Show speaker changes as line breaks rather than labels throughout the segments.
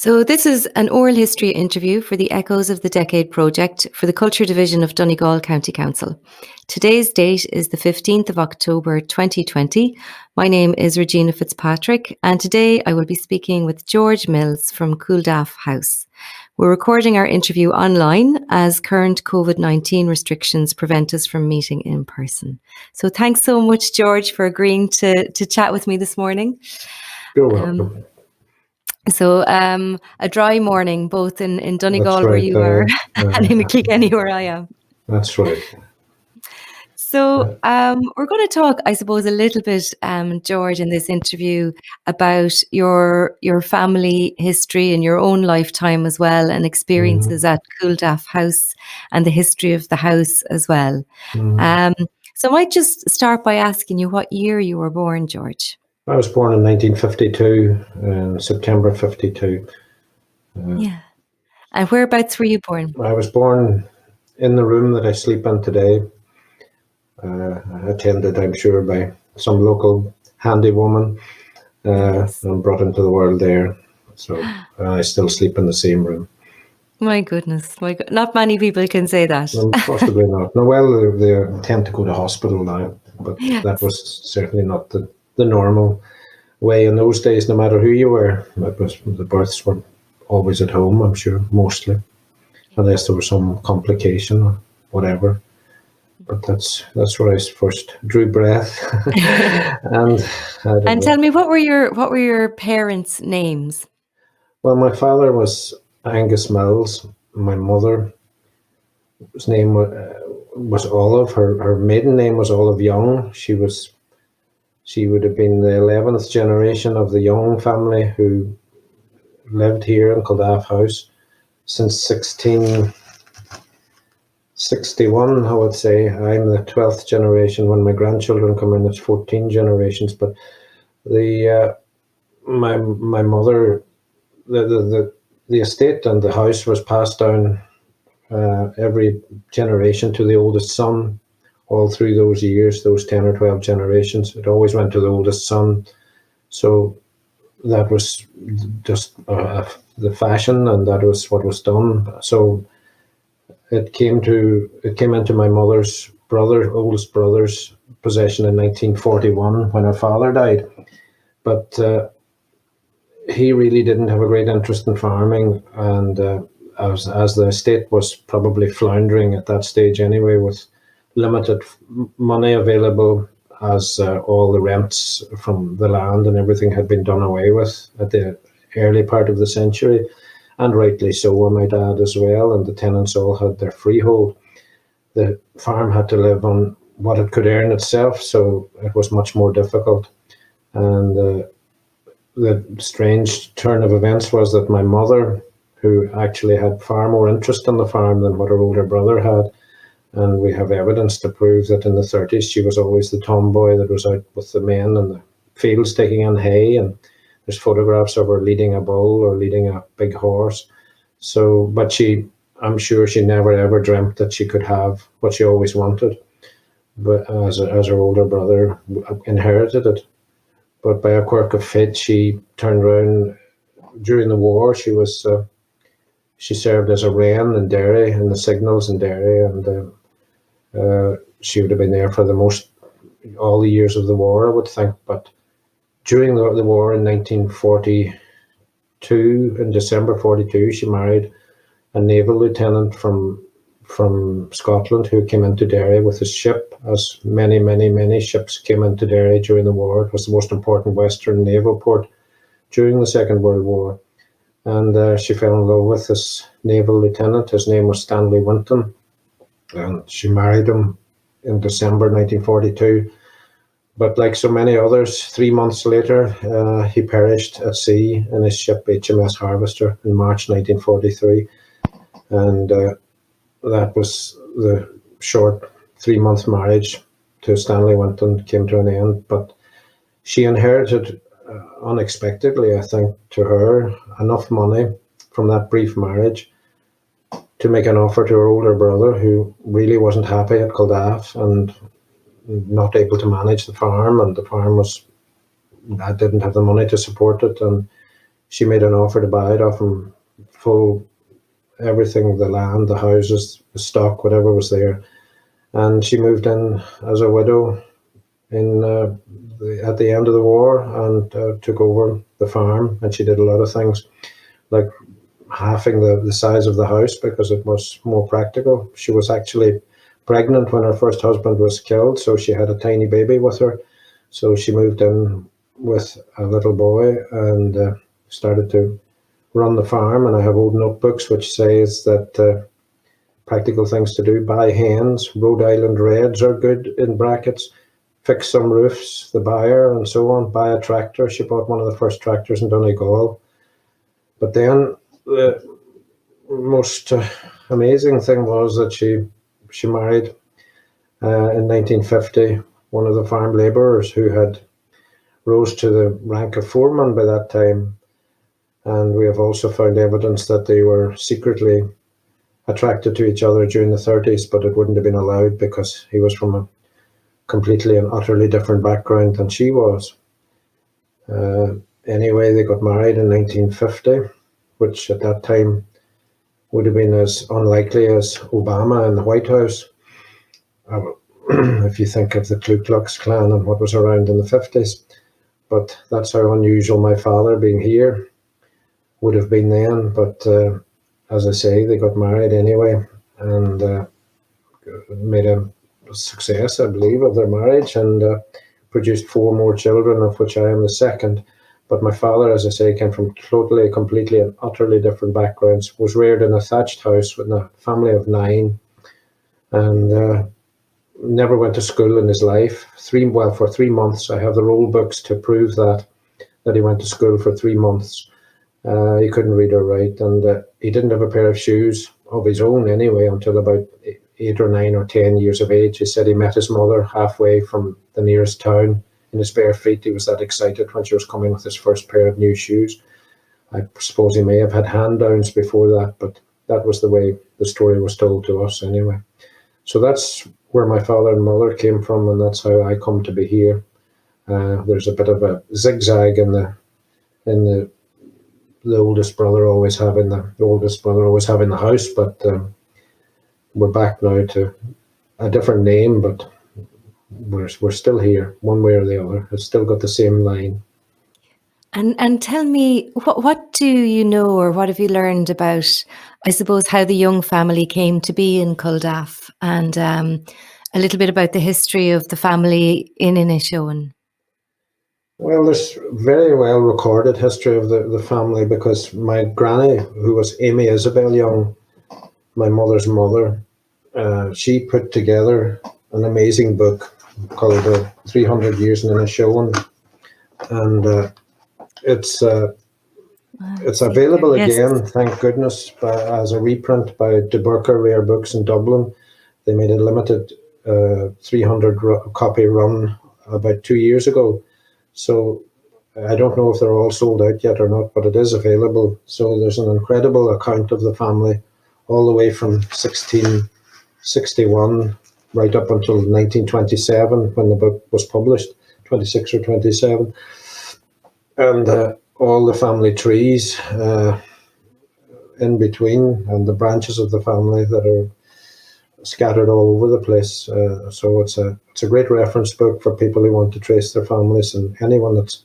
So this is an oral history interview for the Echoes of the Decade project for the Culture Division of Donegal County Council. Today's date is the 15th of October 2020. My name is Regina Fitzpatrick, and today I will be speaking with George Mills from Culdaff House. We're recording our interview online as current COVID-19 restrictions prevent us from meeting in person. So thanks so much, George, for agreeing to chat with me this morning.
You're welcome.
So a dry morning, both in Donegal where you are and in Kilkenny where I am.
That's right.
So we're going to talk, I suppose, a little bit, George, in this interview about your family history and your own lifetime as well, and experiences at Culdaff House and the history of the house as well. So I might just start by asking you what year you were born, George.
I was born in 1952, September 52.
Yeah. And whereabouts were you born?
I was born in the room that I sleep in today. Attended, I'm sure, by some local handy woman, and brought into the world there. So I still sleep in the same room.
My goodness, not many people can say that.
Possibly not. No, well, they tend to go to hospital now, but that was certainly not the normal way in those days. No matter who you were, the births were always at home, I'm sure, mostly, unless there was some complication or whatever. But that's where I first drew breath. And
tell me, what were your parents' names?
Well, my father was Angus Mills. My mother's name was Olive. Her maiden name was Olive Young. She would have been the 11th generation of the Young family who lived here in Culdaff House since 1661, I would say. I'm the 12th generation. When my grandchildren come in, it's 14 generations. But my mother, the estate and the house was passed down every generation to the oldest son. All through those years, those 10 or 12 generations, it always went to the oldest son. So that was just the fashion, and that was what was done. So it came into my mother's oldest brother's possession in 1941 when her father died. But he really didn't have a great interest in farming, and as the estate was probably floundering at that stage anyway, with limited money available, as all the rents from the land and everything had been done away with at the early part of the century, and rightly so, I might add, as well, and the tenants all had their freehold. The farm had to live on what it could earn itself, so it was much more difficult. And the strange turn of events was that my mother, who actually had far more interest in the farm than what her older brother had, and we have evidence to prove that in the 30s she was always the tomboy that was out with the men in the fields taking in hay, and there's photographs of her leading a bull or leading a big horse. So, but I'm sure she never ever dreamt that she could have what she always wanted, but as her older brother inherited it. But by a quirk of fate, she turned around during the war. She served as a wren in Derry, in the signals in Derry, and she would have been there for all the years of the war, I would think. But during the war in 1942, in December 42, she married a naval lieutenant from Scotland who came into Derry with his ship, as many, many, many ships came into Derry during the war. It was the most important Western naval port during the Second World War. And she fell in love with this naval lieutenant. His name was Stanley Winton, and she married him in December 1942. But like so many others, 3 months later, he perished at sea in his ship HMS Harvester in March 1943. And that was the short 3-month marriage to Stanley Winton came to an end. But she inherited, unexpectedly, I think, to her, enough money from that brief marriage to make an offer to her older brother, who really wasn't happy at Culdaff and not able to manage the farm, and the farm didn't have the money to support it, and she made an offer to buy it off him, full everything, the land, the houses, the stock, whatever was there. And she moved in as a widow at the end of the war, and took over the farm. And she did a lot of things, like halving the size of the house because it was more practical. She was actually pregnant when her first husband was killed, so she had a tiny baby with her. So she moved in with a little boy and started to run the farm. And I have old notebooks which says that practical things to do: buy hens, Rhode Island Reds are good in brackets, fix some roofs, the buyer, and so on, buy a tractor. She bought one of the first tractors in Donegal. But then the most amazing thing was that she married in 1950 one of the farm labourers who had rose to the rank of foreman by that time. And we have also found evidence that they were secretly attracted to each other during the 30s, but it wouldn't have been allowed because he was from a completely and utterly different background than she was. Anyway, they got married in 1950, which at that time would have been as unlikely as Obama in the White House. If you think of the Ku Klux Klan and what was around in the 50s. But that's how unusual my father being here would have been then. But as I say, they got married anyway, and made a success, I believe, of their marriage, and produced 4 more children, of which I am the second. But my father, as I say, came from totally, completely, and utterly different backgrounds, was reared in a thatched house with a family of 9, and never went to school in his life. For 3 months. I have the roll books to prove that he went to school for 3 months. He couldn't read or write, and he didn't have a pair of shoes of his own anyway until about 8 or 9 or 10 years of age. He said he met his mother halfway from the nearest town in his bare feet. He was that excited when she was coming with his first pair of new shoes. I suppose he may have had hand-downs before that, but that was the way the story was told to us anyway. So that's where my father and mother came from, and that's how I come to be here. There's a bit of a zigzag in the oldest brother always having the house, but we're back now to a different name, but we're still here one way or the other. It's still got the same line.
And tell me, what do you know, or what have you learned about, I suppose, how the Young family came to be in Culdaff, and a little bit about the history of the family in Inishowen?
Well, there's very well recorded history of the family, because my granny, who was Amy Isabel Young, my mother's mother, she put together an amazing book called 300 Years in Inishowen, and it's available again, thank goodness, as a reprint by De Burke Rare Books in Dublin. They made a limited 300 copy run about 2 years ago. So I don't know if they're all sold out yet or not, but it is available. So there's an incredible account of the family all the way from 1661 right up until 1927 when the book was published, 26 or 27. And all the family trees in between, and the branches of the family that are scattered all over the place. So it's a great reference book for people who want to trace their families, and anyone that's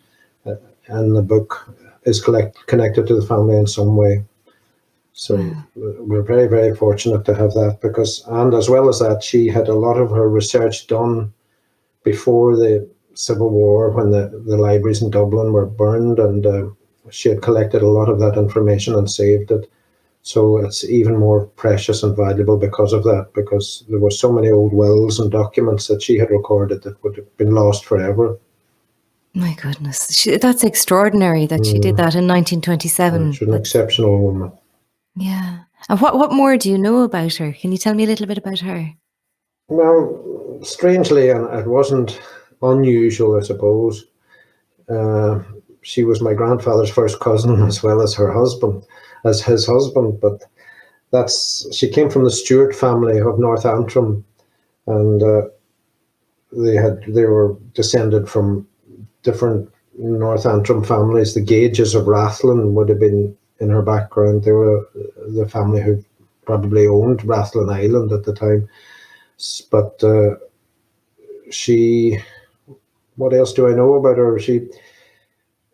in the book is connected to the family in some way. So we're very, very fortunate to have that, and as well as that, she had a lot of her research done before the Civil War, when the libraries in Dublin were burned, and she had collected a lot of that information and saved it. So it's even more precious and valuable because of that, because there were so many old wills and documents that she had recorded that would have been lost forever.
My goodness, that's extraordinary that she did that in 1927.
She's an exceptional woman.
Yeah. And what more do you know about her? Can you tell me a little bit about her?
Well, strangely, and it wasn't unusual, I suppose, she was my grandfather's first cousin as well as his husband, but she came from the Stewart family of North Antrim, and they were descended from different North Antrim families. The Gages of Rathlin would have been in her background. They were the family who probably owned Rathlin Island at the time. But she, what else do I know about her? She,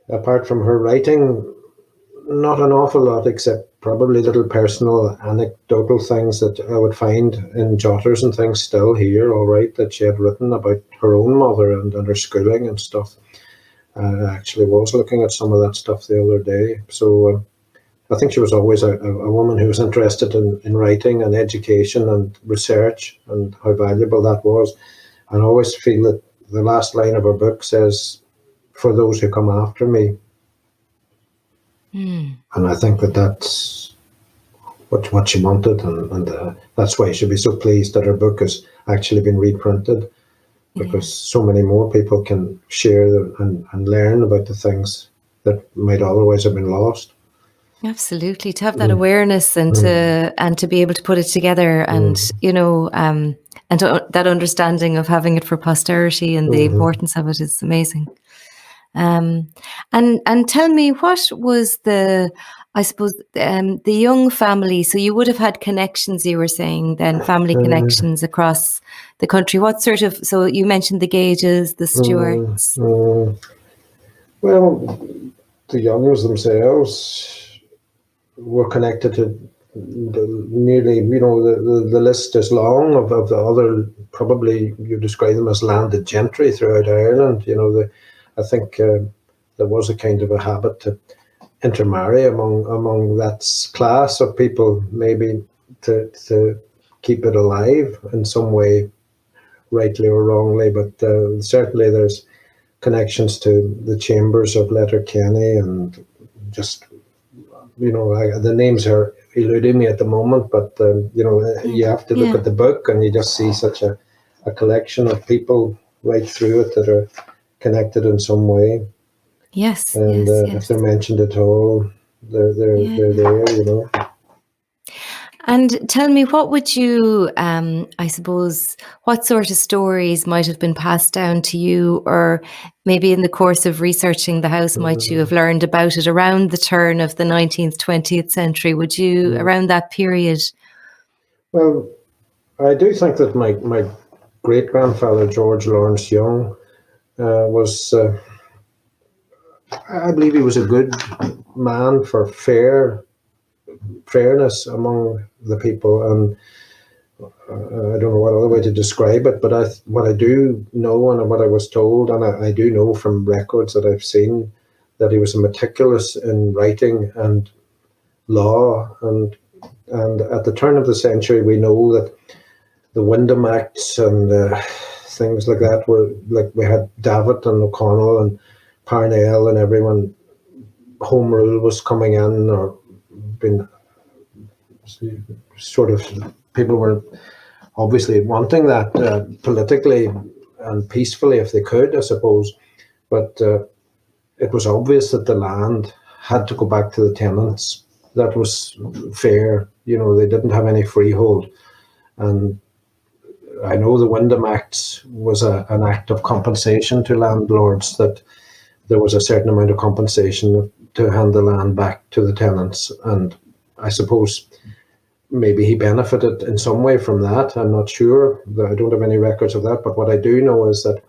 apart from her writing, not an awful lot, except probably little personal anecdotal things that I would find in jotters and things still here, all right, that she had written about her own mother and her schooling and stuff. I actually was looking at some of that stuff the other day. So I think she was always a woman who was interested in writing and education and research, and how valuable that was. And I always feel that the last line of her book says, "For those who come after me." And I think that's what she wanted, and that's why she'll be so pleased that her book has actually been reprinted, because so many more people can share and learn about the things that might otherwise have been lost.
Absolutely, to have that awareness and to be able to put it together, and that understanding of having it for posterity and the importance of it is amazing. And tell me, what was the young family? So you would have had connections, you were saying, then family connections across the country. What sort of, so you mentioned the Gages, the Stewarts.
Well, the Youngs themselves were connected to nearly, the list is long of the other, probably you describe them as landed gentry throughout Ireland. I think there was a kind of a habit to intermarry among that class of people, maybe to keep it alive in some way, rightly or wrongly. But certainly there's connections to the chambers of Letterkenny, and just, the names are eluding me at the moment, but you have to look at the book and you just see such a collection of people right through it that are connected in some way.
Yes.
And if they're mentioned at all, they're there,
And tell me, what would you, I suppose, what sort of stories might have been passed down to you, or maybe in the course of researching the house, might you have learned about it around the turn of the 19th, 20th century? Would you, around that period?
Well, I do think that my great-grandfather, George Lawrence Young, was, I believe he was a good man for fairness among the people, and I don't know what other way to describe it, but what I do know, and what I was told, and I do know from records that I've seen, that he was meticulous in writing and law, and at the turn of the century, we know that the Wyndham Acts and things like that were, like, we had Davitt and O'Connell and Parnell and everyone, Home Rule was coming in, or been sort of, people were obviously wanting that politically and peacefully if they could, I suppose, but it was obvious that the land had to go back to the tenants. That was fair, they didn't have any freehold. And I know the Wyndham Acts was an act of compensation to landlords, that there was a certain amount of compensation to hand the land back to the tenants. And I suppose maybe he benefited in some way from that. I'm not sure. I don't have any records of that. But what I do know is that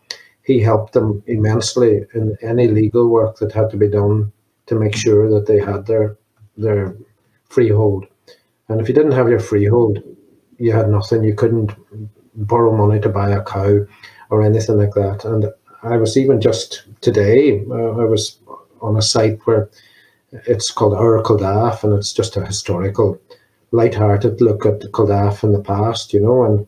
he helped them immensely in any legal work that had to be done to make sure that they had their freehold. And if you didn't have your freehold, you had nothing. You couldn't borrow money to buy a cow or anything like that. And I was, even just today, I was on a site where it's called Our Culdaff, and it's just a historical, light-hearted look at Culdaff in the past, and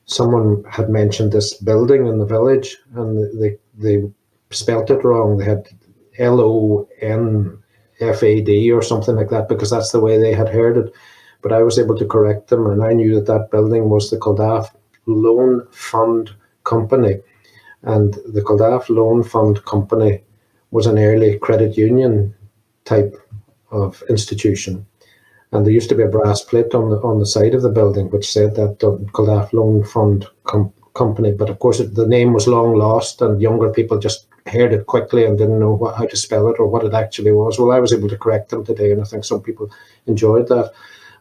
someone had mentioned this building in the village, and they spelt it wrong. They had LONFAD or something like that, because that's the way they had heard it. But I was able to correct them, and I knew that building was the Culdaff Loan Fund Company. And the Culdaff Loan Fund Company was an early credit union type of institution. And there used to be a brass plate on the side of the building which said that Culdaff Loan Fund Company. But of course, the name was long lost, and younger people just heard it quickly and didn't know how to spell it or what it actually was. Well, I was able to correct them today, and I think some people enjoyed that.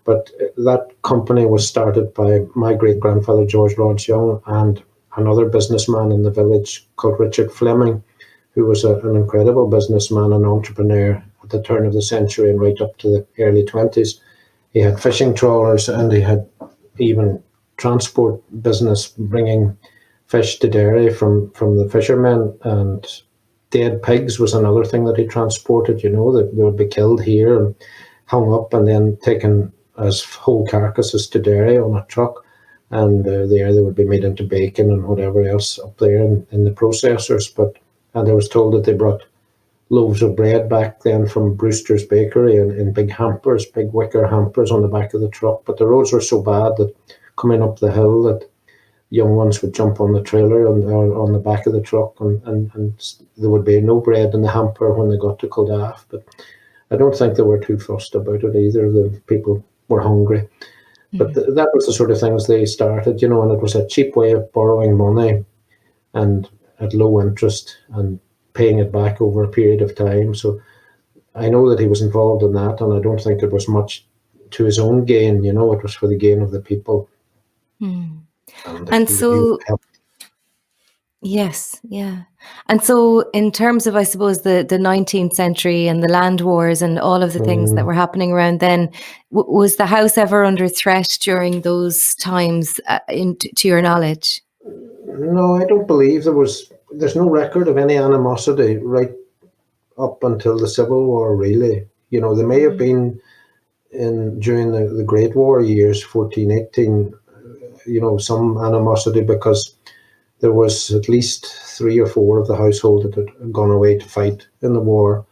But that company was started by my great-grandfather, George Lawrence Young, and another businessman in the village called Richard Fleming, who was an incredible businessman and entrepreneur at the turn of the century and right up to the early 20s. He had fishing trawlers, and he had even transport business bringing fish to Derry from the fishermen, and dead pigs was another thing that he transported, that they would be killed here and hung up and then taken as whole carcasses to Derry on a truck, and there they would be made into bacon and whatever else up there in the processors. And I was told that they brought loaves of bread back then from Brewster's Bakery in big hampers, big wicker hampers on the back of the truck. But the roads were so bad that coming up the hill that young ones would jump on the trailer on the back of the truck, and there would be no bread in the hamper when they got to Culdaff. But I don't think they were too fussed about it either. The people were hungry. But that was the sort of things they started, and it was a cheap way of borrowing money and at low interest and paying it back over a period of time. So I know that he was involved in that, and I don't think it was much to his own gain, it was for the gain of the people.
And so, yes, yeah. And so in terms of, I suppose, the 19th century and the land wars and all of the things that were happening around then, was the house ever under threat during those times, to your knowledge?
No, I don't believe there's no record of any animosity right up until the Civil War, really. There may have been during the Great War years, 1418, some animosity, because there was at least 3 or 4 of the household that had gone away to fight in the war,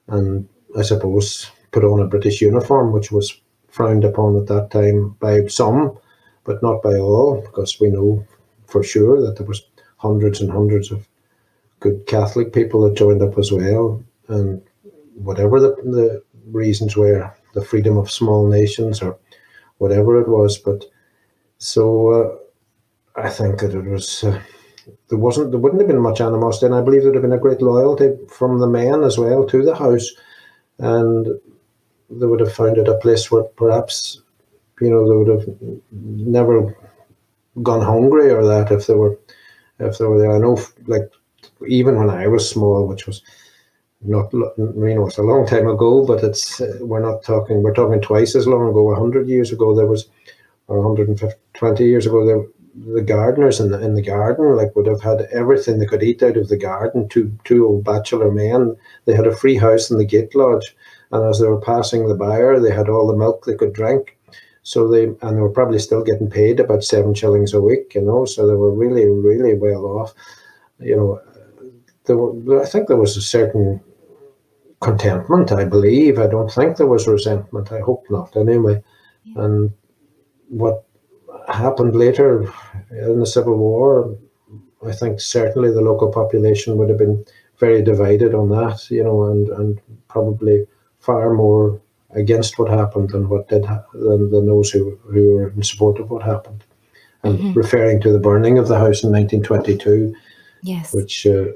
and I suppose put on a British uniform, which was frowned upon at that time by some, but not by all, because we know for sure that there was hundreds and hundreds of good Catholic people that joined up as well. And whatever the reasons were, the freedom of small nations or whatever it was, but so I think that it was there wouldn't have been much animosity, and I believe there'd have been a great loyalty from the men as well to the house, and they would have found it a place where perhaps they would have never gone hungry or that if they were there. I know, like, even when I was small, which was not, it's a long time ago, but we're talking twice as long ago. 100 years ago there was, or 120 years ago, the gardeners in the garden, like, would have had everything they could eat out of the garden. Two old bachelor men, they had a free house in the gate lodge, and as they were passing the byre, they had all the milk they could drink. So they were probably still getting paid about 7 shillings a week, so they were really, really well off. I think there was a certain contentment, I believe. I don't think there was resentment. I hope not, anyway. Yeah. And what happened later in the Civil War, I think certainly the local population would have been very divided on that, and probably far more against what happened than than those who were in support of what happened. And referring to the burning of the house in 1922,
yes,
which I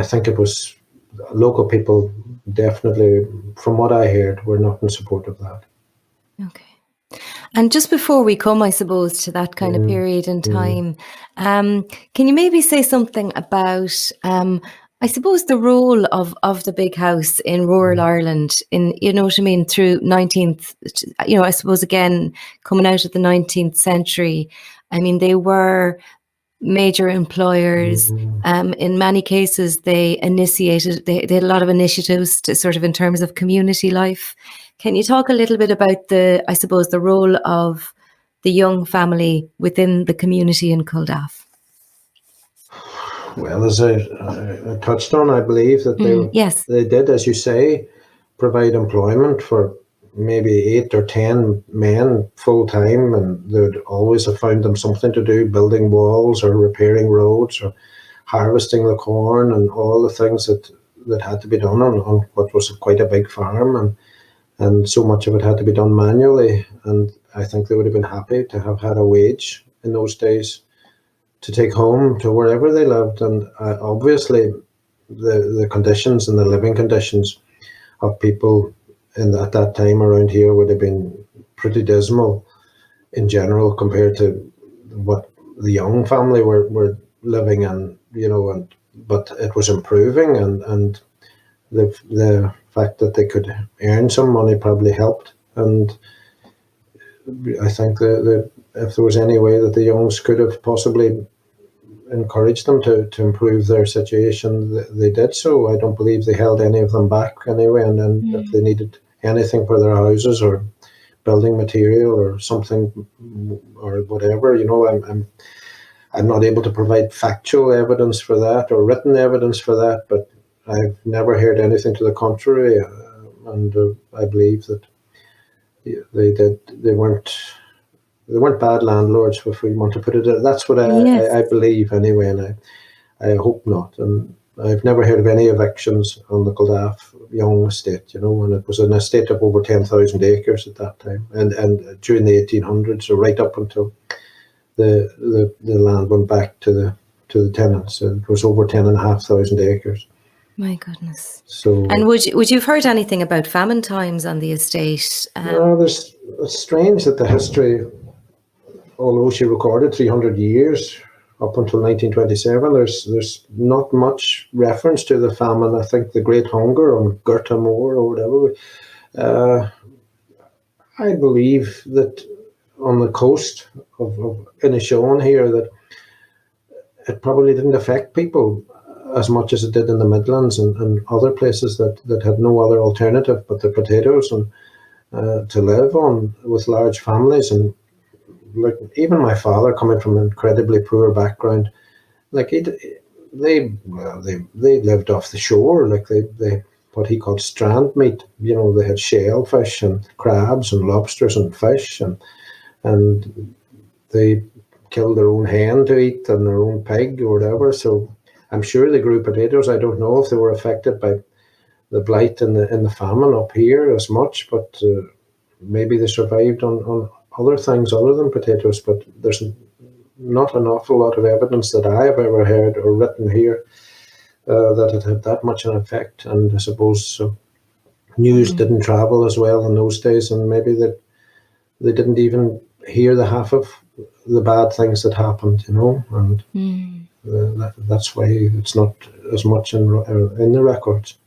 think it was local people definitely, from what I heard, were not in support of that.
Okay. And just before we come, I suppose, to that kind of period in time, can you maybe say something about, I suppose, the role of the big house in rural Ireland in, through 19th, I suppose, again, coming out of the 19th century, I mean, they were major employers. In many cases, they had a lot of initiatives to sort of in terms of community life. Can you talk a little bit about the role of the Young family within the community in Culdaff?
Well, as I touched on, I believe that they did, as you say, provide employment for maybe 8 or 10 men full time, and they'd always have found them something to do, building walls or repairing roads or harvesting the corn and all the things that had to be done on what was quite a big farm, and so much of it had to be done manually. And I think they would have been happy to have had a wage in those days. to take home to wherever they lived. And obviously the conditions and the living conditions of people at that time around here would have been pretty dismal in general compared to what the Young family were living in, but it was improving, and the fact that they could earn some money probably helped. And I think that if there was any way that the Youngs could have possibly encouraged them to improve their situation, they did so. I don't believe they held any of them back anyway. And then if they needed anything for their houses or building material or something or whatever, I'm not able to provide factual evidence for that or written evidence for that, but I've never heard anything to the contrary, and I believe that they weren't bad landlords, if we want to put it. That's what I believe anyway, and I hope not. And I've never heard of any evictions on the Culdaff Young estate, and it was an estate of over 10,000 acres at that time, and during the 1800s, so right up until the land went back to the tenants. It was over 10,500 acres.
My goodness.
So,
and would you have heard anything about famine times on the estate?
It's strange that the history, although she recorded 300 years up until 1927, there's not much reference to the famine. I think the Great Hunger on Goethe Moor or whatever. I believe that on the coast of Inishowen here, that it probably didn't affect people as much as it did in the Midlands and other places that had no other alternative but the potatoes and to live on with large families. And like even my father, coming from an incredibly poor background, like they lived off the shore, like they what he called strand meat. They had shellfish and crabs and lobsters and fish, and they killed their own hen to eat and their own pig or whatever. So I'm sure they grew potatoes. I don't know if they were affected by the blight and the famine up here as much, but maybe they survived on other things other than potatoes. But there's not an awful lot of evidence that I have ever heard or written here that it had that much an effect. And I suppose news didn't travel as well in those days, and maybe that they didn't even hear the half of the bad things that happened, and that's why it's not as much in the records.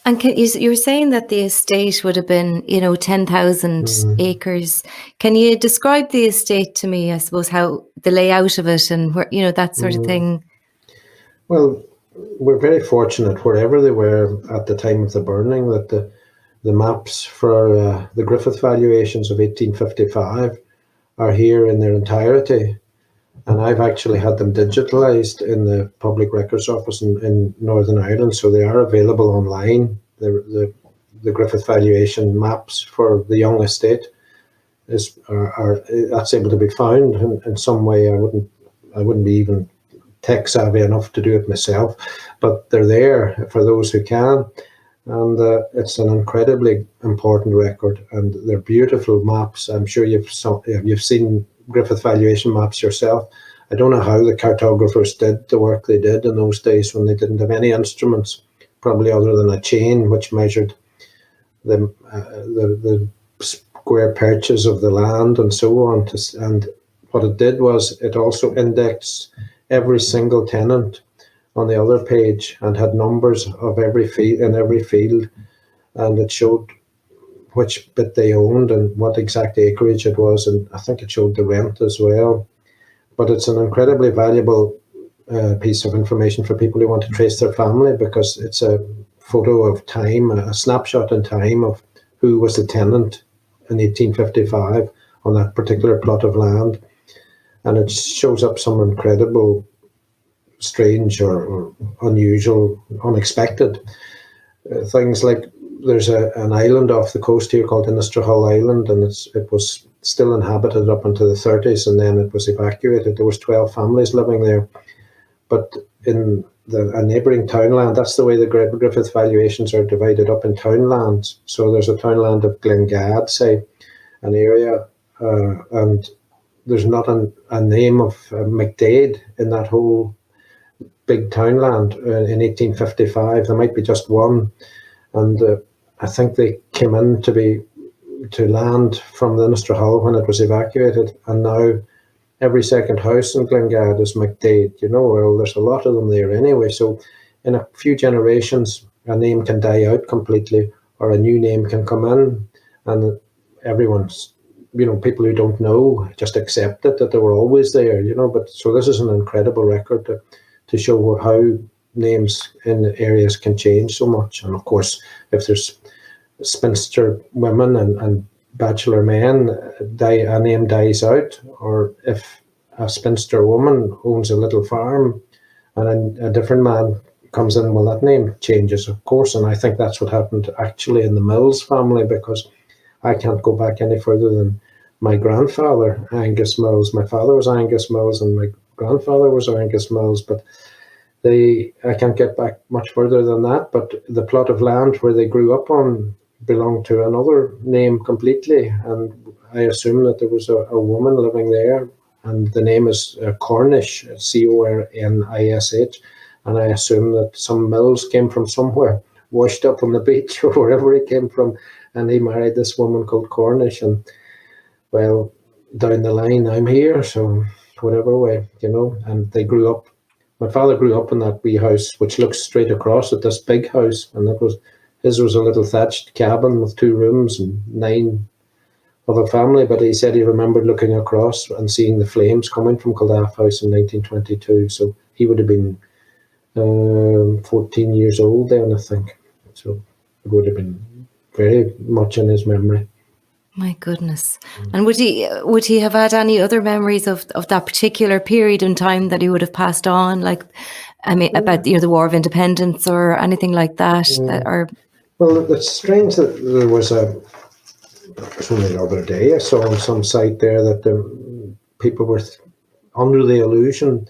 And you were saying that the estate would have been, 10,000 acres. Can you describe the estate to me, I suppose, how the layout of it and where, that sort of thing?
Well, we're very fortunate wherever they were at the time of the burning that the maps for the Griffith valuations of 1855 are here in their entirety. And I've actually had them digitalised in the Public Records Office in Northern Ireland, so they are available online. The Griffith valuation maps for the Young estate that's able to be found in some way. I wouldn't be even tech savvy enough to do it myself, but they're there for those who can. And it's an incredibly important record, and they're beautiful maps. I'm sure you've seen Griffith valuation maps yourself. I don't know how the cartographers did the work they did in those days when they didn't have any instruments, probably other than a chain which measured the square perches of the land and so on. And what it did was it also indexed every single tenant on the other page and had numbers of every field in every field, and it showed which bit they owned and what exact acreage it was, and I think it showed the rent as well. But it's an incredibly valuable piece of information for people who want to trace their family, because it's a photo of time, a snapshot in time of who was the tenant in 1855 on that particular plot of land, and it shows up some incredible, strange or unusual, unexpected things. Like there's an island off the coast here called Innistrahull Island, and it was still inhabited up into the 30s, and then it was evacuated. There was 12 families living there, but in a neighbouring townland, that's the way the Griffith valuations are divided up in townlands. So there's a townland of Glengad, say, an area, and there's not a name of McDade in that whole big townland in 1855. There might be just one, and I think they came in to land from the Leinster Hull when it was evacuated, and now every second house in Glengad is McDade. Well, there's a lot of them there anyway. So in a few generations, a name can die out completely, or a new name can come in, and everyone's, people who don't know just accept it, that they were always there, But so this is an incredible record to show how names in areas can change so much. And of course, if there's spinster women and bachelor men, a name dies out, or if a spinster woman owns a little farm and a different man comes in, well, that name changes, of course. And I think that's what happened actually in the Mills family, because I can't go back any further than my grandfather, Angus Mills. My father was Angus Mills and my grandfather was Angus Mills, but I can't get back much further than that. But the plot of land where they grew up on belonged to another name completely, and I assume that there was a woman living there, and the name is Cornish, Cornish, and I assume that some Mills came from somewhere, washed up on the beach or wherever he came from, and he married this woman called Cornish, and well, down the line I'm here, so whatever way, and they grew up. My father grew up in that wee house which looks straight across at this big house, and his was a little thatched cabin with 2 rooms and 9 of a family, but he said he remembered looking across and seeing the flames coming from Culdaff House in 1922, so he would have been 14 years old then, I think, so it would have been very much in his memory.
My goodness. And would he have had any other memories of that particular period in time that he would have passed on, like, about the War of Independence or anything like that?
Well, it's strange that there was only the other day I saw on some site there that people were under the illusion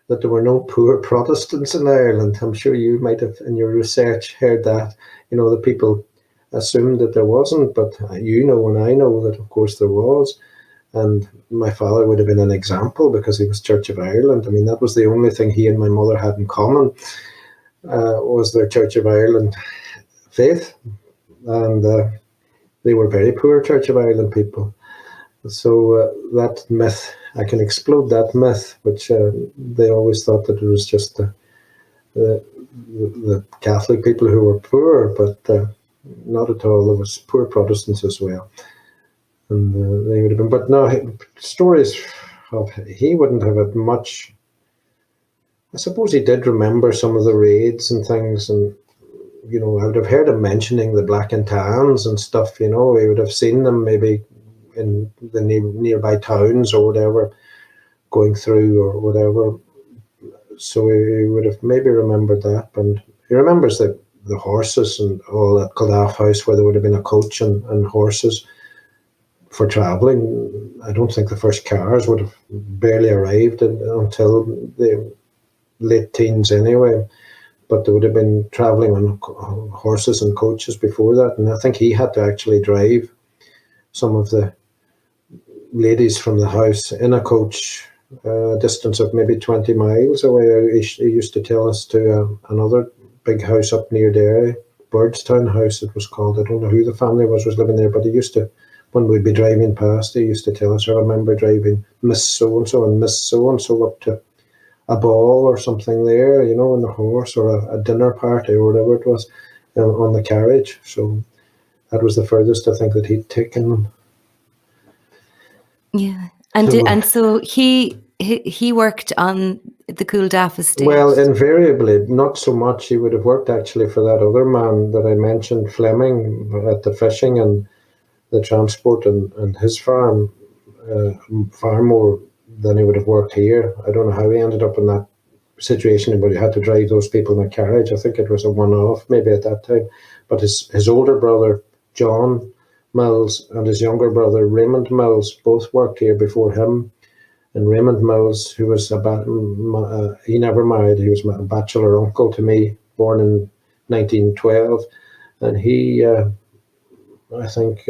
that there were no poor Protestants in Ireland. I'm sure you might have in your research heard that, the people assumed that there wasn't, but and I know that of course there was. And my father would have been an example because he was Church of Ireland. I mean, that was the only thing he and my mother had in common, was their Church of Ireland faith, and they were very poor Church of Ireland people. So that myth, I can explode that myth, which they always thought that it was just the Catholic people who were poor, but not at all. There was poor Protestants as well, and they would have been. But no, stories of he wouldn't have had much. I suppose he did remember some of the raids and things, and I would have heard him mentioning the Black and Tans and stuff. He would have seen them maybe in the nearby towns or whatever, going through or whatever. So he would have maybe remembered that, and he remembers the horses and all at Culdaff House, where there would have been a coach and horses for travelling. I don't think the first cars would have barely arrived until the late teens anyway, but they would have been travelling on horses and coaches before that, and I think he had to actually drive some of the ladies from the house in a coach, a distance of maybe 20 miles away. He used to tell us to another big house up near Derry, Birdstown House it was called. I don't know who the family was living there, but he used to, when we'd be driving past, he used to tell us, I remember driving Miss So-and-so and Miss So-and-so up to a ball or something there, in the horse, or a dinner party or whatever it was, on the carriage. So that was the furthest I think that he'd taken them.
Yeah. And so he worked on the Culdaff estate?
Well, invariably, not so much. He would have worked actually for that other man that I mentioned, Fleming, at the fishing and the transport and his farm, far more than he would have worked here. I don't know how he ended up in that situation, but he had to drive those people in a carriage. I think it was a one-off maybe at that time. But his older brother, John Mills, and his younger brother, Raymond Mills, both worked here before him. And Raymond Mills, who was he never married, he was a bachelor uncle to me, born in 1912. And he, I think,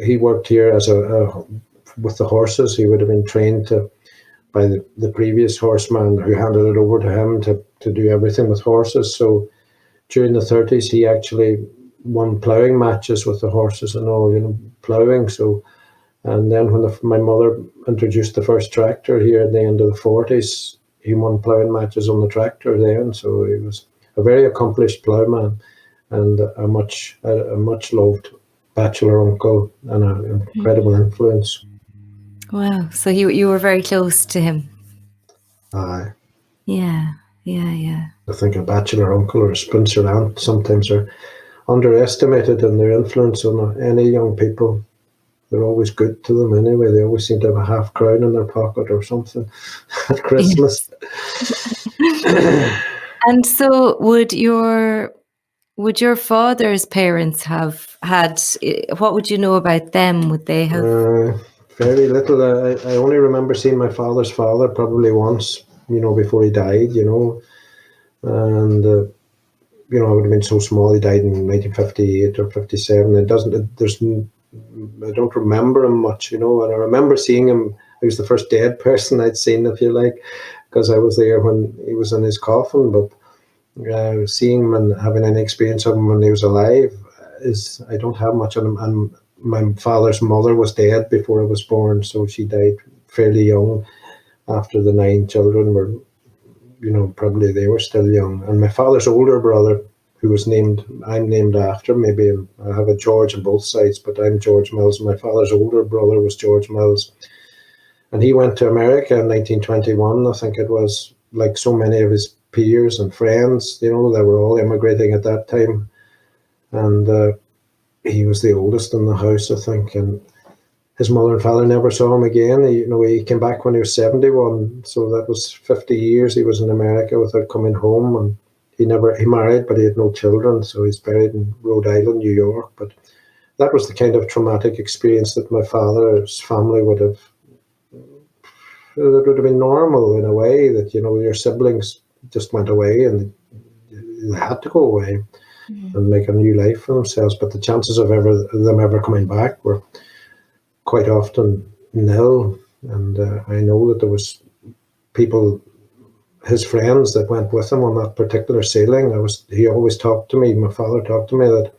he worked here as a with the horses. He would have been trained by the previous horseman who handed it over to him to do everything with horses. So during the 30s, he actually won ploughing matches with the horses and all, ploughing. So, and then when my mother introduced the first tractor here at the end of the 40s, he won ploughing matches on the tractor then. So he was a very accomplished ploughman and a much loved bachelor uncle and an incredible influence.
Wow. So you were very close to him.
Aye.
Yeah.
I think a bachelor uncle or a spinster aunt sometimes are underestimated in their influence on any young people. They're always good to them anyway. They always seem to have a half crown in their pocket or something at Christmas.
Yes. And so would your father's parents have had, what would you know about them? Would they have?
Very little. I only remember seeing my father's father probably once, before he died, and, I would have been so small. He died in 1958 or 57. I don't remember him much, and I remember seeing him. He was the first dead person I'd seen, if you like, because I was there when he was in his coffin. But seeing him and having any experience of him when he was alive I don't have much on him. And my father's mother was dead before I was born, so she died fairly young. After the 9 children were, probably they were still young. And my father's older brother, who was I'm named after, maybe I have a George on both sides, but I'm George Mills. My father's older brother was George Mills. And he went to America in 1921, I think it was, like so many of his peers and friends, they were all immigrating at that time. And he was the oldest in the house, I think. And his mother and father never saw him again. He came back when he was 71, so that was 50 years he was in America without coming home. And he married, but he had no children, so he's buried in Rhode Island, New York. But that was the kind of traumatic experience that my father's family would have been normal in a way, that, your siblings just went away and they had to go away and make a new life for themselves. But the chances of them ever coming back were quite often nil. And I know that there was people, his friends, that went with him on that particular sailing. He always talked to me, my father talked to me, that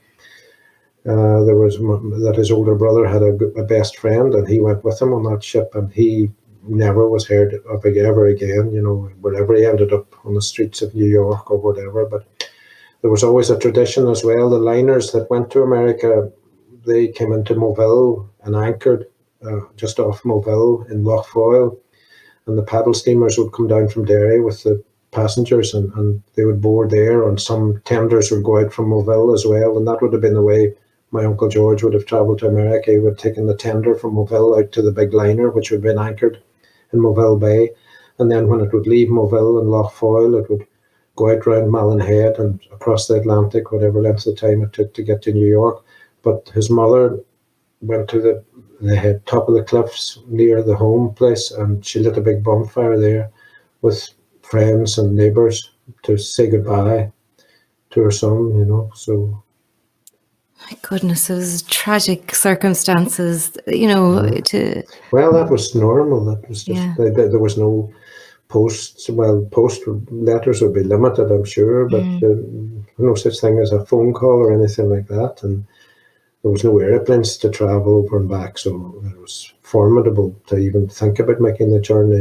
that his older brother had a best friend, and he went with him on that ship, and he never was heard of ever again, wherever he ended up, on the streets of New York or whatever. But there was always a tradition as well. The liners that went to America, they came into Moville and anchored just off Moville in Lough Foyle, and the paddle steamers would come down from Derry with the passengers, and they would board there, and some tenders would go out from Moville as well. And that would have been the way my Uncle George would have travelled to America. He would have taken the tender from Moville out to the big liner, which would have been anchored in Moville Bay. And then when it would leave Moville and Lough Foyle, it would go out round Malin Head and across the Atlantic, whatever length of time it took to get to New York. But his mother went to the top of the cliffs near the home place, and she lit a big bonfire there with friends and neighbours to say goodbye to her son, so.
My goodness, it was tragic circumstances,
Well, that was normal. That was just, there was no posts. Well, post letters would be limited, I'm sure, but no such thing as a phone call or anything like that. And there was no airplanes to travel over and back, so it was formidable to even think about making the journey,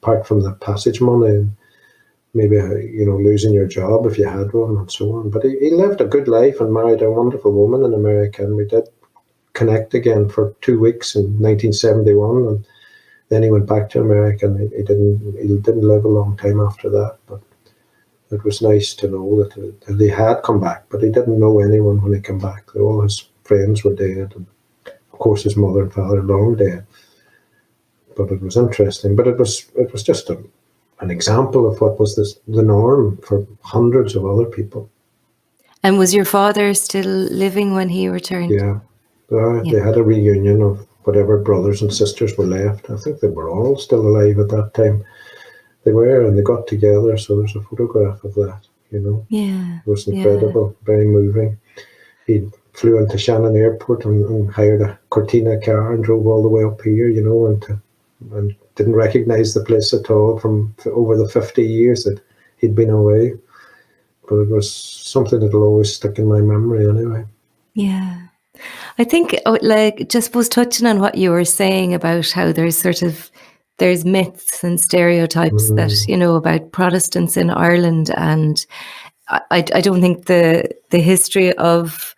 apart from the passage money and maybe, losing your job if you had one and so on. But he lived a good life and married a wonderful woman in America, and we did connect again for 2 weeks in 1971, and then he went back to America, and he didn't live a long time after that. But it was nice to know that he had come back, but he didn't know anyone when he came back. All his friends were dead, and of course his mother and father long dead. But it was interesting. But it was just an example of what was the norm for hundreds of other people.
And was your father still living when he returned?
Yeah. They had a reunion of whatever brothers and sisters were left. I think they were all still alive at that time. They were, and they got together, so there's a photograph of that,
Yeah.
It was incredible, very moving. He'd flew into Shannon Airport and hired a Cortina car and drove all the way up here, and didn't recognise the place at all from over the 50 years that he'd been away. But it was something that'll always stick in my memory anyway.
Yeah. I think, just suppose touching on what you were saying about how there's myths and stereotypes that, about Protestants in Ireland. And I don't think the history of,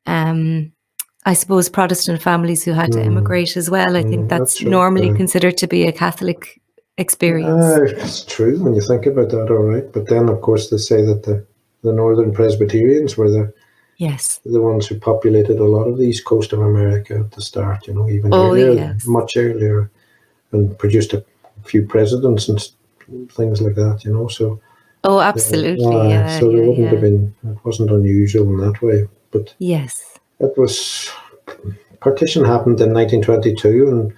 I suppose, Protestant families who had to emigrate as well. I think that's
right.
normally considered to be a Catholic experience.
It's true when you think about that, all right. But then, of course, they say that the Northern Presbyterians were the ones who populated a lot of the east coast of America at the start, even earlier, much earlier, and produced a few presidents and things like that, so.
Oh, absolutely, yeah.
So there wouldn't have been, it wasn't unusual in that way. But
yes,
it was, partition happened in 1922, and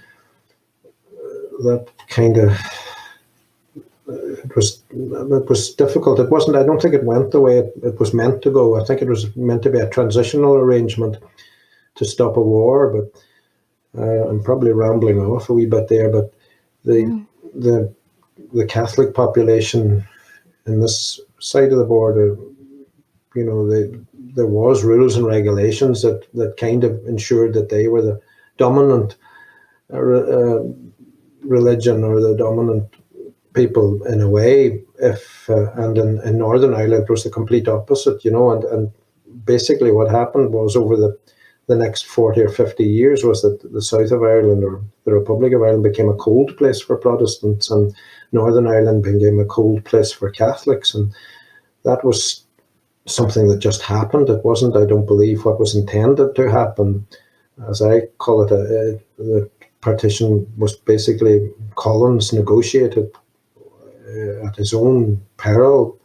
that kind of, it was difficult. It wasn't, I don't think it went the way it was meant to go. I think it was meant to be a transitional arrangement to stop a war, but I'm probably rambling off a wee bit there, but the Catholic population in this side of the border, there was rules and regulations that kind of ensured that they were the dominant religion or the dominant people in a way. And in Northern Ireland it was the complete opposite, and basically what happened was over the next 40 or 50 years was that the south of Ireland, or the Republic of Ireland, became a cold place for Protestants, and Northern Ireland became a cold place for Catholics. And that was something that just happened. It wasn't, I don't believe, what was intended to happen. As I call it, the partition was basically Collins negotiated at his own peril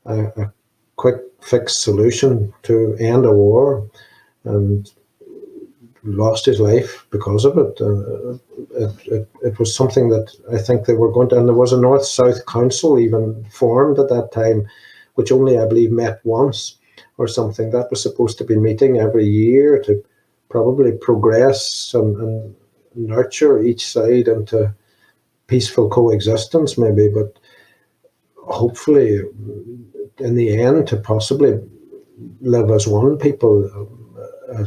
a quick fix solution to end a war, and lost his life because of it. It was something that I think they were going to, and there was a North-South Council even formed at that time, which only, I believe, met once or something. That was supposed to be meeting every year to probably progress and nurture each side into peaceful coexistence, maybe, but hopefully in the end to possibly live as one people,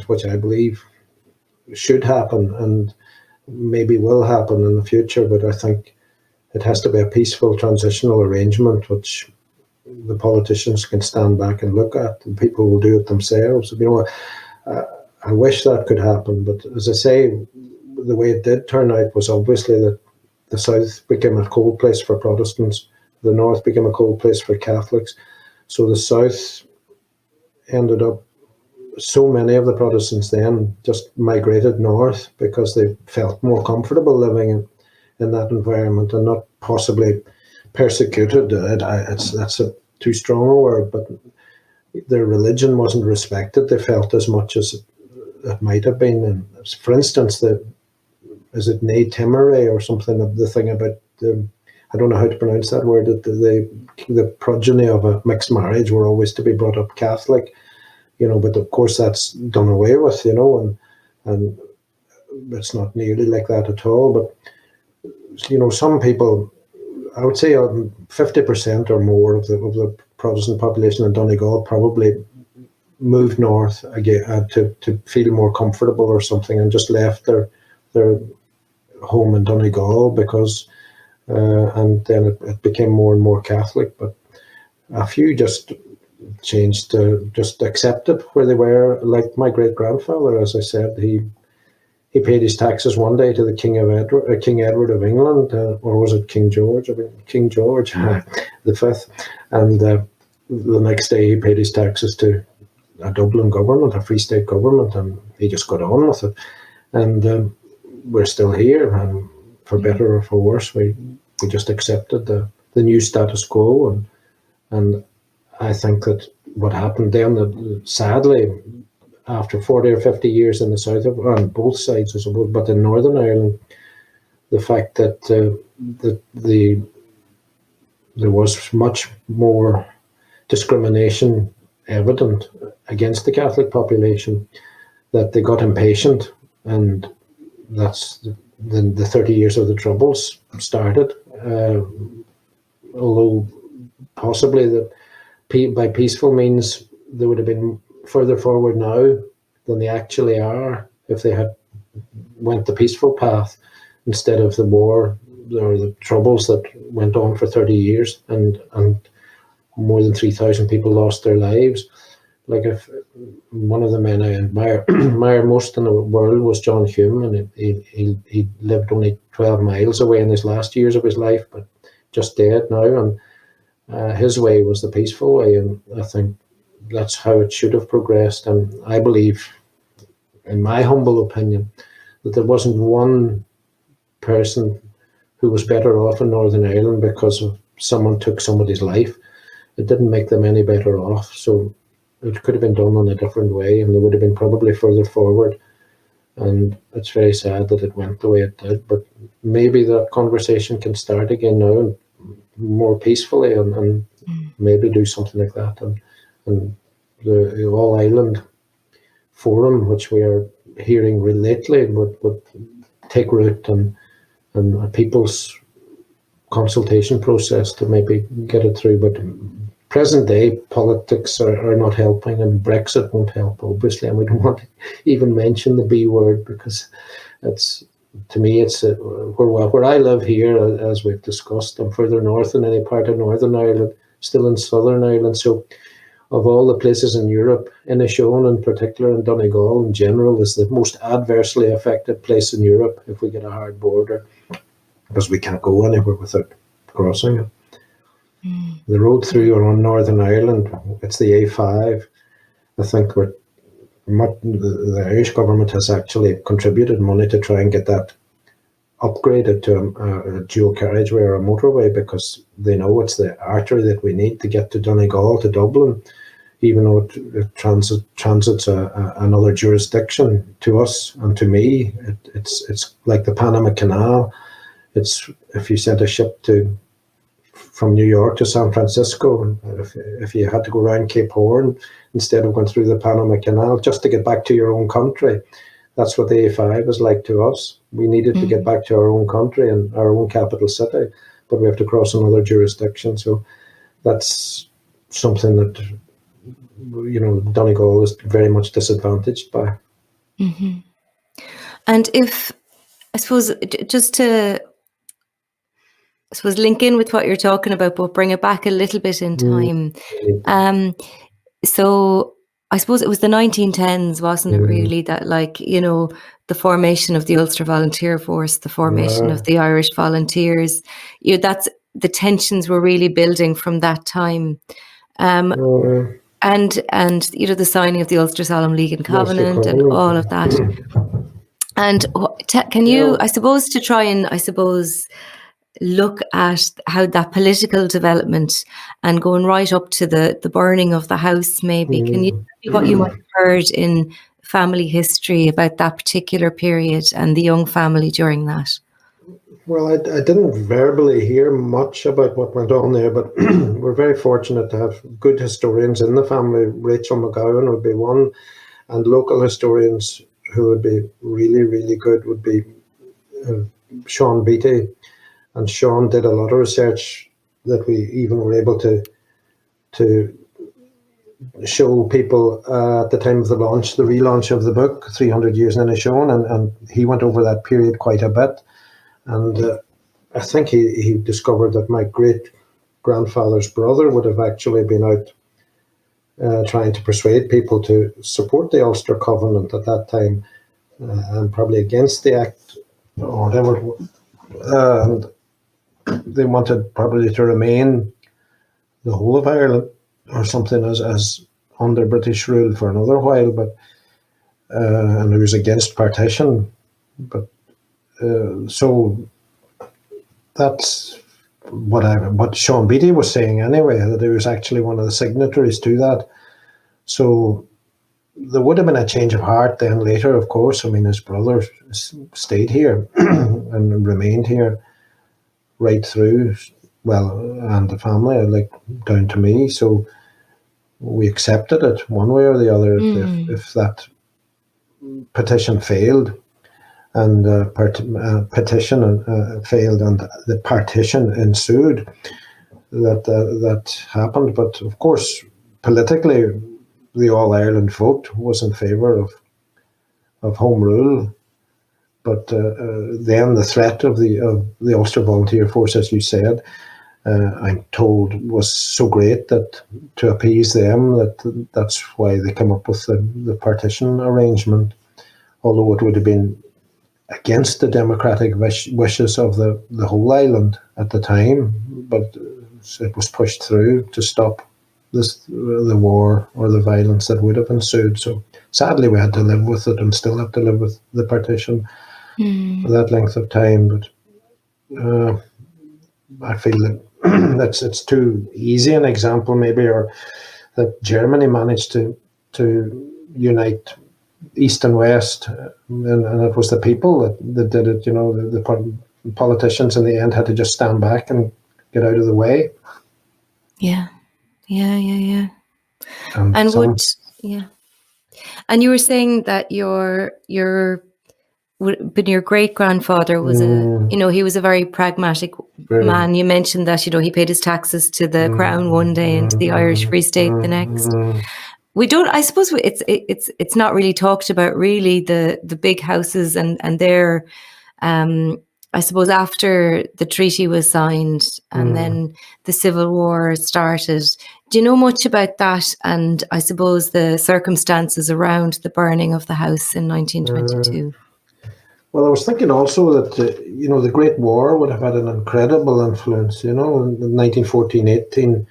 which I believe should happen and maybe will happen in the future. But I think it has to be a peaceful transitional arrangement which the politicians can stand back and look at, and people will do it themselves. I wish that could happen, but as I say, the way it did turn out was obviously that the south became a cold place for Protestants, the north became a cold place for Catholics. So the south ended up, so many of the Protestants then just migrated north because they felt more comfortable living in that environment and not possibly persecuted. That's too strong a word, but their religion wasn't respected. They felt as much as it might have been. And for instance, is it Nay Timere or something, of the thing about I don't know how to pronounce that word, that the progeny of a mixed marriage were always to be brought up Catholic, but of course that's done away with, and it's not nearly like that at all. But some people, I would say 50% or more of the Protestant population in Donegal probably moved north again to feel more comfortable or something, and just left their home in Donegal because and then it became more and more Catholic. But a few just changed to just accept it where they were. Like my great grandfather, as I said, he paid his taxes one day to the King Edward of England, or was it King George? King George the Fifth, and the next day he paid his taxes to a Dublin government, a Free State government, and he just got on with it. And we're still here, and for better or for worse, we just accepted the new status quo, and I think that what happened then, that sadly, after 40 or 50 years in the south of, on both sides, I suppose, but in Northern Ireland, the fact that there was much more discrimination evident against the Catholic population, that they got impatient, and that's the 30 years of the Troubles started. Although possibly by peaceful means they would have been further forward now than they actually are if they had went the peaceful path instead of the war or the Troubles that went on for 30 years and more than 3,000 people lost their lives. Like, if one of the men I admire most in the world was John Hume, and he lived only 12 miles away in his last years of his life, but just dead now. And his way was the peaceful way, and I think that's how it should have progressed. And I believe, in my humble opinion, that there wasn't one person who was better off in Northern Ireland because of someone took somebody's life. It didn't make them any better off. So it could have been done in a different way, and they would have been probably further forward. And it's very sad that it went the way it did. But maybe that conversation can start again now, and more peacefully, and maybe do something like that. And the All Ireland Forum, which we are hearing lately, would take root, and a people's consultation process to maybe get it through. But present day politics are not helping, and Brexit won't help, obviously, and we don't want to even mention the B word, because it's, to me, it's where I live here, as we've discussed. I'm further north than any part of Northern Ireland, still in Southern Ireland. So of all the places in Europe, Inishowen in particular, and Donegal in general, is the most adversely affected place in Europe if we get a hard border, because we can't go anywhere without crossing it. The road through or on Northern Ireland, it's the A5. I think the Irish government has actually contributed money to try and get that upgraded to a dual carriageway or a motorway, because they know it's the artery that we need to get to Donegal, to Dublin, even though it transits another jurisdiction to us and to me. It's like the Panama Canal. It's, if you sent a ship from New York to San Francisco, if you had to go around Cape Horn instead of going through the Panama Canal just to get back to your own country, that's what the A5 is like to us. We needed to get back to our own country and our own capital city, but we have to cross another jurisdiction. So that's something that, Donegal is very much disadvantaged by.
Mm-hmm. And if, I suppose, just to link in with what you're talking about, but bring it back a little bit in time. So I suppose it was the 1910s, wasn't it, really, that, the formation of the Ulster Volunteer Force, the formation of the Irish Volunteers, that's, the tensions were really building from that time. And the signing of the Ulster Solemn League and Covenant and all of that. And can you, I suppose, to try and, look at how that political development and going right up to the burning of the house, maybe, can you tell me what you might have heard in family history about that particular period and the Young family during that?
Well, I didn't verbally hear much about what went on there, but we're very fortunate to have good historians in the family. Rachel McGowan would be one, and local historians who would be really, really good would be Sean Beattie. And Sean did a lot of research that we even were able to show people at the time of the relaunch of the book, 300 Years in Inishowen, and he went over that period quite a bit. And I think he discovered that my great-grandfather's brother would have actually been out trying to persuade people to support the Ulster Covenant at that time, and probably against the Act or whatever. And they wanted probably to remain the whole of Ireland or something as under British rule for another while, but and it was against partition. But so that's what Sean Beattie was saying anyway, that he was actually one of the signatories to that. So there would have been a change of heart then later, of course. I mean, his brother stayed here and remained here right through, well, and the family, like down to me. So we accepted it one way or the other. If that petition failed, and petition failed, and the partition ensued, that happened. But of course, politically, the All Ireland vote was in favour of Home Rule. But then the threat of the Ulster Volunteer Force, as you said, I'm told, was so great that to appease them, that's why they came up with the partition arrangement, although it would have been against the democratic wishes of the whole island at the time, but it was pushed through to stop the war or the violence that would have ensued. So sadly, we had to live with it, and still have to live with the partition for that length of time. But I feel that it's too easy an example, maybe, or that Germany managed to unite East and West, and it was the people that did it. The politicians in the end had to just stand back and get out of the way.
Yeah. And
And
and you were saying that your great grandfather was he was a very pragmatic man. You mentioned that he paid his taxes to the Crown one day and to the Irish Free State the next. We don't. I suppose it's not really talked about. Really, the big houses and their. I suppose after the treaty was signed and then the Civil War started. Do you know much about that? And I suppose the circumstances around the burning of the house in 1922.
Well, I was thinking also that the Great War would have had an incredible influence. In 1914-18.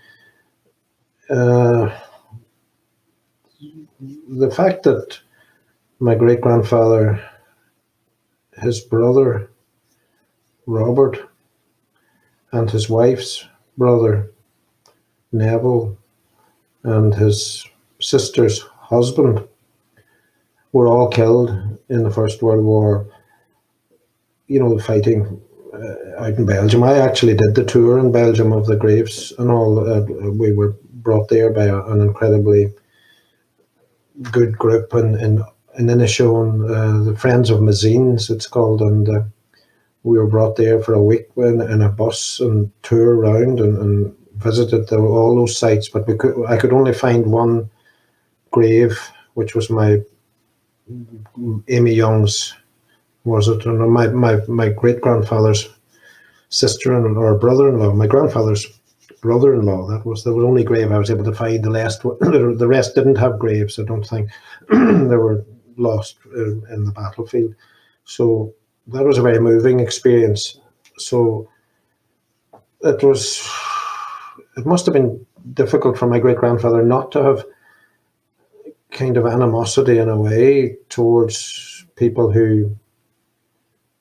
The fact that my great grandfather, his brother Robert, and his wife's brother Neville, and his sister's husband were all killed in the First World War, fighting out in Belgium. I actually did the tour in Belgium of the graves and all. We were brought there by an incredibly good group in Inishowen, the Friends of Mazines, it's called, and we were brought there for a week in a bus and tour around and visited all those sites. But I could only find one grave, which was my Amy Young's, was it? And my great grandfather's sister or brother-in-law, my grandfather's brother-in-law. There was the only grave I was able to find. The rest didn't have graves, I don't think. They were lost in the battlefield. So that was a very moving experience. So it must have been difficult for my great grandfather not to have kind of animosity in a way towards people who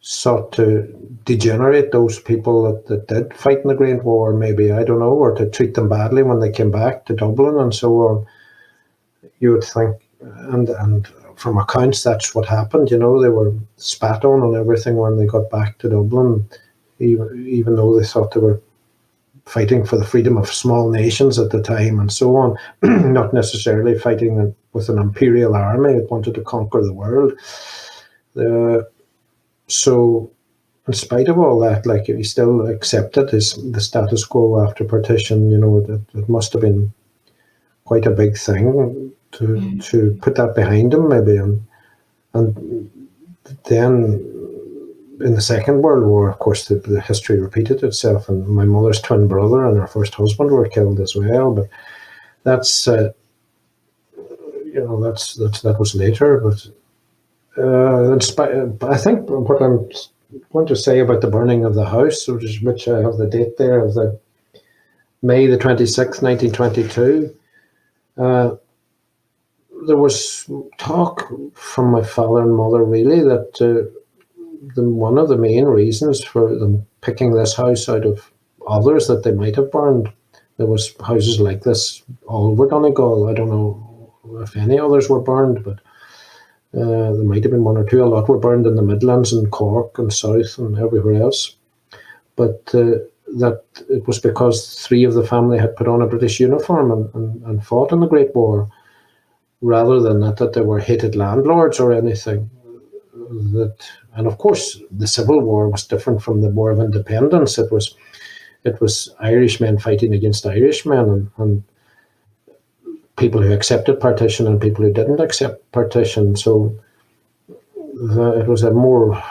sought to degenerate those people that did fight in the Great War, maybe, I don't know, or to treat them badly when they came back to Dublin and so on. You would think, and from accounts, that's what happened. They were spat on and everything when they got back to Dublin, even though they thought they were fighting for the freedom of small nations at the time and so on, not necessarily fighting with an imperial army that wanted to conquer the world. So, in spite of all that, he still accepted the status quo after partition. It must have been quite a big thing to put that behind him, maybe. And then in the Second World War, of course, the history repeated itself, and my mother's twin brother and her first husband were killed as well. But that's that was later. But I think what I'm going to say about the burning of the house, which I have the date there of the May the 26th, 1922. There was talk from my father and mother, really, that one of the main reasons for them picking this house out of others that they might have burned, there was houses like this all over Donegal. I don't know if any others were burned, but there might have been one or two. A lot were burned in the Midlands and Cork and South and everywhere else. But that it was because 3 of the family had put on a British uniform and fought in the Great War, rather than that they were hated landlords or anything. And of course, the Civil War was different from the War of Independence. It was Irishmen fighting against Irishmen, and people who accepted partition and people who didn't accept partition. So it was a more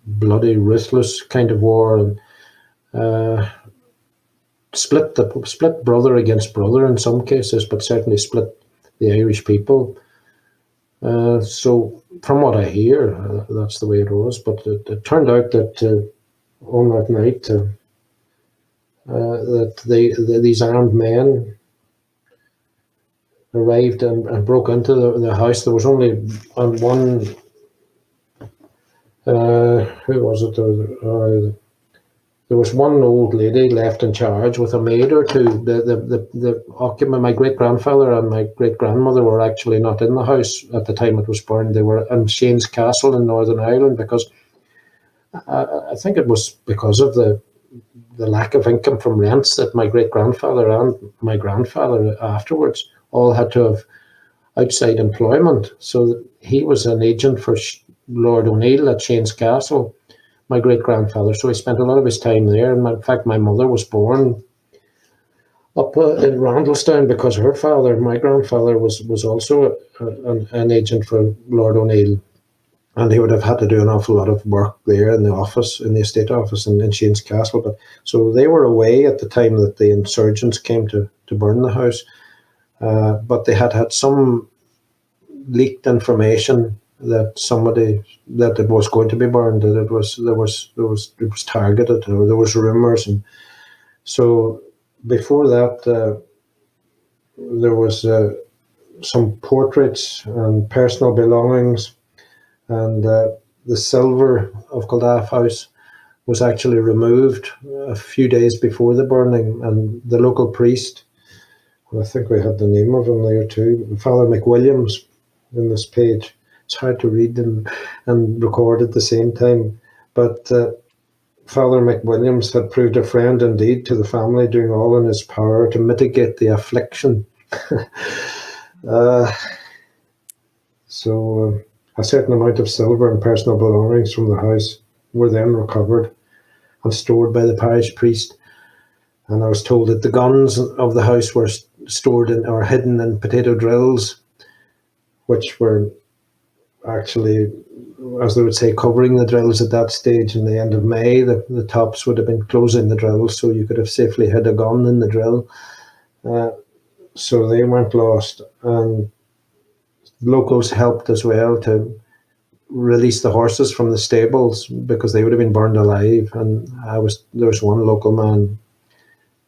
bloody, ruthless kind of war, and split brother against brother in some cases, but certainly split the Irish people. So from what I hear, that's the way it was. But it turned out that on that night, that these armed men arrived and broke into the house. There was only one. Who was it? There was one old lady left in charge with a maid or two. The occupant, my great grandfather and my great grandmother, were actually not in the house at the time it was burned. They were in Shane's Castle in Northern Ireland, because I think it was because of the lack of income from rents that my great grandfather and my grandfather afterwards all had to have outside employment. So he was an agent for Lord O'Neill at Shane's Castle, my great grandfather. So he spent a lot of his time there. And in fact, my mother was born up in Randallstown because her father, my grandfather, was also an agent for Lord O'Neill. And he would have had to do an awful lot of work there in the office, in the estate office in Shane's Castle. But so they were away at the time that the insurgents came to burn the house. But they had some leaked information that it was going to be burned, that it was targeted, or there was rumours. And so before that, there was some portraits and personal belongings, and the silver of Culdaff House was actually removed a few days before the burning, and the local priest, I think we had the name of him there too, Father McWilliams, in this page. It's hard to read and record at the same time. But Father McWilliams had proved a friend indeed to the family, doing all in his power to mitigate the affliction. So a certain amount of silver and personal belongings from the house were then recovered and stored by the parish priest. And I was told that the guns of the house were stored in or hidden in potato drills, which were actually, as they would say, covering the drills at that stage. In the end of May, the tops would have been closing the drills, so you could have safely hid a gun in the drill. So they weren't lost. And locals helped as well to release the horses from the stables, because they would have been burned alive. And there was one local man,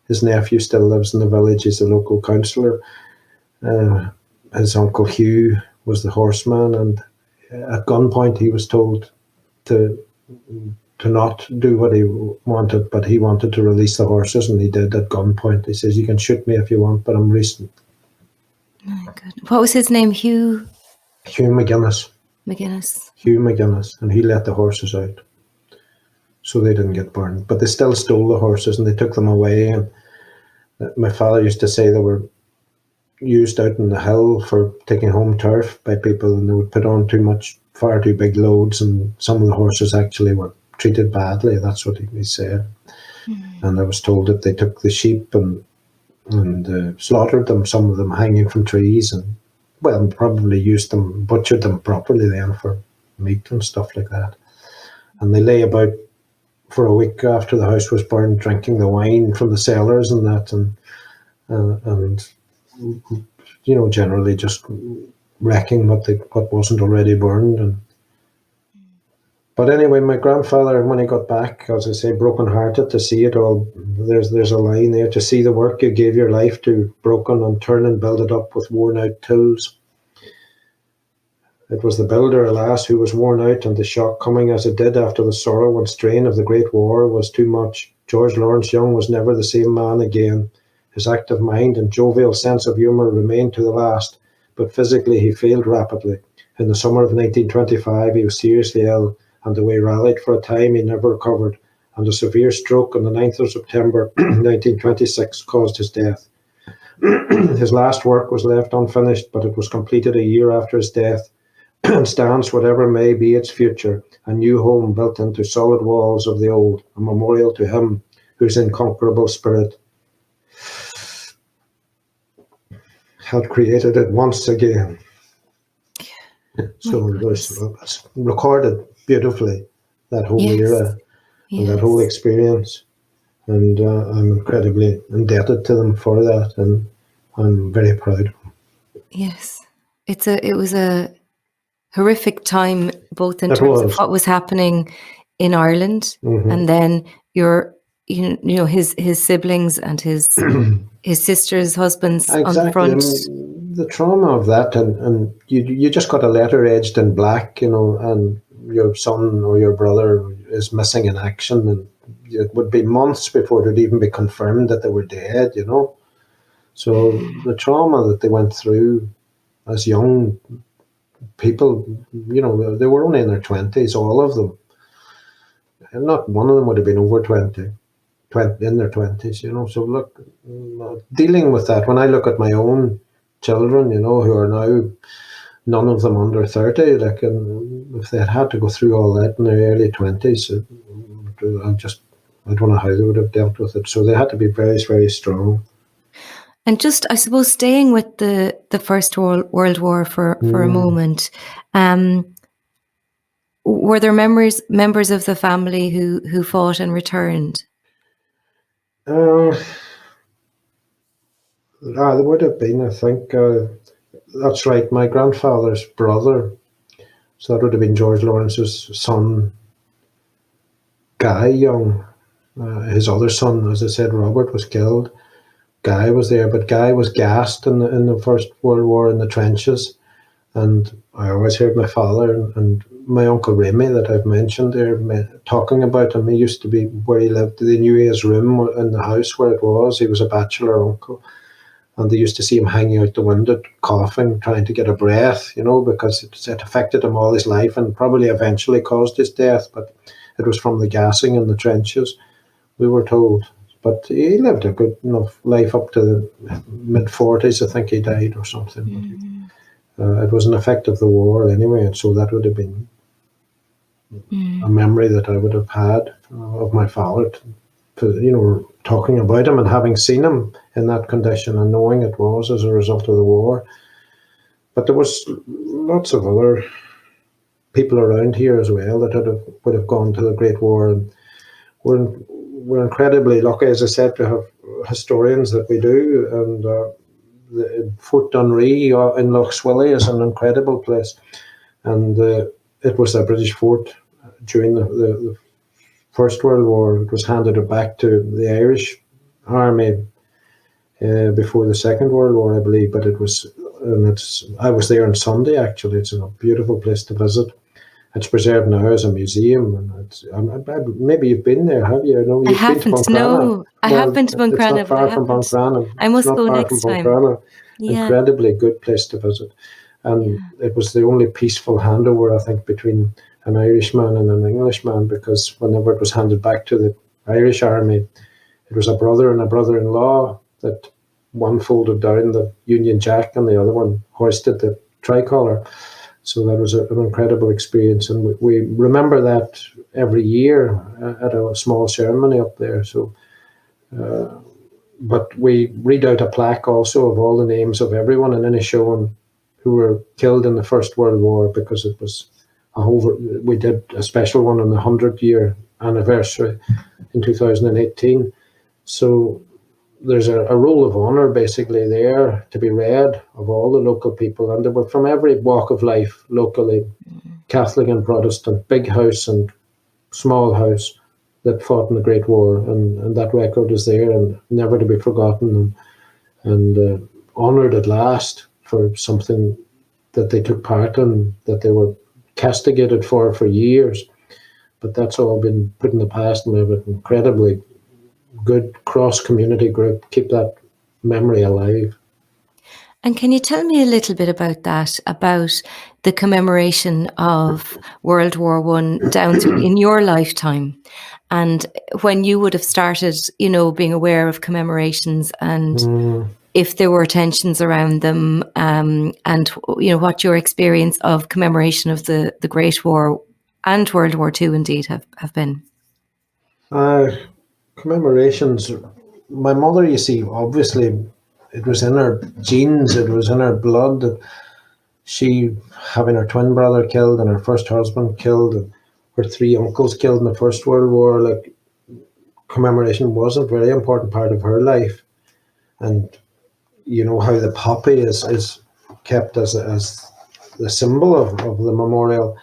his nephew still lives in the village, he's a local councillor. His uncle Hugh was the horseman, and at gunpoint he was told to not do what he wanted, but he wanted to release the horses, and he did at gunpoint. He says, "You can shoot me if you want, but I'm releasing."
My goodness. What was his name? Hugh
McGuinness. Hugh McGuinness, and he let the horses out, so they didn't get burned. But they still stole the horses, and they took them away. And my father used to say they were used out in the hill for taking home turf by people, and they would put on far too big loads, and some of the horses actually were treated badly. That's what he said. And I was told that they took the sheep and slaughtered them, some of them hanging from trees, and probably butchered them properly then for meat and stuff like that. And they lay about for a week after the house was burned, drinking the wine from the cellars and that, and generally just wrecking what wasn't already burned. But anyway, my grandfather, when he got back, as I say, broken-hearted to see it all. There's a line there: "To see the work you gave your life to broken, and turn and build it up with worn-out tools." It was the builder, alas, who was worn out, and the shock coming as it did after the sorrow and strain of the Great War was too much. George Lawrence Young was never the same man again. His active mind and jovial sense of humour remained to the last, but physically he failed rapidly. In the summer of 1925 he was seriously ill, and though he rallied for a time, he never recovered. and a severe stroke on the 9th of September 1926 caused his death. His last work was left unfinished, but it was completed a year after his death and stands, whatever may be its future, a new home built into solid walls of the old, a memorial to him whose incomparable spirit had created it once again. So it was recorded beautifully, that whole era and that whole experience. And I'm incredibly indebted to them for that, and I'm very proud.
Yes. It was a horrific time, both in terms of what was happening in Ireland, and then his siblings and his sisters, husbands on the front.
The trauma of that, and you just got a letter edged in black, and your son or your brother is missing in action, and it would be months before it would even be confirmed that they were dead, So the trauma that they went through as young people, they were only in their 20s, all of them. And not one of them would have been over 20 in their 20s, So look, dealing with that, when I look at my own children, who are now, none of them under 30, like, if they had to go through all that in their early 20s, I don't know how they would have dealt with it. So they had to be very, very strong.
And just, I suppose, staying with the First World War for a moment, were there members of the family who fought and returned?
There would have been, I think. That's right. My grandfather's brother, so that would have been George Lawrence's son, Guy Young. His other son, as I said, Robert, was killed. Guy was there, but Guy was gassed in the First World War in the trenches. And I always heard my father and my uncle Remy, that I've mentioned there, talking about him. He used to be where he lived. They knew his room in the house where it was. He was a bachelor uncle. And they used to see him hanging out the window, coughing, trying to get a breath, because it affected him all his life and probably eventually caused his death. But it was from the gassing in the trenches, we were told. But he lived a good enough life up to the mid-40s. I think he died or something. It was an effect of the war anyway, and so that would have been a memory that I would have had of my father, talking about him and having seen him in that condition and knowing it was as a result of the war. But there was lots of other people around here as well that would have gone to the Great War, and we're incredibly lucky, as I said, to have historians that we do. And the Fort Dunree in Lough Swilly is an incredible place, and it was a British fort during the First World War. It was handed back to the Irish Army before the Second World War, I believe. But I was there on Sunday. Actually, it's a beautiful place to visit. It's preserved now as a museum, and maybe you've been there, have you? No,
I haven't. No, I have been to Buncrana.
It's not far from Buncrana.
I must go next time.
Yeah. Incredibly good place to visit, and it was the only peaceful handover, I think, between an Irishman and an Englishman, because whenever it was handed back to the Irish Army, it was a brother and a brother-in-law that one folded down the Union Jack and the other one hoisted the tricolour. So that was an incredible experience, and we remember that every year at a small ceremony up there. So, but we read out a plaque also of all the names of everyone in Inishowen who were killed in the First World War, because it was we did a special one on the 100-year anniversary in 2018. So there's a roll of honour basically there to be read of all the local people, and they were from every walk of life locally, Catholic and Protestant, big house and small house, that fought in the Great War, and that record is there and never to be forgotten, and honoured at last for something that they took part in, that they were castigated for years. But that's all been put in the past, and we have an incredibly good cross-community group. Keep that memory alive.
And can you tell me a little bit about that, about the commemoration of World War I down through in your lifetime, And when you would have started, being aware of commemorations and if there were tensions around them, and what your experience of commemoration of the Great War and World War II indeed have been.
Commemorations. My mother, you see, obviously, it was in her genes, it was in her blood. She, having her twin brother killed and her first husband killed and her 3 uncles killed in the First World War, like, commemoration was a very important part of her life. And you know how the poppy is kept as the symbol of the memorial.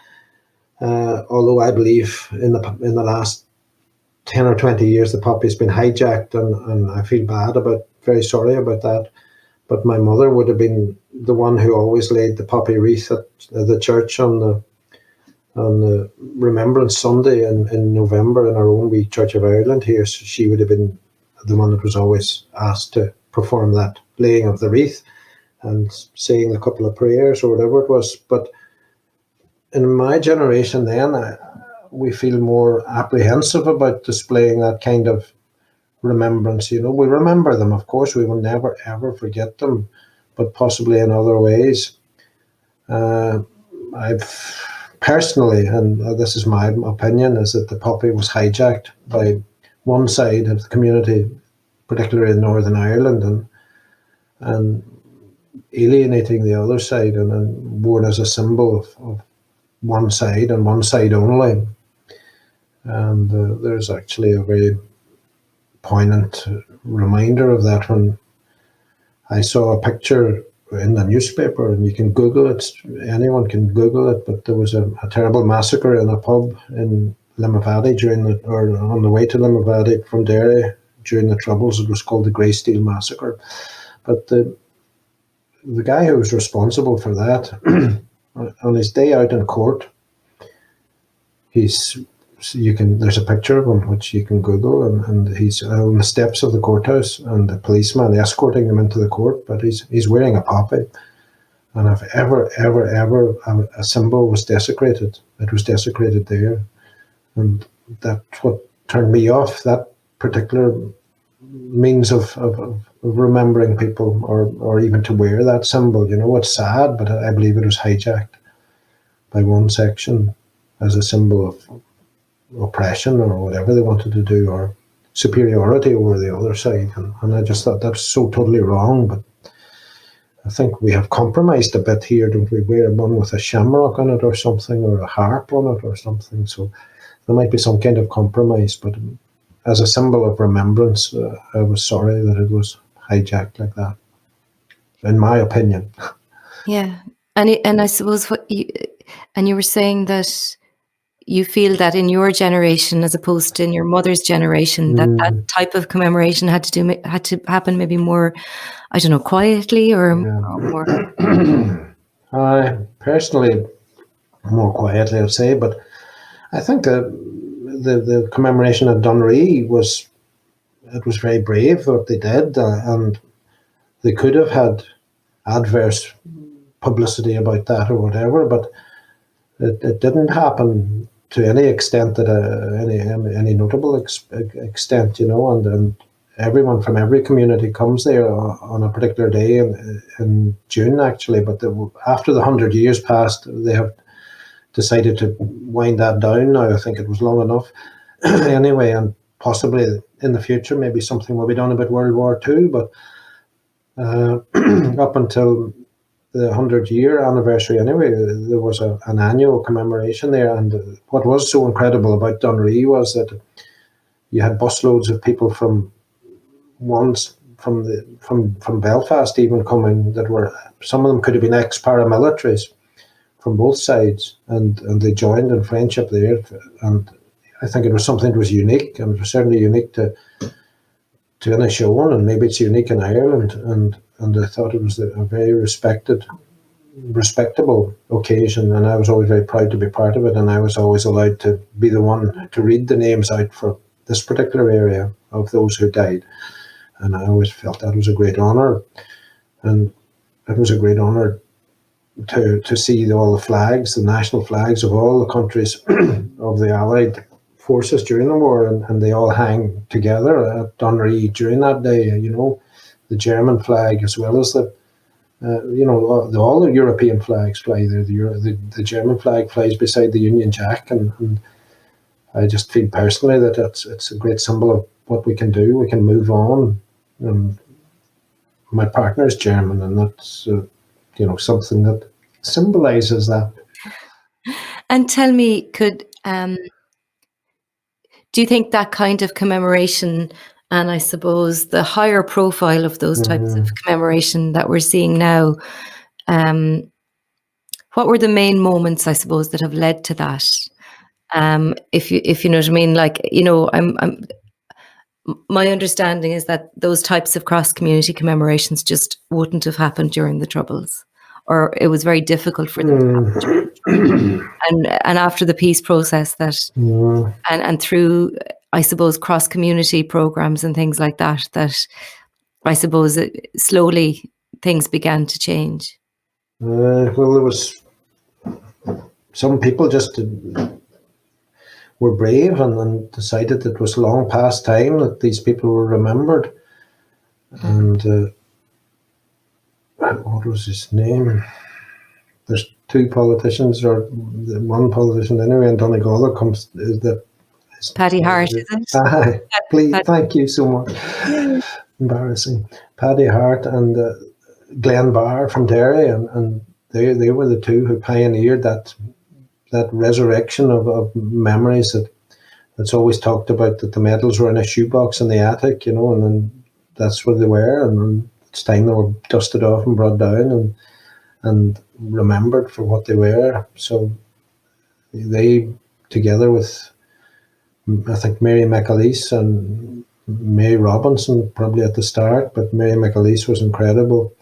Although I believe in the last 10 or 20 years the poppy's been hijacked, and I feel very sorry about that. But my mother would have been the one who always laid the poppy wreath at the church on the Remembrance Sunday in November in our own wee Church of Ireland here. So she would have been the one that was always asked to perform that laying of the wreath and saying a couple of prayers or whatever it was. But in my generation then, we feel more apprehensive about displaying that kind of remembrance. We remember them, of course, we will never ever forget them, but possibly in other ways. I've personally, and this is my opinion, is that the poppy was hijacked by one side of the community, particularly in Northern Ireland, and alienating the other side, and worn as a symbol of one side and one side only. And there's actually a very poignant reminder of that when I saw a picture in the newspaper, and you can Google it, anyone can Google it, but there was a terrible massacre in a pub in Limavady on the way to Limavady from Derry during the Troubles. It was called the Grey Steel Massacre. But the guy who was responsible for that, on his day out in court, there's a picture of him which you can Google, and he's on the steps of the courthouse, and the policeman escorting him into the court, but he's wearing a poppy. And if ever a symbol was desecrated, it was desecrated there. And that's what turned me off that particular means of remembering people, or even to wear that symbol. It's sad, but I believe it was hijacked by one section as a symbol of oppression or whatever they wanted to do, or superiority over the other side. And I just thought that's so totally wrong. But I think we have compromised a bit here, don't we? Wear one with a shamrock on it or something, or a harp on it or something. So there might be some kind of compromise, but as a symbol of remembrance, I was sorry that it was hijacked like that, in my opinion.
Yeah, and I suppose you were saying that you feel that in your generation, as opposed to in your mother's generation, that type of commemoration had to happen maybe more, I don't know, quietly or more.
I personally, more quietly, I'd say, but I think the commemoration at Dunree was very brave what they did, and they could have had adverse publicity about that or whatever, but it didn't happen to any extent, that any notable extent, and everyone from every community comes there on a particular day in June, actually. But after the 100 years passed, they have decided to wind that down now. I think it was long enough anyway, and possibly in the future maybe something will be done about World War II, but up until the 100-year anniversary anyway, there was an annual commemoration there. And what was so incredible about Dunree was that you had busloads of people from Belfast even coming, that were, some of them could have been ex-paramilitaries from both sides, and they joined in friendship there. And I think it was something that was unique, and it was certainly unique to Inishowen, and maybe it's unique in Ireland, and I thought it was a very respectable occasion, and I was always very proud to be part of it, and I was always allowed to be the one to read the names out for this particular area of those who died, and I always felt that was a great honour. And it was a great honour to see all the flags, the national flags of all the countries of the Allied forces during the war, and they all hang together at Dunree during that day. The German flag as well as the all the European flags fly there. The German flag flies beside the Union Jack, and I just feel personally that it's a great symbol of what we can do. We can move on. And my partner is German, and that's something that symbolises that.
And tell me, do you think that kind of commemoration, and I suppose the higher profile of those types of commemoration that we're seeing now, what were the main moments, I suppose, that have led to that? If you know what I mean, like, my understanding is that those types of cross-community commemorations just wouldn't have happened during the Troubles, or it was very difficult for them to happen during the Troubles. And after the peace process, and through, I suppose, cross-community programs and things like that, I suppose slowly things began to change.
Well, there was some people just were brave and decided it was long past time that these people were remembered. And what was his name? There's two politicians, or one politician anyway, in Donegal that comes.
Paddy Hart, is it?
Aye, please, thank you so much. Embarrassing. Paddy Hart and Glenn Barr from Derry, and they were the two who pioneered that resurrection of memories that's always talked about, that the medals were in a shoebox in the attic, and then that's where they were, and then it's time they were dusted off and brought down and remembered for what they were. So they, together with, I think, Mary McAleese and Mary Robinson probably at the start, but Mary McAleese was incredible,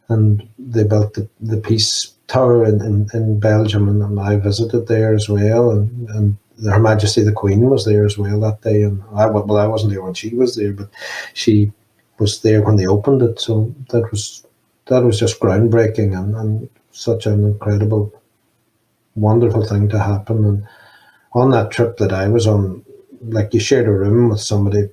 and they built the Peace Tower in Belgium, and I visited there as well, and Her Majesty the Queen was there as well that day, and I wasn't there when she was there, but she was there when they opened it. So that was just groundbreaking and such an incredible, wonderful thing to happen. And on that trip that I was on, like, you shared a room with somebody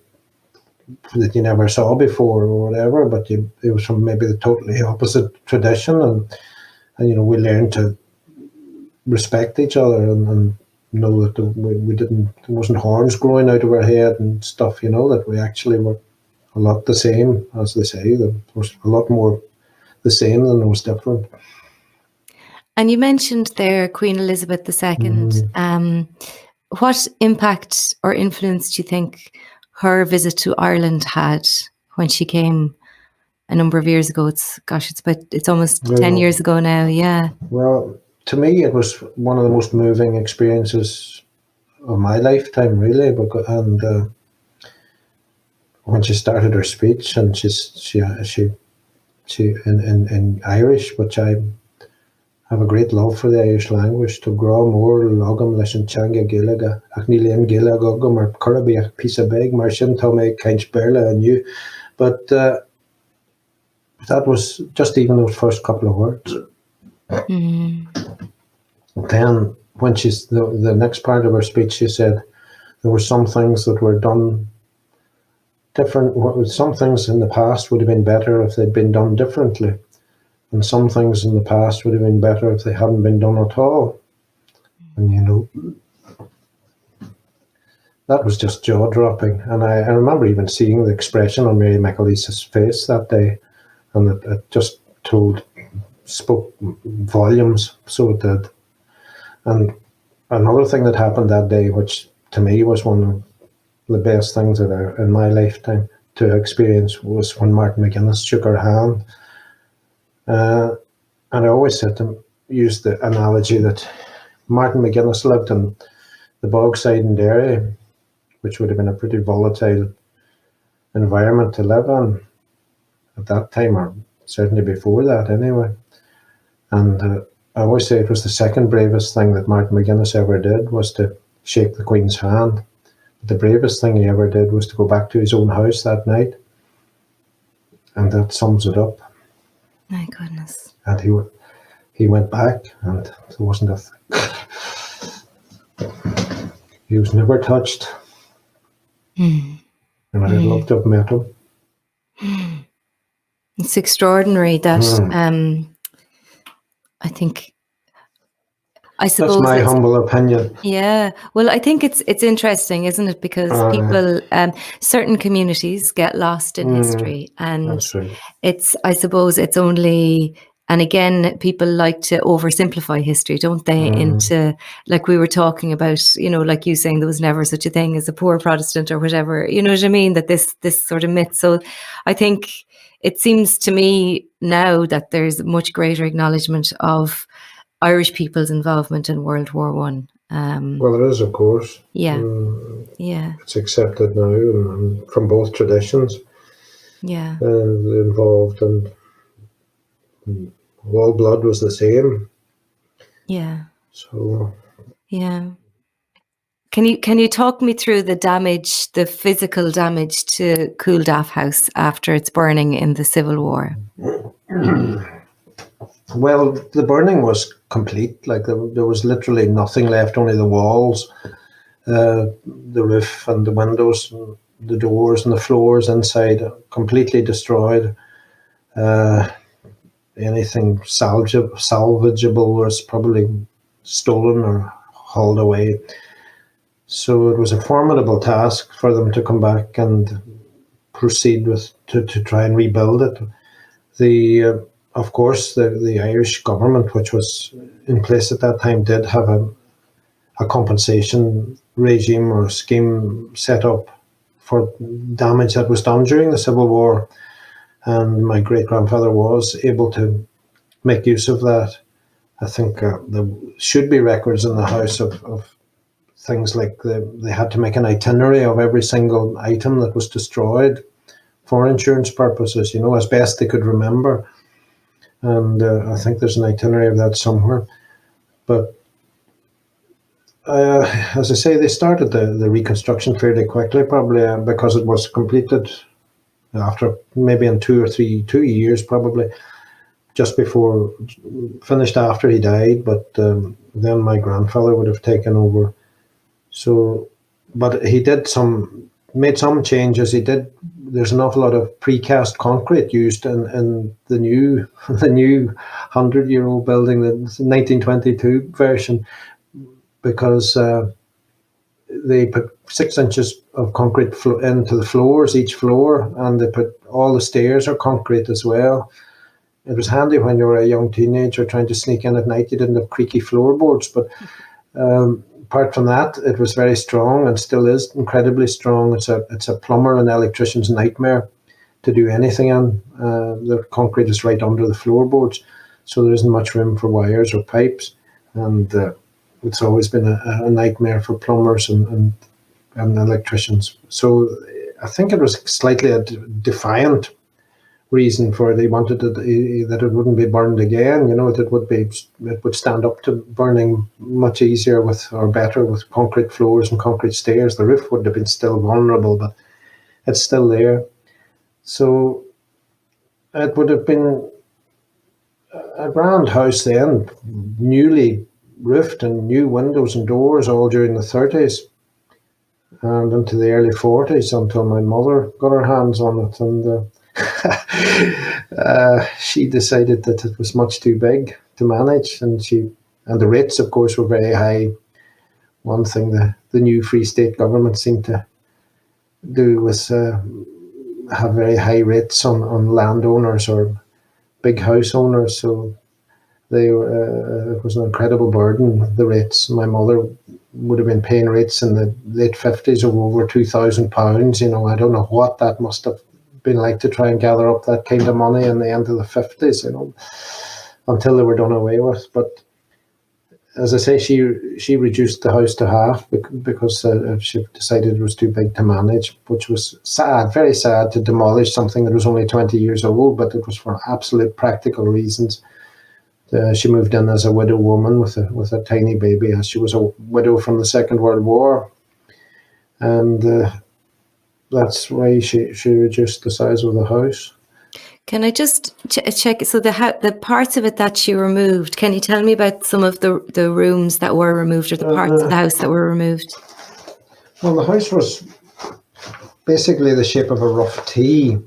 that you never saw before or whatever, but it was from maybe the totally opposite tradition, and we learned to respect each other and know that there wasn't horns growing out of our head and stuff, that we actually were a lot the same, as they say. There was a lot more the same than there was different.
And you mentioned there Queen Elizabeth II. What impact or influence do you think her visit to Ireland had when she came a number of years ago? It's almost 10 years ago now. Yeah.
Well, to me, it was one of the most moving experiences of my lifetime, really. And when she started her speech, and she in Irish, which I have a great love for the Irish language, to gra mór logam leis an teanga gilaga ach ní léon gila gogam mar curabíach piece of bag mar sin tá mé kaint berla and you. But that was just even those first couple of words. Then when she's the next part of her speech, she said there were some things that were done different. Some things in the past would have been better if they'd been done differently, and some things in the past would have been better if they hadn't been done at all. And that was just jaw-dropping. And I remember even seeing the expression on Mary McAleese's face that day, and it just spoke volumes, so it did. And another thing that happened that day, which to me was one of the best things that in my lifetime to experience, was when Martin McGuinness shook her hand. And I always use the analogy that Martin McGuinness lived in the Bogside in Derry, which would have been a pretty volatile environment to live in at that time, or certainly before that anyway. And I always say it was the second bravest thing that Martin McGuinness ever did was to shake the Queen's hand. But the bravest thing he ever did was to go back to his own house that night. And that sums it up.
My goodness.
And he went back, and there wasn't He was never touched. And I'd love to have met him.
It's extraordinary that I suppose
that's my humble opinion.
Yeah, well, I think it's interesting, isn't it? Because people, certain communities get lost in history, and
That's right.
I suppose it's only, and again, people like to oversimplify history, don't they? Into, like we were talking about, like you saying there was never such a thing as a poor Protestant or whatever. You know what I mean? That this sort of myth. So, I think it seems to me now that there's much greater acknowledgement of Irish people's involvement in World War One.
Well, there is, of course.
Yeah,
it's accepted now, and from both traditions.
Yeah,
involved, and all blood was the same.
Yeah.
So.
Yeah. Can you talk me through the damage, the physical damage to Culdaff House after its burning in the Civil War?
Well, the burning was complete. Like there was literally nothing left, only the walls, the roof and the windows, and the doors and the floors inside, completely destroyed. Anything salvageable was probably stolen or hauled away. So it was a formidable task for them to come back and proceed with to try and rebuild it. Of course, the Irish government, which was in place at that time, did have a compensation regime or scheme set up for damage that was done during the Civil War. And my great-grandfather was able to make use of that. I think there should be records in the house of things like they had to make an itinerary of every single item that was destroyed for insurance purposes, as best they could remember. And I think there's an itinerary of that somewhere. But as I say, they started the reconstruction fairly quickly, probably because it was completed after maybe in 2 years, probably just before, finished after he died. But then my grandfather would have taken over. So, but he made some changes. There's an awful lot of precast concrete used in the new 100-year-old building, the 1922 version, because they put 6 inches of concrete into the floors, each floor, and they put all the stairs are concrete as well. It was handy when you were a young teenager trying to sneak in at night. You didn't have creaky floorboards, but apart from that, it was very strong and still is incredibly strong. It's a plumber and electrician's nightmare to do anything in. The concrete is right under the floorboards, so there isn't much room for wires or pipes, and it's always been a nightmare for plumbers and electricians. So I think it was slightly a defiant reason for it. They wanted that it wouldn't be burned again. It would stand up to burning much easier or better with concrete floors and concrete stairs. The roof would have been still vulnerable, but it's still there. So it would have been a grand house then, newly roofed and new windows and doors all during the 30s and into the early 40s until my mother got her hands on it, and she decided that it was much too big to manage, and the rates, of course, were very high. One thing the new Free State government seemed to do was have very high rates on landowners or big house owners, so it was an incredible burden, the rates. My mother would have been paying rates in the late 50s of over £2,000. I don't know what that must have been like to try and gather up that kind of money in the end of the 50s, until they were done away with. But as I say, she reduced the house to half because she decided it was too big to manage, which was sad, very sad, to demolish something that was only 20 years old, but it was for absolute practical reasons. She moved in as a widow woman with a tiny baby, as she was a widow from the Second World War, and that's why she reduced the size of the house.
Can I just check? So the parts of it that she removed, can you tell me about some of the rooms that were removed, or the parts of the house that were removed?
Well, the house was basically the shape of a rough T,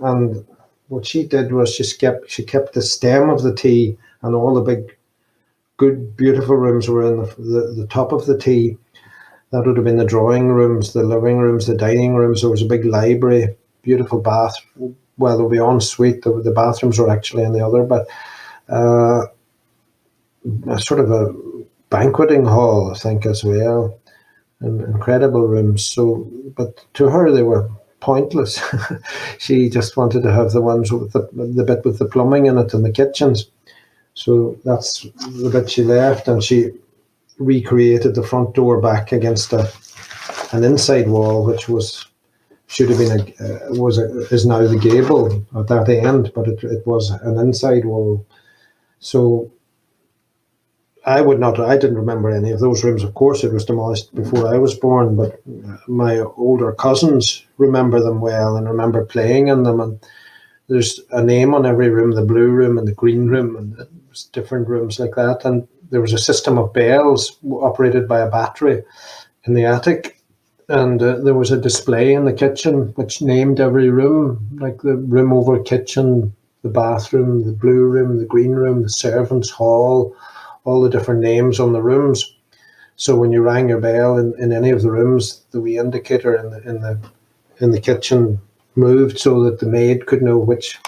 and what she did was she kept the stem of the T, and all the big, good, beautiful rooms were in the top of the T. That would have been the drawing rooms, the living rooms, the dining rooms. There was a big library, beautiful bath. Well, there would be ensuite. The bathrooms were actually in the other, but a sort of a banqueting hall, I think, as well. And incredible rooms. So, but to her, they were pointless. She just wanted to have the ones with the bit with the plumbing in it and the kitchens. So that's the bit she left, and she recreated the front door back against an inside wall, which should have been is now the gable at that end, but it was an inside wall. So I didn't remember any of those rooms. Of course, it was demolished before I was born, but my older cousins remember them well and remember playing in them. And there's a name on every room, the blue room and the green room, and different rooms like that. And there was a system of bells operated by a battery in the attic. And there was a display in the kitchen which named every room, like the room over kitchen, the bathroom, the blue room, the green room, the servants' hall, all the different names on the rooms. So when you rang your bell in any of the rooms, the wee indicator in the kitchen moved so that the maid could know which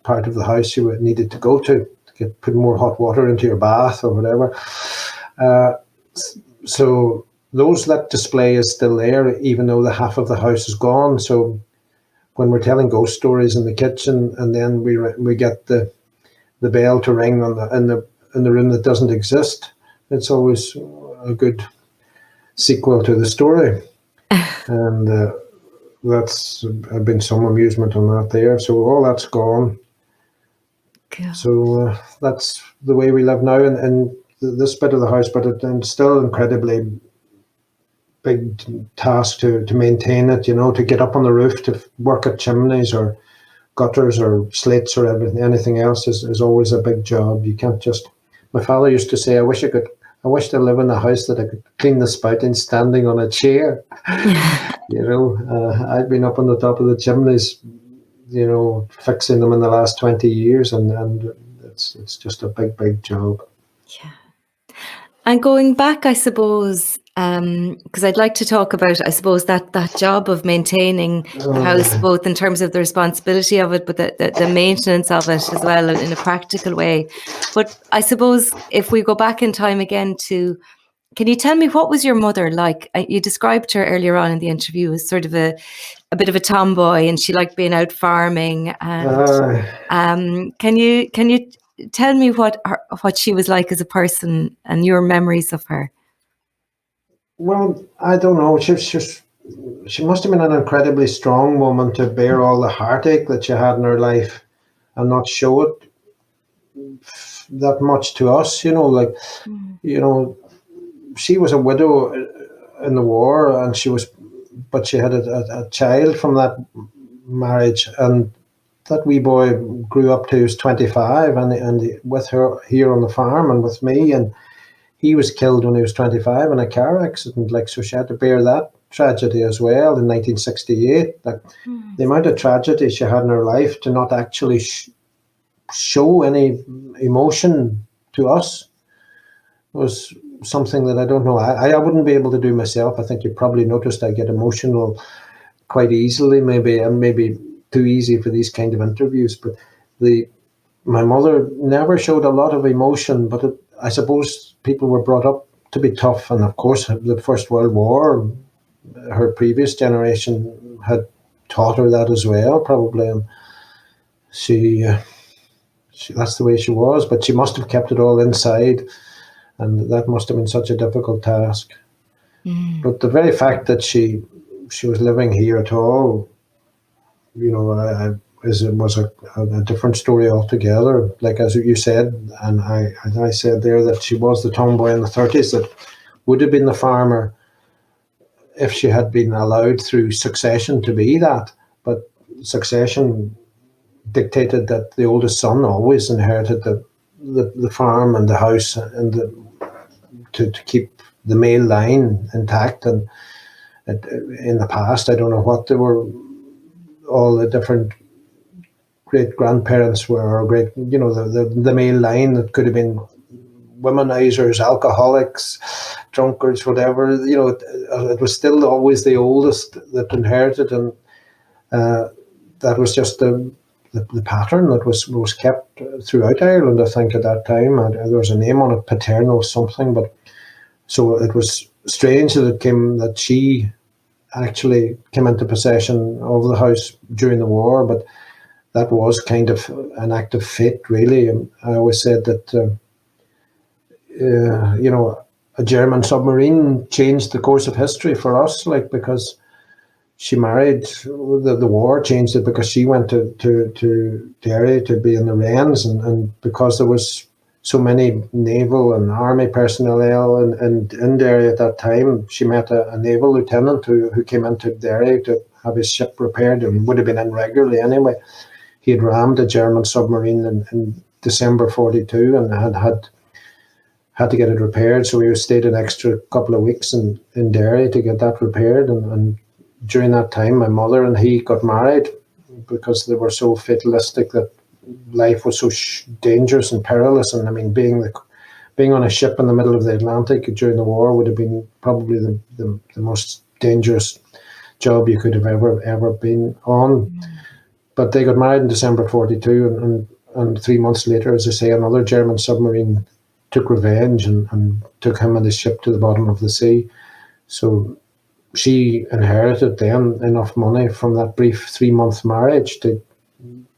part of the house you needed to go to put more hot water into your bath or whatever. So that display is still there, even though the half of the house is gone. So when we're telling ghost stories in the kitchen, and then we get the bell to ring in the room that doesn't exist, it's always a good sequel to the story. And that's been some amusement on that there. So all that's gone.
Cool.
So that's the way we live now in this bit of the house, but it's still incredibly big task to maintain it, to get up on the roof, to work at chimneys or gutters or slates or anything else is always a big job. You can't just... My father used to say, I wish to live in a house that I could clean the spouting standing on a chair. I've been up on the top of the chimneys, fixing them in the last 20 years, and it's just a big job.
Yeah. And going back, I suppose, because I'd like to talk about, I suppose, that job of maintaining the house, both in terms of the responsibility of it, but the maintenance of it as well in a practical way. But I suppose if we go back in time again can you tell me, what was your mother like? You described her earlier on in the interview as sort of a bit of a tomboy, and she liked being out farming. And can you tell me what she was like as a person and your memories of her?
Well, I don't know. She must have been an incredibly strong woman to bear all the heartache that she had in her life and not show it that much to us. She was a widow in the war, and but she had a child from that marriage, and that wee boy grew up to he was 25, and with her here on the farm and with me, and he was killed when he was 25 in a car accident. So she had to bear that tragedy as well in 1968. The amount of tragedy she had in her life, to not actually show any emotion to us, was something that I don't know. I wouldn't be able to do myself. I think you probably noticed I get emotional quite easily, maybe too easy for these kind of interviews. But my mother never showed a lot of emotion, but I suppose people were brought up to be tough. And of course, the First World War, her previous generation had taught her that as well, probably. And she that's the way she was, but she must have kept it all inside. And that must have been such a difficult task. But the very fact that she was living here at all, was a different story altogether. Like as you said, and I said there, that she was the tomboy in the 30s that would have been the farmer if she had been allowed through succession to be that. But succession dictated that the oldest son always inherited the farm and the house, and to keep the male line intact. And in the past, I don't know what they were, all the different great grandparents were, or great, the male line that could have been womanizers, alcoholics, drunkards, whatever. It was still always the oldest that inherited, and that was just the pattern that was kept throughout Ireland. I think at that time, and there was a name on it, paternal something, but so it was strange that she actually came into possession of the house during the war, but that was kind of an act of fate, really. And I always said that, a German submarine changed the course of history for us, because she married, the war changed it, because she went to Derry to be in the Wrens, and because there was so many naval and army personnel in Derry at that time, she met a naval lieutenant who came into Derry to have his ship repaired, and would have been in regularly anyway. He had rammed a German submarine in December 42 and had to get it repaired. So we stayed an extra couple of weeks in Derry to get that repaired. And during that time, my mother and he got married, because they were so fatalistic that life was so dangerous and perilous. And I mean, being on a ship in the middle of the Atlantic during the war would have been probably the most dangerous job you could have ever been on. But they got married in December 42, and 3 months later, as I say, another German submarine took revenge and took him and his ship to the bottom of the sea. So she inherited then enough money from that brief 3-month marriage to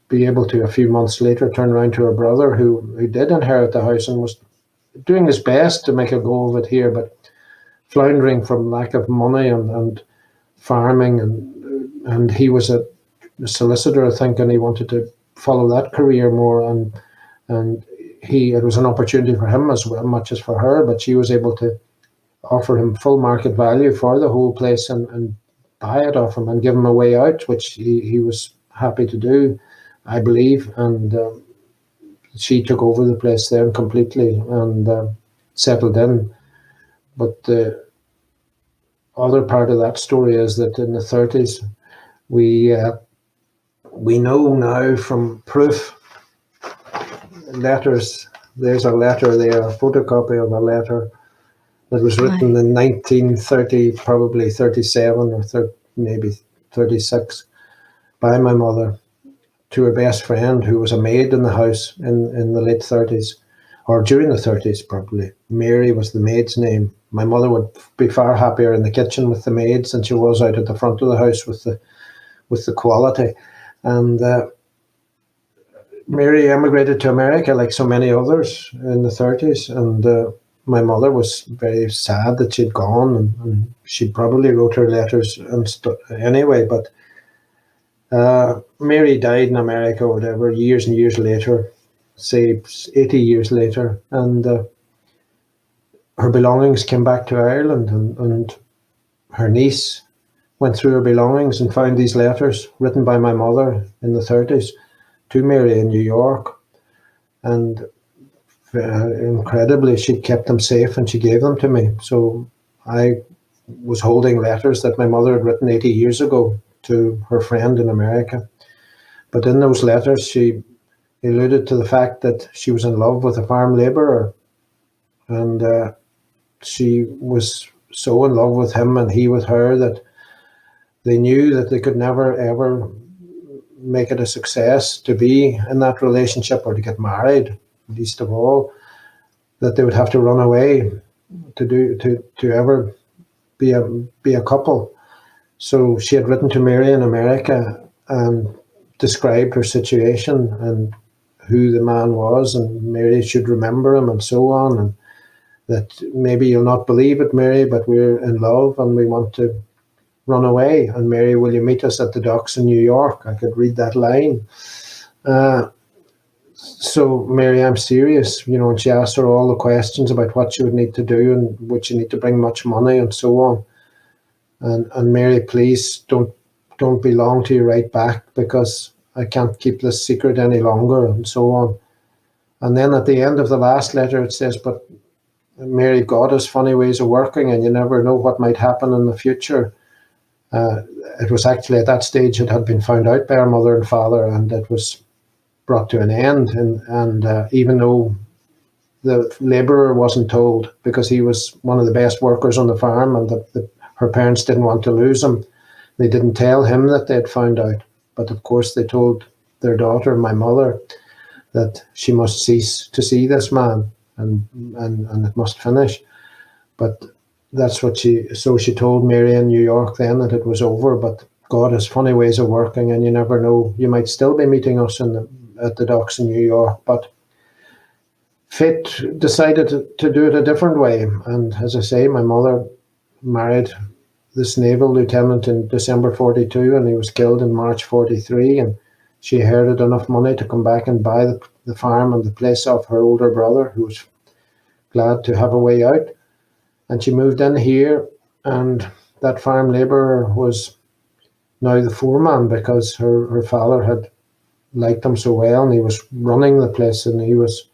be able to, a few months later, turn around to her brother, who did inherit the house and was doing his best to make a go of it here, but floundering from lack of money and farming, and he was a solicitor, I think, and he wanted to follow that career more, and it was an opportunity for him as well, much as for her, but she was able to offer him full market value for the whole place and buy it off him and give him a way out, which he was happy to do, I believe. And she took over the place there completely and settled in. But the other part of that story is that in the 30s, we know now from proof, letters. There's a letter there, a photocopy of a letter that was written in 1930, probably 37 or maybe 36, by my mother to her best friend, who was a maid in the house in the late 30s, or during the 30s probably. Mary was the maid's name. My mother would be far happier in the kitchen with the maids than she was out at the front of the house with the quality. And Mary emigrated to America like so many others in the 30s, and my mother was very sad that she'd gone, and she probably wrote her letters and anyway, but Mary died in America or whatever, years and years later, say 80 years later, and her belongings came back to Ireland, and her niece went through her belongings and found these letters written by my mother in the 30s to Mary in New York, and incredibly, she kept them safe and she gave them to me. So I was holding letters that my mother had written 80 years ago to her friend in America. But in those letters, she alluded to the fact that she was in love with a farm labourer, and she was so in love with him and he with her that they knew that they could never ever make it a success to be in that relationship or to get married, least of all, that they would have to run away to ever be a couple. So she had written to Mary in America and described her situation and who the man was, and Mary should remember him and so on, and that maybe you'll not believe it, Mary, but we're in love and we want to run away. And Mary, will you meet us at the docks in New York? I could read that line. So, Mary, I'm serious, and she asked her all the questions about what she would need to do and would she need to bring much money and so on. And Mary, please don't be long till you write back, because I can't keep this secret any longer and so on. And then at the end of the last letter, it says, but Mary, God has funny ways of working and you never know what might happen in the future. It was actually at that stage it had been found out by her mother and father, and it was brought to an end. And even though the labourer wasn't told, because he was one of the best workers on the farm, and her parents didn't want to lose him, they didn't tell him that they'd found out. But of course they told their daughter, my mother, that she must cease to see this man, and it must finish. But that's what she told Mary in New York then, that it was over. But God has funny ways of working, and you never know. You might still be meeting us at the docks in New York, but fate decided to do it a different way. And as I say, my mother married this naval lieutenant in December 42, and he was killed in March 43, and she inherited enough money to come back and buy the farm and the place off her older brother, who was glad to have a way out. And she moved in here, and that farm labourer was now the foreman, because her father had liked him so well, and he was running the place, and he was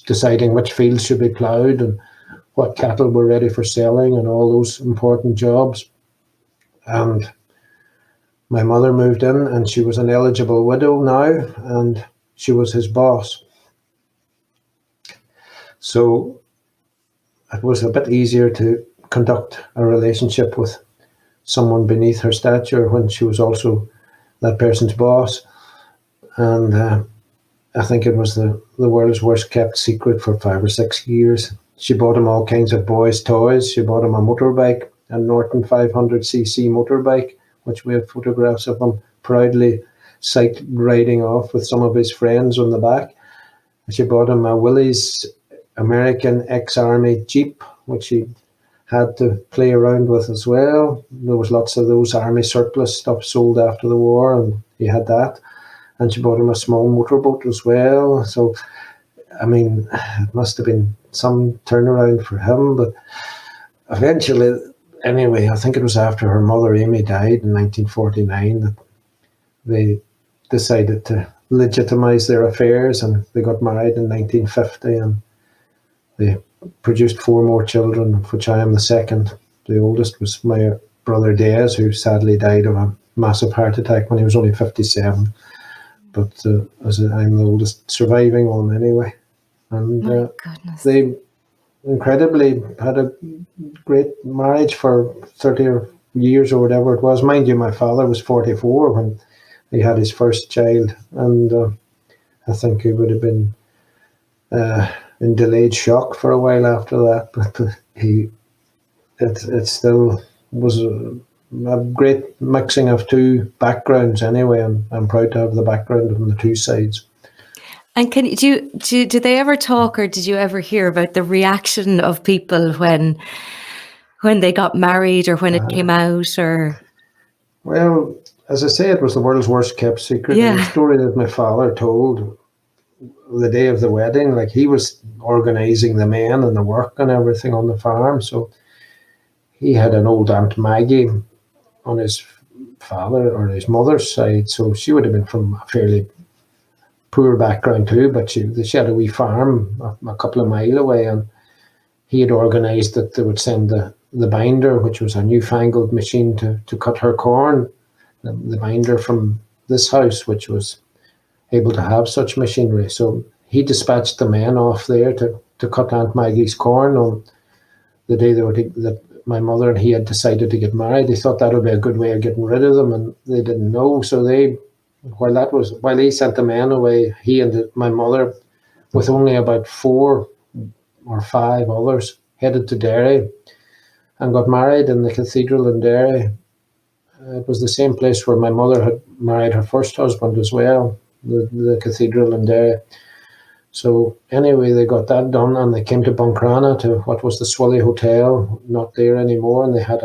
deciding which fields should be ploughed and what cattle were ready for selling and all those important jobs. And my mother moved in, and she was an eligible widow now, and she was his boss. So it was a bit easier to conduct a relationship with someone beneath her stature when she was also that person's boss. And I think it was the world's worst kept secret for 5 or 6 years. She bought him all kinds of boys' toys. She bought him a motorbike, a Norton 500cc motorbike, which we have photographs of him proudly riding off with some of his friends on the back. She bought him a Willys American ex-army Jeep, which he had to play around with as well. There was lots of those army surplus stuff sold after the war, and he had that. And she bought him a small motorboat as well. So, I mean, it must have been some turnaround for him. But eventually, anyway, I think it was after her mother Amy died in 1949 that they decided to legitimize their affairs, and they got married in 1950, and they produced 4 more children, of which I am the second. The oldest was my brother Des, who sadly died of a massive heart attack when he was only 57. But I'm the oldest surviving one anyway. And they incredibly had a great marriage for 30 years or whatever it was. Mind you, my father was 44 when he had his first child, and I think he would have been in delayed shock for a while after that. But it still was a great mixing of two backgrounds anyway, and I'm proud to have the background on the two sides.
And did they ever talk, or did you ever hear about the reaction of people when they got married, or when it came out? Or
well, as I say, it was the world's worst kept secret. Yeah. The story that my father told the day of the wedding, like he was organising the men and the work and everything on the farm. So he had an old Aunt Maggie on his father or his mother's side. So she would have been from a fairly poor background too, but she had a wee farm a couple of miles away, and he had organised that they would send the binder, which was a newfangled machine to cut her corn, the binder from this house, which was able to have such machinery. So he dispatched the men off there to cut Aunt Maggie's corn on the day that my mother and he had decided to get married. They thought that would be a good way of getting rid of them, and they didn't know. So while he sent the men away, he and my mother, with only about 4 or 5 others, headed to Derry and got married in the cathedral in Derry. It was the same place where my mother had married her first husband as well, the cathedral in Derry. So anyway, they got that done, and they came to Buncrana, to what was the Swilly Hotel, not there anymore, and they had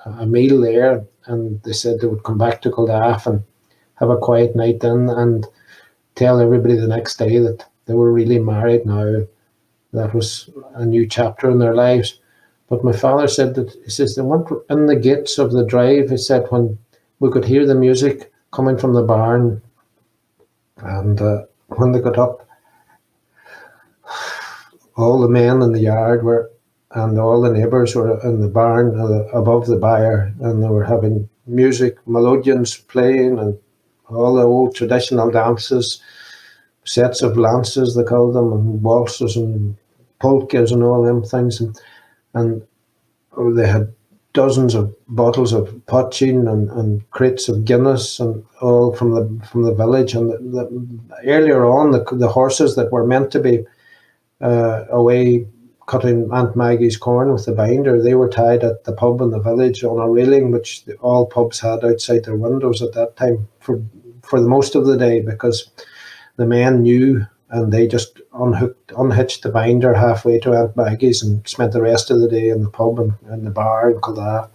a meal there, and they said they would come back to Culdaff and have a quiet night in and tell everybody the next day that they were really married now. That was a new chapter in their lives. But my father said that, he says, they went in the gates of the drive, he said, when we could hear the music coming from the barn, and when they got up, all the men in the yard were and all the neighbours were in the barn above the byre, and they were having music, melodeons playing, and all the old traditional dances, sets of lances they called them, and waltzes and polkas and all them things, and they had dozens of bottles of Partition and crates of Guinness and all from the village. And earlier on, the horses that were meant to be away cutting Aunt Maggie's corn with the binder, they were tied at the pub in the village on a railing, which all pubs had outside their windows at that time for the most of the day, because the men knew, and they just unhitched the binder halfway to Aunt Maggie's and spent the rest of the day in the pub and the bar in Culdaff,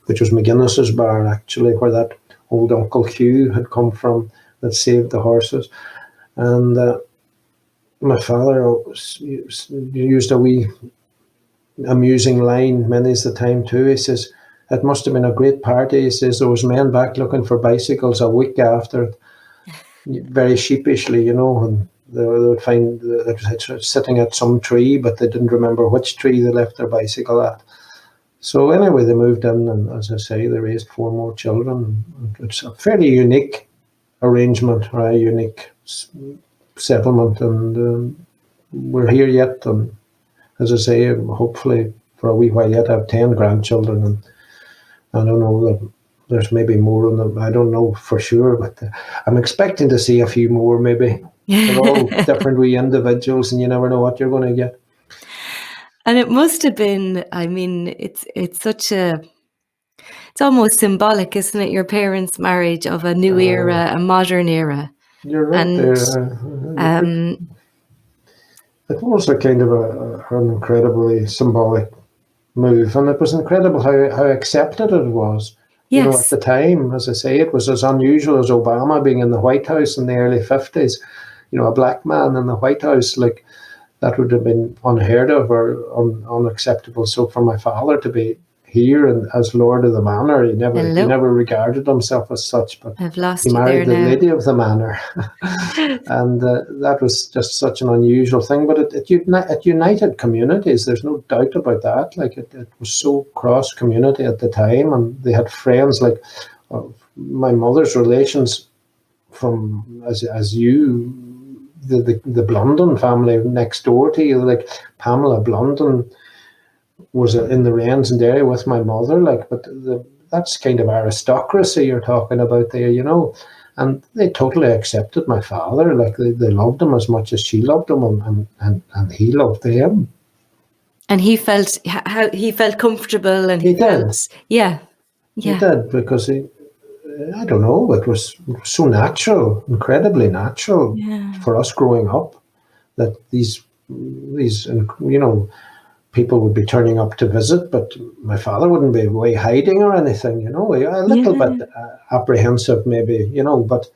which was McGuinness's bar actually, where that old Uncle Hugh had come from that saved the horses. And my father used a wee amusing line many's the time too. He says, it must have been a great party. He says there was men back looking for bicycles a week after it, very sheepishly, and they would find it sitting at some tree, but they didn't remember which tree they left their bicycle at. So anyway, they moved in, and as I say, they raised 4 more children. It's a fairly unique arrangement, or a unique settlement, and we're here yet. And as I say, hopefully for a wee while yet, I have 10 grandchildren, and I don't know that there's maybe more on them. I don't know for sure, but I'm expecting to see a few more maybe. They're all different wee individuals, and you never know what you're going to get.
And it must have been, I mean, it's almost symbolic, isn't it? Your parents' marriage of a new era, a modern era.
You're right, and there. It was a kind of an incredibly symbolic move, and it was incredible how accepted it was.
Yes.
At the time, as I say, it was as unusual as Obama being in the White House in the early 50s. A black man in the White House, like, that would have been unheard of or unacceptable. So for my father to be here and as Lord of the Manor, he never regarded himself as such, but he married the lady of the manor. And that was just such an unusual thing, but it united communities. There's no doubt about that. Like, it was so cross community at the time, and they had friends like my mother's relations from as you, the Blunden family next door to you, like Pamela Blunden was in the Wrens and Derry with my mother, like, but that's kind of aristocracy you're talking about there, and they totally accepted my father. Like, they loved him as much as she loved him, and he loved them.
And he felt comfortable, and he did. Yeah.
He did, because I don't know, it was so natural, incredibly natural for us growing up, that these people would be turning up to visit, but my father wouldn't be away hiding or anything, a little bit apprehensive maybe, but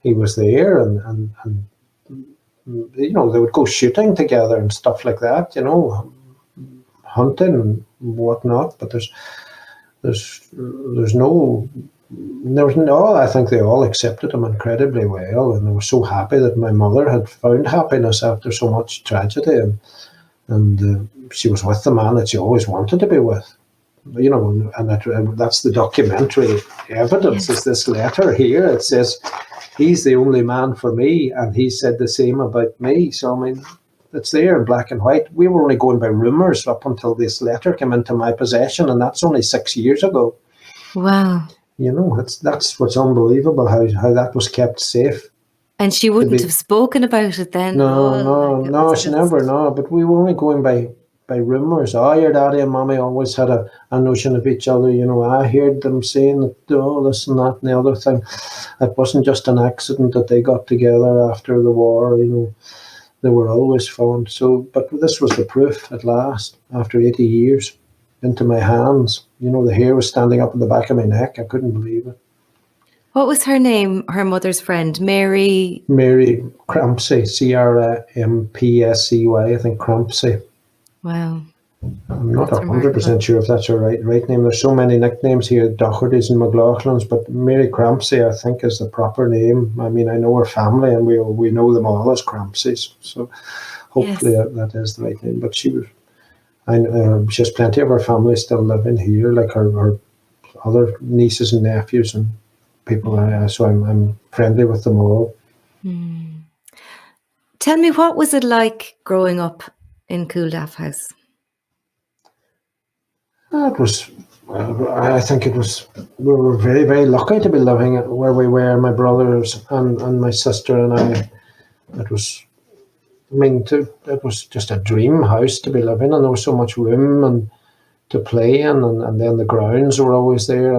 he was there, and they would go shooting together and stuff like that, hunting and whatnot, but I think they all accepted him incredibly well, and they were so happy that my mother had found happiness after so much tragedy, and she was with the man that she always wanted to be with, and that's the documentary evidence. Is this letter here? It says, he's the only man for me, and he said the same about me. So, I mean, it's there in black and white. We were only going by rumours up until this letter came into my possession, and that's only 6 years ago.
Wow.
That's what's unbelievable, how that was kept safe.
And she wouldn't have spoken about it then?
No, she never, no. But we were only going by rumours. Your daddy and mommy always had a notion of each other. I heard them saying that, this and that and the other thing. It wasn't just an accident that they got together after the war. They were always fond. So, but this was the proof at last, after 80 years, into my hands. The hair was standing up at the back of my neck. I couldn't believe it.
What was her name, her mother's friend? Mary
Crampsey, Crampsey, I think, Crampsey.
Wow.
I'm not 100% sure if that's her right name. There's so many nicknames here, Doherty's and McLaughlin's, but Mary Crampsey, I think, is the proper name. I mean, I know her family, and we know them all as Crampseys, so hopefully that is the right name. But she was Just plenty of our family still living here, like our other nieces and nephews and people. So I'm friendly with them all.
Tell me, what was it like growing up in Culdaff House?
It was. I think it was. We were very, very lucky to be living where we were. My brothers and my sister and I. It was. It was just a dream house to be living in. There was so much room and to play in, and then the grounds were always there,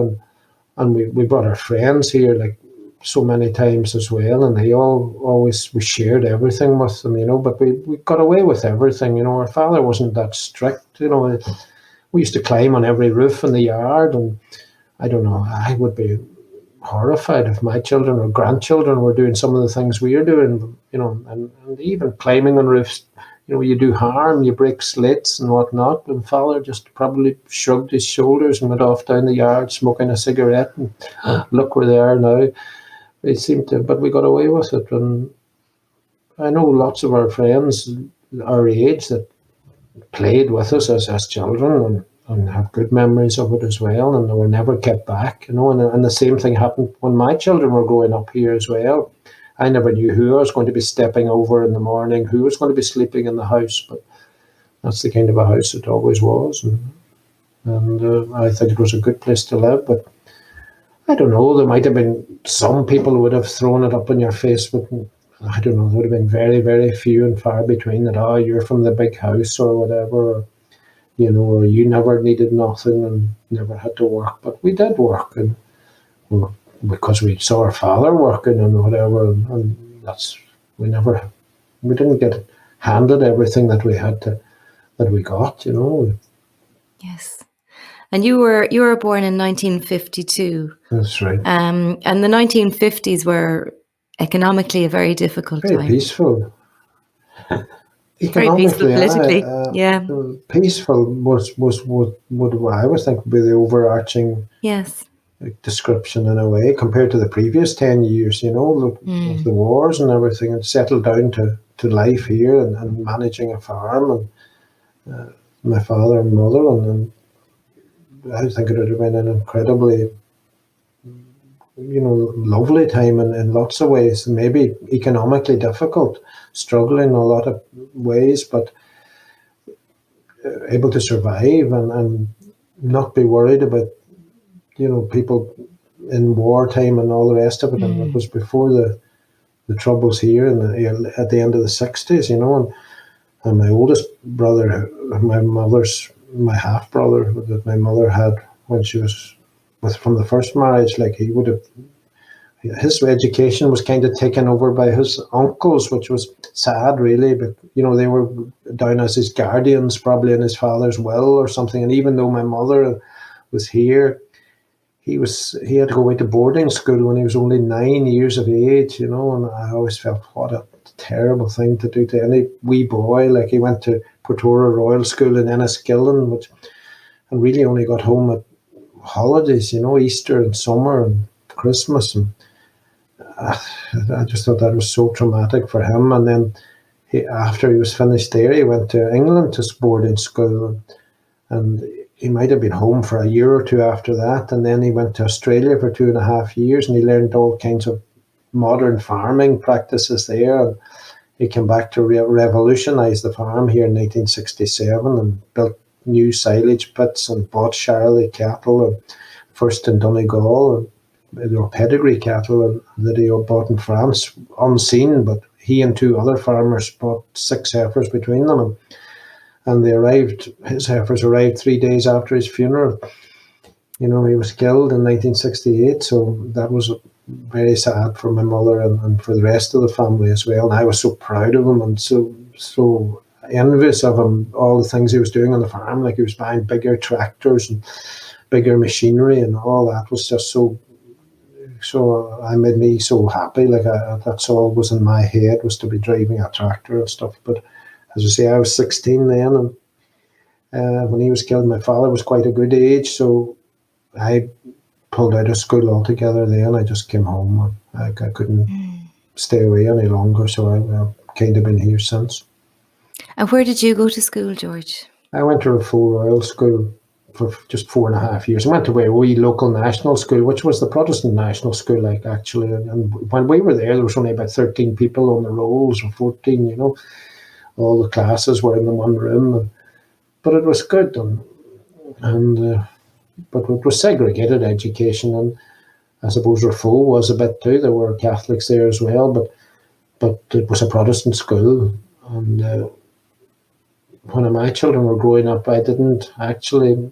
and we brought our friends here like so many times as well, and they always we shared everything with them, but we got away with everything. Our father wasn't that strict. We used to climb on every roof in the yard, and I don't know, I would be horrified if my children or grandchildren were doing some of the things we are doing, and even climbing on roofs. You do harm, you break slits and whatnot. And father just probably shrugged his shoulders and went off down the yard smoking a cigarette, and look where they are now. They seemed to, but we got away with it. And I know lots of our friends our age that played with us as children and have good memories of it as well, and they were never kept back, and the same thing happened when my children were growing up here as well. I never knew who I was going to be stepping over in the morning, who was going to be sleeping in the house, but that's the kind of a house it always was, and I think it was a good place to live. But I don't know, there might have been some people who would have thrown it up in your face, but I don't know, there would have been very, very few and far between that, you're from the big house or whatever, or you never needed nothing and never had to work. But we did work, and well, because we saw our father working and whatever, and that's, we didn't get handed everything that we got.
Yes. And you were born in 1952.
That's right.
And the 1950s were economically a very difficult
Very
time.
peaceful.
Very peaceful politically. Yeah.
Peaceful was what I would think would be the overarching description in a way, compared to the previous 10 years, of the wars and everything, and settled down to life here and managing a farm, and my father and mother, and I think it would have been an incredibly lovely time in lots of ways, maybe economically difficult, struggling in a lot of ways, but able to survive and not be worried about people in wartime and all the rest of it. And it was before the troubles here at the end of the 60s, and my oldest brother, my half brother that my mother had when she was from the first marriage, like he would have, his education was kind of taken over by his uncles, which was sad really, but they were down as his guardians probably in his father's will or something. And even though my mother was here, he had to go away to boarding school when he was only 9 years of age, and I always felt, what a terrible thing to do to any wee boy. Like, he went to Portora Royal School in Enniskillen, and really only got home at holidays, Easter and summer and Christmas, and I just thought that was so traumatic for him. And then after he was finished there, he went to England to boarding school, and he might have been home for a year or two after that, and then he went to Australia for 2.5 years, and he learned all kinds of modern farming practices there, and he came back to revolutionise the farm here in 1967 and built new silage pits and bought Shirley cattle, and first in Donegal, and they were pedigree cattle that he bought in France, unseen, but he and 2 other farmers bought 6 heifers between them, and his heifers arrived 3 days after his funeral. He was killed in 1968, so that was very sad for my mother and for the rest of the family as well. And I was so proud of him and so envious of him, all the things he was doing on the farm, like he was buying bigger tractors and bigger machinery, and all that was just so I made me so happy. Like, that's all was in my head, was to be driving a tractor and stuff. But as I say, I was 16 then, and when he was killed, my father was quite a good age, so I pulled out of school altogether then. I just came home. I couldn't stay away any longer, so I've kind of been here since.
And where did you go to school, George?
I went to a full Royal School for just 4.5 years. I went to a wee local national school, which was the Protestant national school, like, actually. And when we were there was only about 13 people on the rolls, or 14, you know. All the classes were in the one room. But it was good. But it was segregated education. And I suppose Rafo was a bit too. There were Catholics there as well. But it was a Protestant school. And when my children were growing up, I didn't actually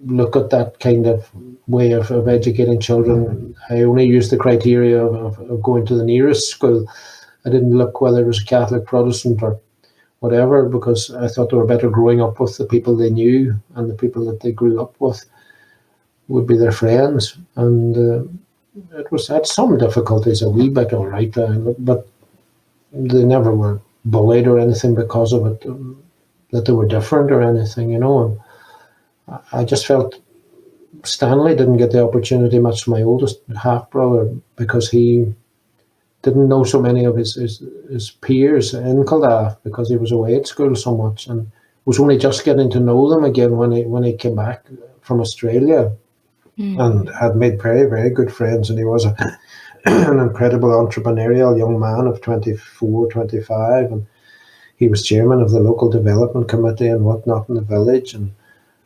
look at that kind of way of educating children. I only used the criteria of going to the nearest school. I didn't look whether it was a Catholic, Protestant, or whatever, because I thought they were better growing up with the people they knew, and the people that they grew up with would be their friends. And it was had some difficulties, a wee bit, all right, but they never were bullied or anything because of it, that they were different or anything, you know. And I just felt Stanley didn't get the opportunity much, my oldest half brother, because he didn't know so many of his peers in Culdaff, because he was away at school so much, and was only just getting to know them again when he came back from Australia, and had made very, very good friends. And he was an incredible entrepreneurial young man of 24, 25, and he was chairman of the local development committee and whatnot in the village, and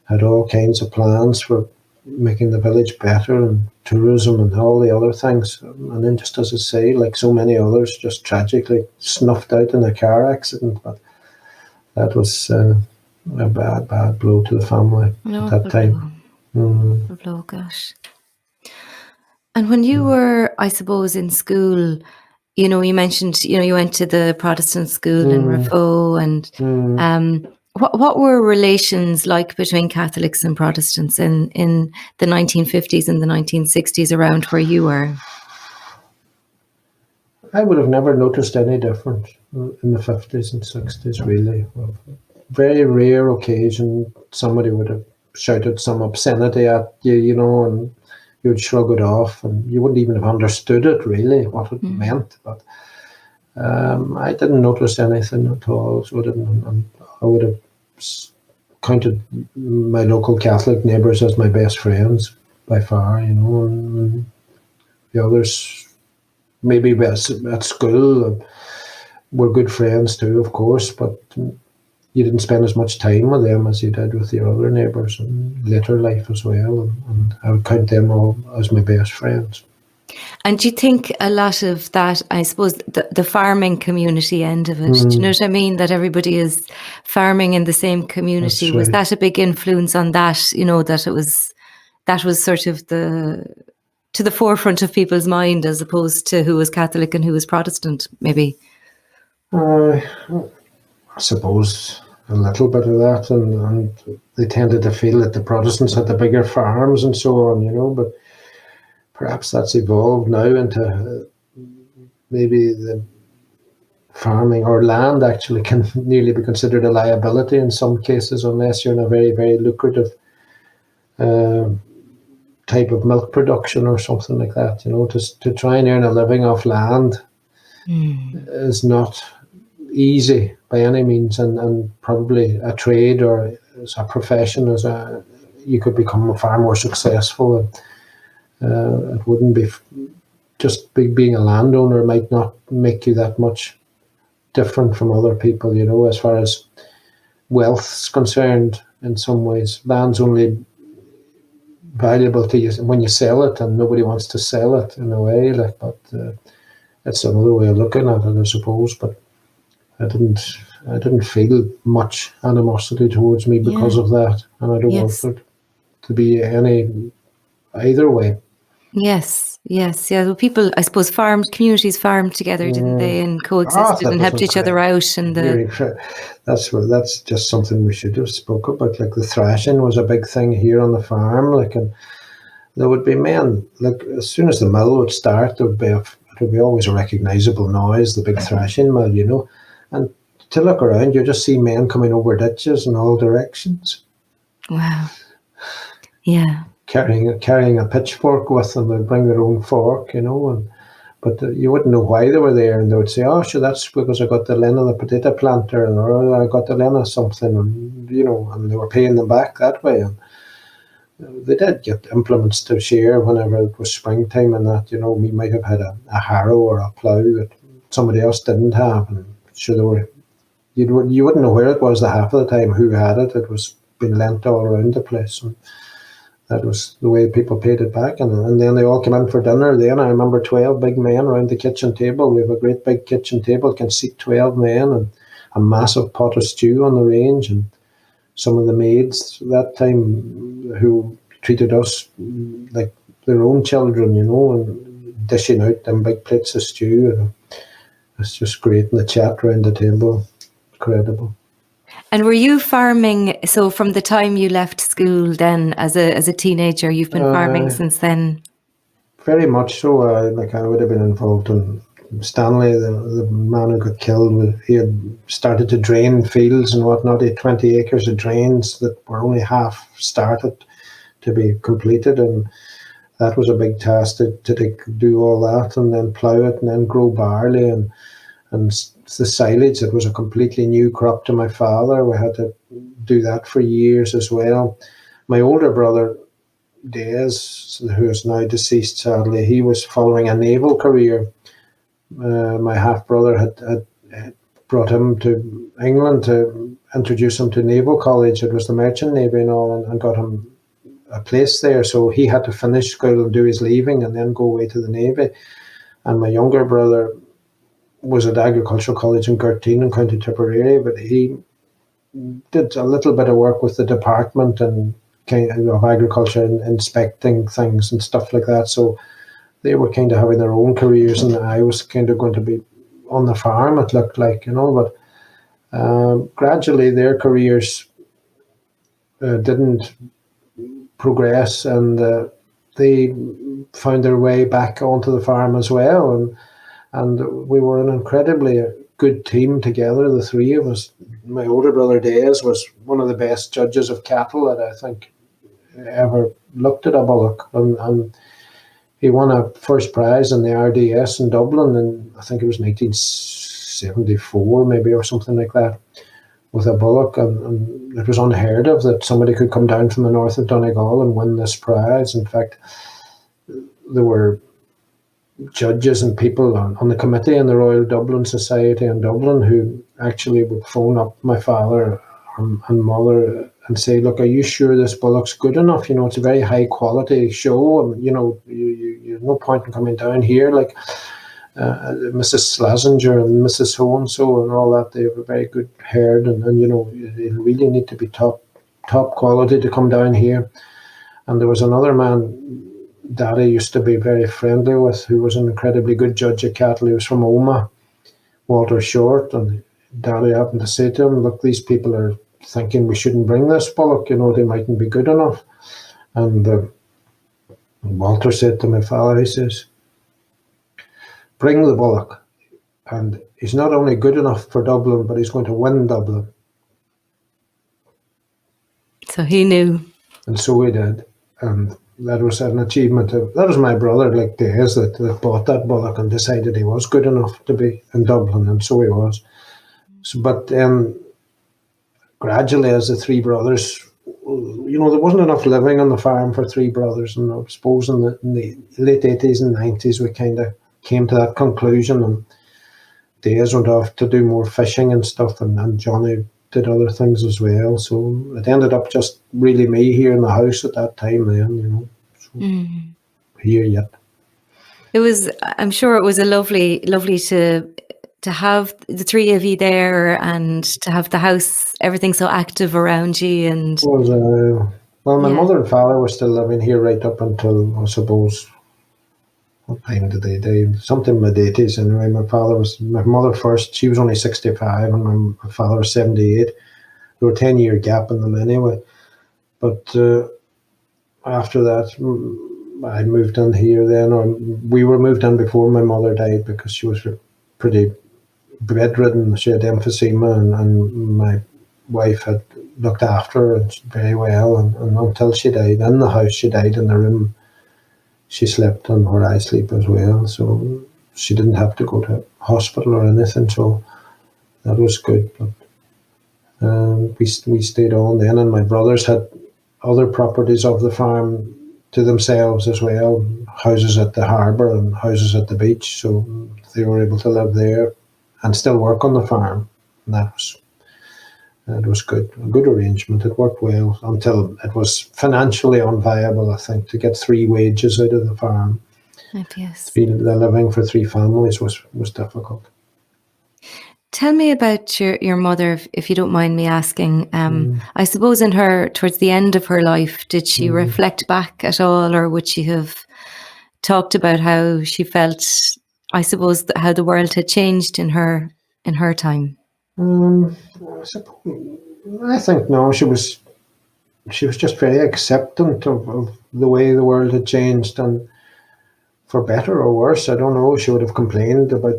had all kinds of plans for making the village better, and tourism and all the other things. And then, just as I say, like so many others, just tragically snuffed out in a car accident. But that was a bad blow to the family at that time.
Blow, gosh. And when you were, I suppose, in school, you know, you mentioned, you know, you went to the Protestant school in Rafo, and what were relations like between Catholics and Protestants in the 1950s and the 1960s around where you were?
I would have never noticed any difference in the 50s and 60s, really. Very rare occasion, somebody would have shouted some obscenity at you, you know, and you'd shrug it off, and you wouldn't even have understood it, really, what it meant. But I didn't notice anything at all, so I would have counted my local Catholic neighbours as my best friends by far, you know, and the others, maybe at school, were good friends too, of course, but you didn't spend as much time with them as you did with your other neighbours in later life as well, and I would count them all as my best friends.
And do you think a lot of that, I suppose, the farming community end of it, do you know what I mean? That everybody is farming in the same community.
That's
Was
right.
that a big influence on that, you know, that was sort of to the forefront of people's mind, as opposed to who was Catholic and who was Protestant, maybe?
I suppose a little bit of that, and they tended to feel that the Protestants had the bigger farms and so on, you know, but perhaps that's evolved now into maybe the farming or land actually can nearly be considered a liability in some cases, unless you're in a very, very lucrative type of milk production or something like that. You know, to try and earn a living off land is not easy by any means, and probably a trade or as a profession, you could become far more successful. It wouldn't be just being a landowner might not make you that much different from other people, you know, as far as wealth's concerned. In some ways, land's only valuable to you when you sell it, and nobody wants to sell it in a way. Like, but it's another way of looking at it, I suppose. But I didn't feel much animosity towards me because of that, and I don't want it to be any either way.
Yes. Well, people, I suppose, communities farmed together, didn't they, and coexisted and helped each other out. And
that's just something we should have spoke about. Like, the thrashing was a big thing here on the farm. Like, and there would be men. Like, as soon as the mill would start, it would be always a recognisable noise, the big thrashing mill, you know. And to look around, you just see men coming over ditches in all directions.
Wow. Yeah.
Carrying a pitchfork with them. They'd bring their own fork, you know, and But you wouldn't know why they were there, and they would say, "Oh, sure, that's because I got the len of the potato planter, or I got the len of something," and and they were paying them back that way. And they did get implements to share whenever it was springtime, and that we might have had a harrow or a plough that somebody else didn't have, and sure they were. You wouldn't know where it was the half of the time who had it. It was being lent all around the place. And that was the way people paid it back. And then they all came in for dinner. Then I remember 12 big men around the kitchen table. We have a great big kitchen table, can seat 12 men, and a massive pot of stew on the range. And some of the maids that time who treated us like their own children, and dishing out them big plates of stew. And it's just great in the chat around the table. Incredible.
And were you farming? So from the time you left school, then as a teenager, you've been farming since then.
Very much so. I would have been involved in Stanley, the man who got killed. He had started to drain fields and whatnot. He had 20 acres of drains that were only half started to be completed, and that was a big task to do all that, and then plough it, and then grow barley and the silage. It was a completely new crop to my father. We had to do that for years as well. My older brother, Des, who is now deceased sadly, he was following a naval career. My half-brother had brought him to England to introduce him to naval college. It was the Merchant Navy and all, and got him a place there. So he had to finish school and do his leaving and then go away to the Navy. And my younger brother was at Agricultural College in Gerteen in County Tipperary, but he did a little bit of work with the department and kind of agriculture and inspecting things and stuff like that. So they were kind of having their own careers, and I was kind of going to be on the farm, it looked like, but gradually their careers didn't progress, and they found their way back onto the farm as well. And we were an incredibly good team together, the three of us. My older brother, Des, was one of the best judges of cattle that I think ever looked at a bullock. And he won a first prize in the RDS in Dublin, and I think it was 1974 maybe, or something like that, with a bullock. And it was unheard of that somebody could come down from the north of Donegal and win this prize. In fact, there were judges and people on the committee in the Royal Dublin Society in Dublin who actually would phone up my father and mother and say, "Look, are you sure this bullock's good enough? It's a very high quality show, and you've no point in coming down here." Like Mrs. Slasinger and Mrs. So-and-so and all that, they have a very good herd, and you really need to be top quality to come down here. And there was another man Daddy used to be very friendly with, who was an incredibly good judge of cattle. He was from Omagh, Walter Short, and Daddy happened to say to him, "Look, these people are thinking we shouldn't bring this bullock, they mightn't be good enough." And Walter said to my father, he says, "Bring the bullock, and he's not only good enough for Dublin, but he's going to win Dublin."
So he knew.
And so he did. And that was an achievement. That was my brother, like Des, that bought that bullock and decided he was good enough to be in Dublin, and so he was. But then gradually, as the three brothers, there wasn't enough living on the farm for three brothers, and I suppose in the late 80s and 90s we kind of came to that conclusion, and Des went off to do more fishing and stuff, and Johnny did other things as well. So it ended up just really me here in the house at that time then, So here yet.
I'm sure it was a lovely to have the three of you there, and to have the house, everything so active around you. And
it was, my mother and father were still living here right up until, I suppose, what time did they die? Something mid-80s anyway. My mother first, she was only 65, and my father was 78. There were 10-year gap in them anyway. But after that, I moved in here then, or we were moved in before my mother died, because she was pretty bedridden. She had emphysema, and my wife had looked after her very well, and until she died in the house, she died in the room she slept on, where I sleep as well. So she didn't have to go to hospital or anything, so that was good. But we stayed on then, and my brothers had other properties of the farm to themselves as well, houses at the harbour and houses at the beach, so they were able to live there and still work on the farm. And it was good, a good arrangement. It worked well until it was financially unviable, I think, to get 3 wages out of the farm.
Yes.
The living for 3 families was difficult.
Tell me about your mother, if you don't mind me asking. I suppose towards the end of her life, did she reflect back at all, or would she have talked about how she felt, I suppose, how the world had changed in her time?
I think no, she was just very acceptant of the way the world had changed, and for better or worse, I don't know, she would have complained about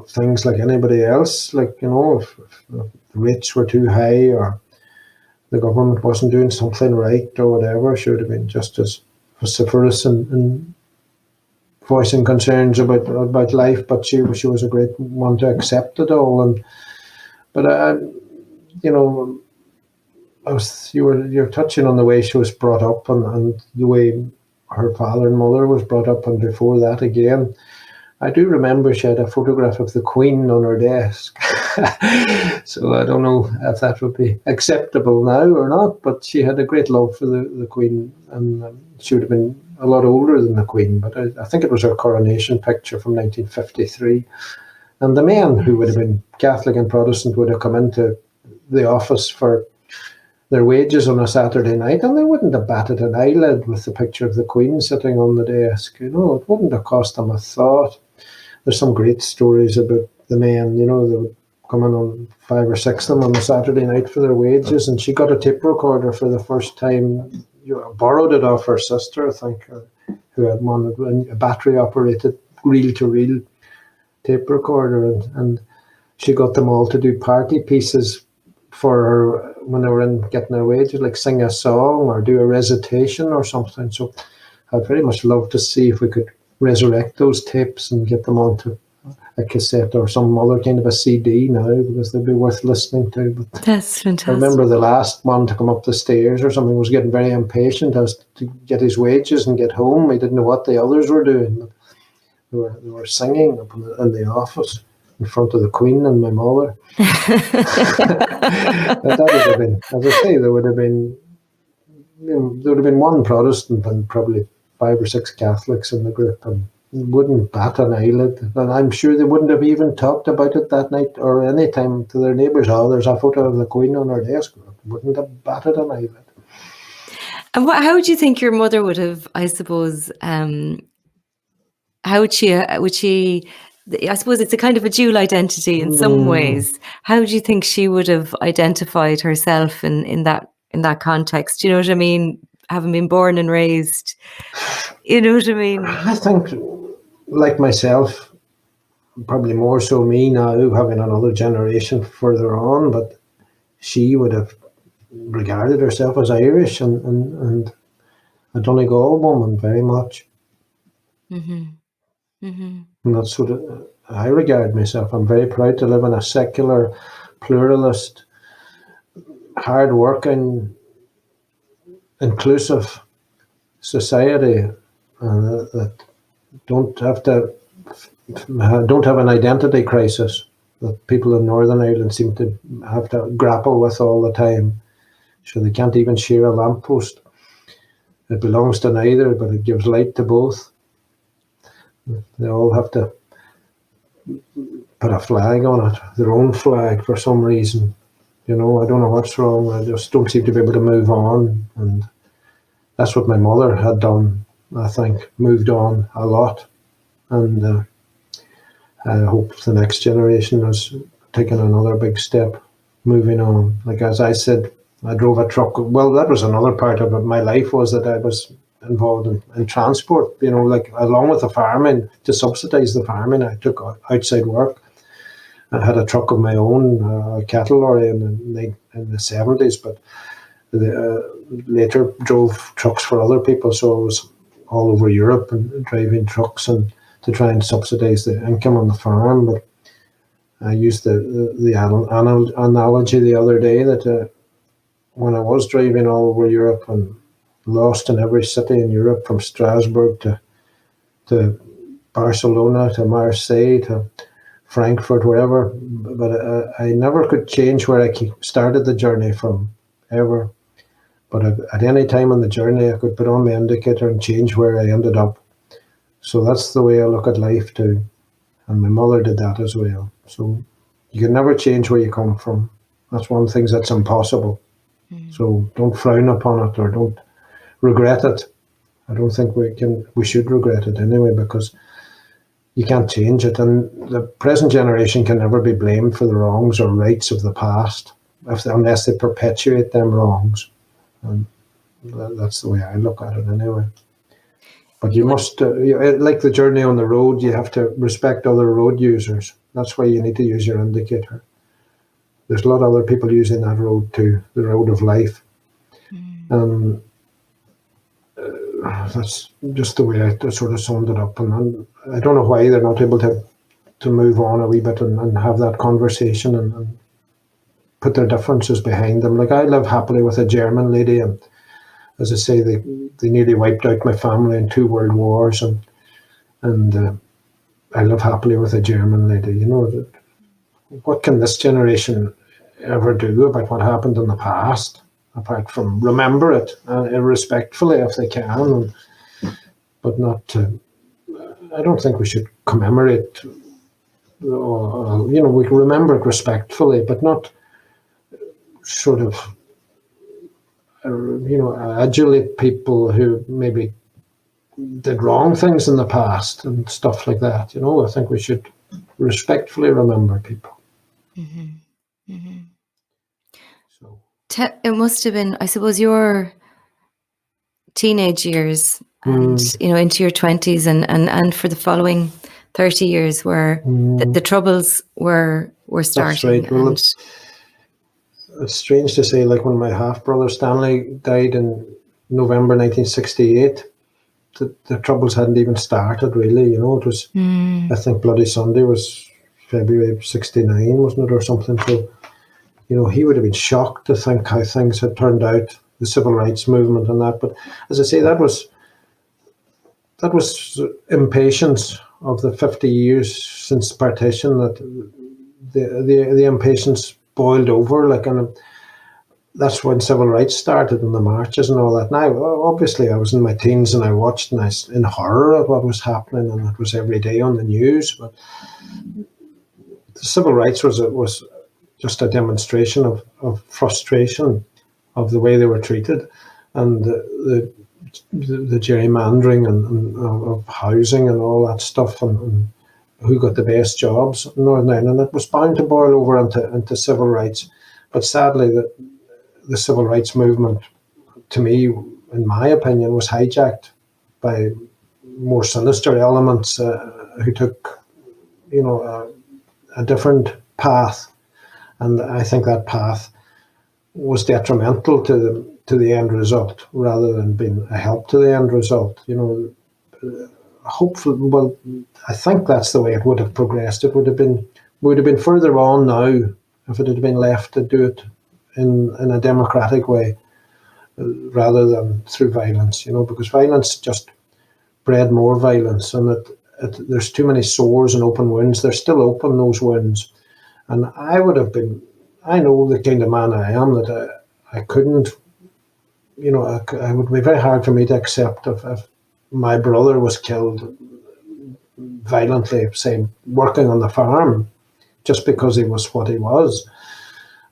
things like anybody else, like, if the rates were too high or the government wasn't doing something right or whatever. She would have been just as vociferous in voicing concerns about life, but she was a great one to accept it all. But you're touching on the way she was brought up and the way her father and mother was brought up, and before that again. I do remember she had a photograph of the Queen on her desk. So I don't know if that would be acceptable now or not, but she had a great love for the Queen, and she would have been a lot older than the Queen, but I think it was her coronation picture from 1953. And the men who would have been Catholic and Protestant would have come into the office for their wages on a Saturday night, and they wouldn't have batted an eyelid with the picture of the Queen sitting on the desk. It wouldn't have cost them a thought. There's some great stories about the men, they would come in on 5 or 6 of them on a Saturday night for their wages, and she got a tape recorder for the first time. Borrowed it off her sister, I think, who had one, a battery-operated reel-to-reel tape recorder, and she got them all to do party pieces for her when they were in getting their wages, like sing a song or do a recitation or something. So I'd very much love to see if we could resurrect those tapes and get them onto a cassette or some other kind of a CD now, because they'd be worth listening to. But
that's fantastic.
I remember the last one to come up the stairs or something was getting very impatient as to get his wages and get home. He didn't know what the others were doing. But they were singing up in the office in front of the Queen and my mother. That would have been, as I say, there would have been one Protestant and probably 5 or 6 Catholics in the group, and wouldn't bat an eyelid. And I'm sure they wouldn't have even talked about it that night or any time to their neighbours. Oh, there's a photo of the Queen on her desk. Wouldn't have batted an eyelid.
And how do you think your mother would have, I suppose, how would she, I suppose it's a kind of a dual identity in some ways. How do you think she would have identified herself in that context? Do you know what I mean? Having been born and raised, you know what I mean?
I think, like myself, probably more so me now, having another generation further on, but she would have regarded herself as Irish and a Donegal woman very much.
Mm-hmm. Mm-hmm.
And that's what I regard myself. I'm very proud to live in a secular, pluralist, hard-working, inclusive society that don't have an identity crisis that people in Northern Ireland seem to have to grapple with all the time. So they can't even share a lamppost. It belongs to neither, but it gives light to both. They all have to put a flag on it, their own flag for some reason. I don't know what's wrong. I just don't seem to be able to move on. And that's what my mother had done, I think, moved on a lot. And I hope the next generation has taken another big step, moving on. Like, as I said, I drove a truck. Well, that was another part of it. My life was that I was involved in transport, like along with the farming, to subsidise the farming. I took outside work. I had a truck of my own, a cattle lorry in the 70s, but later drove trucks for other people. So I was all over Europe and driving trucks and to try and subsidise the income on the farm. But I used the analogy the other day that when I was driving all over Europe and lost in every city in Europe, from Strasbourg to Barcelona to Marseille to Frankfurt, wherever, but I never could change where I started the journey from, ever. But at any time on the journey, I could put on my indicator and change where I ended up. So that's the way I look at life too. And my mother did that as well. So you can never change where you come from. That's one thing that's impossible. So don't frown upon it or don't regret it. I don't think we should regret it anyway, because you can't change it. And the present generation can never be blamed for the wrongs or rights of the past unless they perpetuate them wrongs. And that's the way I look at it anyway. But you must, like the journey on the road, you have to respect other road users. That's why you need to use your indicator. There's a lot of other people using that road too, the road of life. And that's just the way I sort of summed it up. And I don't know why they're not able to move on a wee bit and have that conversation and put their differences behind them. Like, I live happily with a German lady, and as I say, they nearly wiped out my family in 2 world wars, and I live happily with a German lady. You know, what can this generation ever do about what happened in the past, apart from remember it respectfully if they can, but not to. I don't think we should commemorate. We can remember it respectfully, but not sort of adulate people who maybe did wrong things in the past and stuff like that. I think we should respectfully remember people.
Mm-hmm. Mm-hmm. So it must have been, I suppose, your teenage years and into your 20s and for the following 30 years where the troubles were starting.
That's right. Well, it's strange to say, like when my half-brother Stanley died in November 1968, the troubles hadn't even started, really. It was, I think Bloody Sunday was February 69, wasn't it, or something. So, he would have been shocked to think how things had turned out, the civil rights movement and that. But as I say, that was impatience of the 50 years since partition, that the impatience boiled over, and that's when civil rights started and the marches and all that. Now, obviously, I was in my teens and I watched and I was in horror of what was happening, and it was every day on the news. But the civil rights was just a demonstration of frustration of the way they were treated, and the gerrymandering and of housing and all that stuff, and who got the best jobs in Northern Ireland. It was bound to boil over into civil rights. But sadly, the civil rights movement, to me, in my opinion, was hijacked by more sinister elements who took, a different path. And I think that path was detrimental to the end result rather than being a help to the end result. Hopefully, well, I think that's the way it would have progressed. It would have been further on now if it had been left to do it in a democratic way rather than through violence, because violence just bred more violence, and there's too many sores and open wounds. They're still open, those wounds. And I know the kind of man I am, that I couldn't, it would be very hard for me to accept if my brother was killed violently, say, working on the farm, just because he was what he was.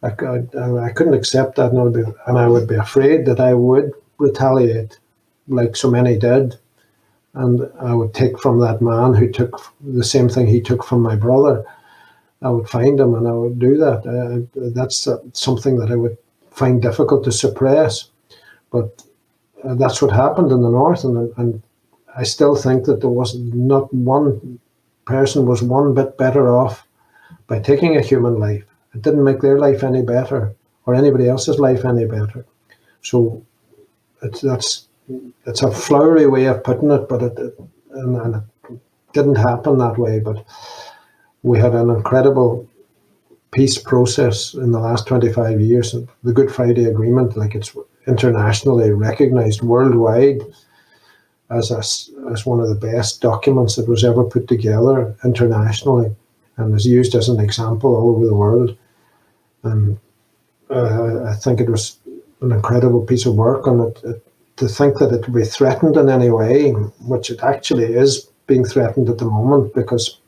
I couldn't accept that, and I would be afraid that I would retaliate, like so many did, and I would take from that man who took the same thing he took from my brother. I would find him and I would do that. That's something that I would find difficult to suppress, but that's what happened in the North, and I still think that there was not one person was one bit better off by taking a human life. It didn't make their life any better or anybody else's life any better. So it's a flowery way of putting it, but it didn't happen that way, but we had an incredible peace process in the last 25 years. The Good Friday Agreement, like, it's internationally recognized worldwide as one of the best documents that was ever put together internationally, and is used as an example all over the world. And I think it was an incredible piece of work, and to think that it would be threatened in any way, which it actually is being threatened at the moment, because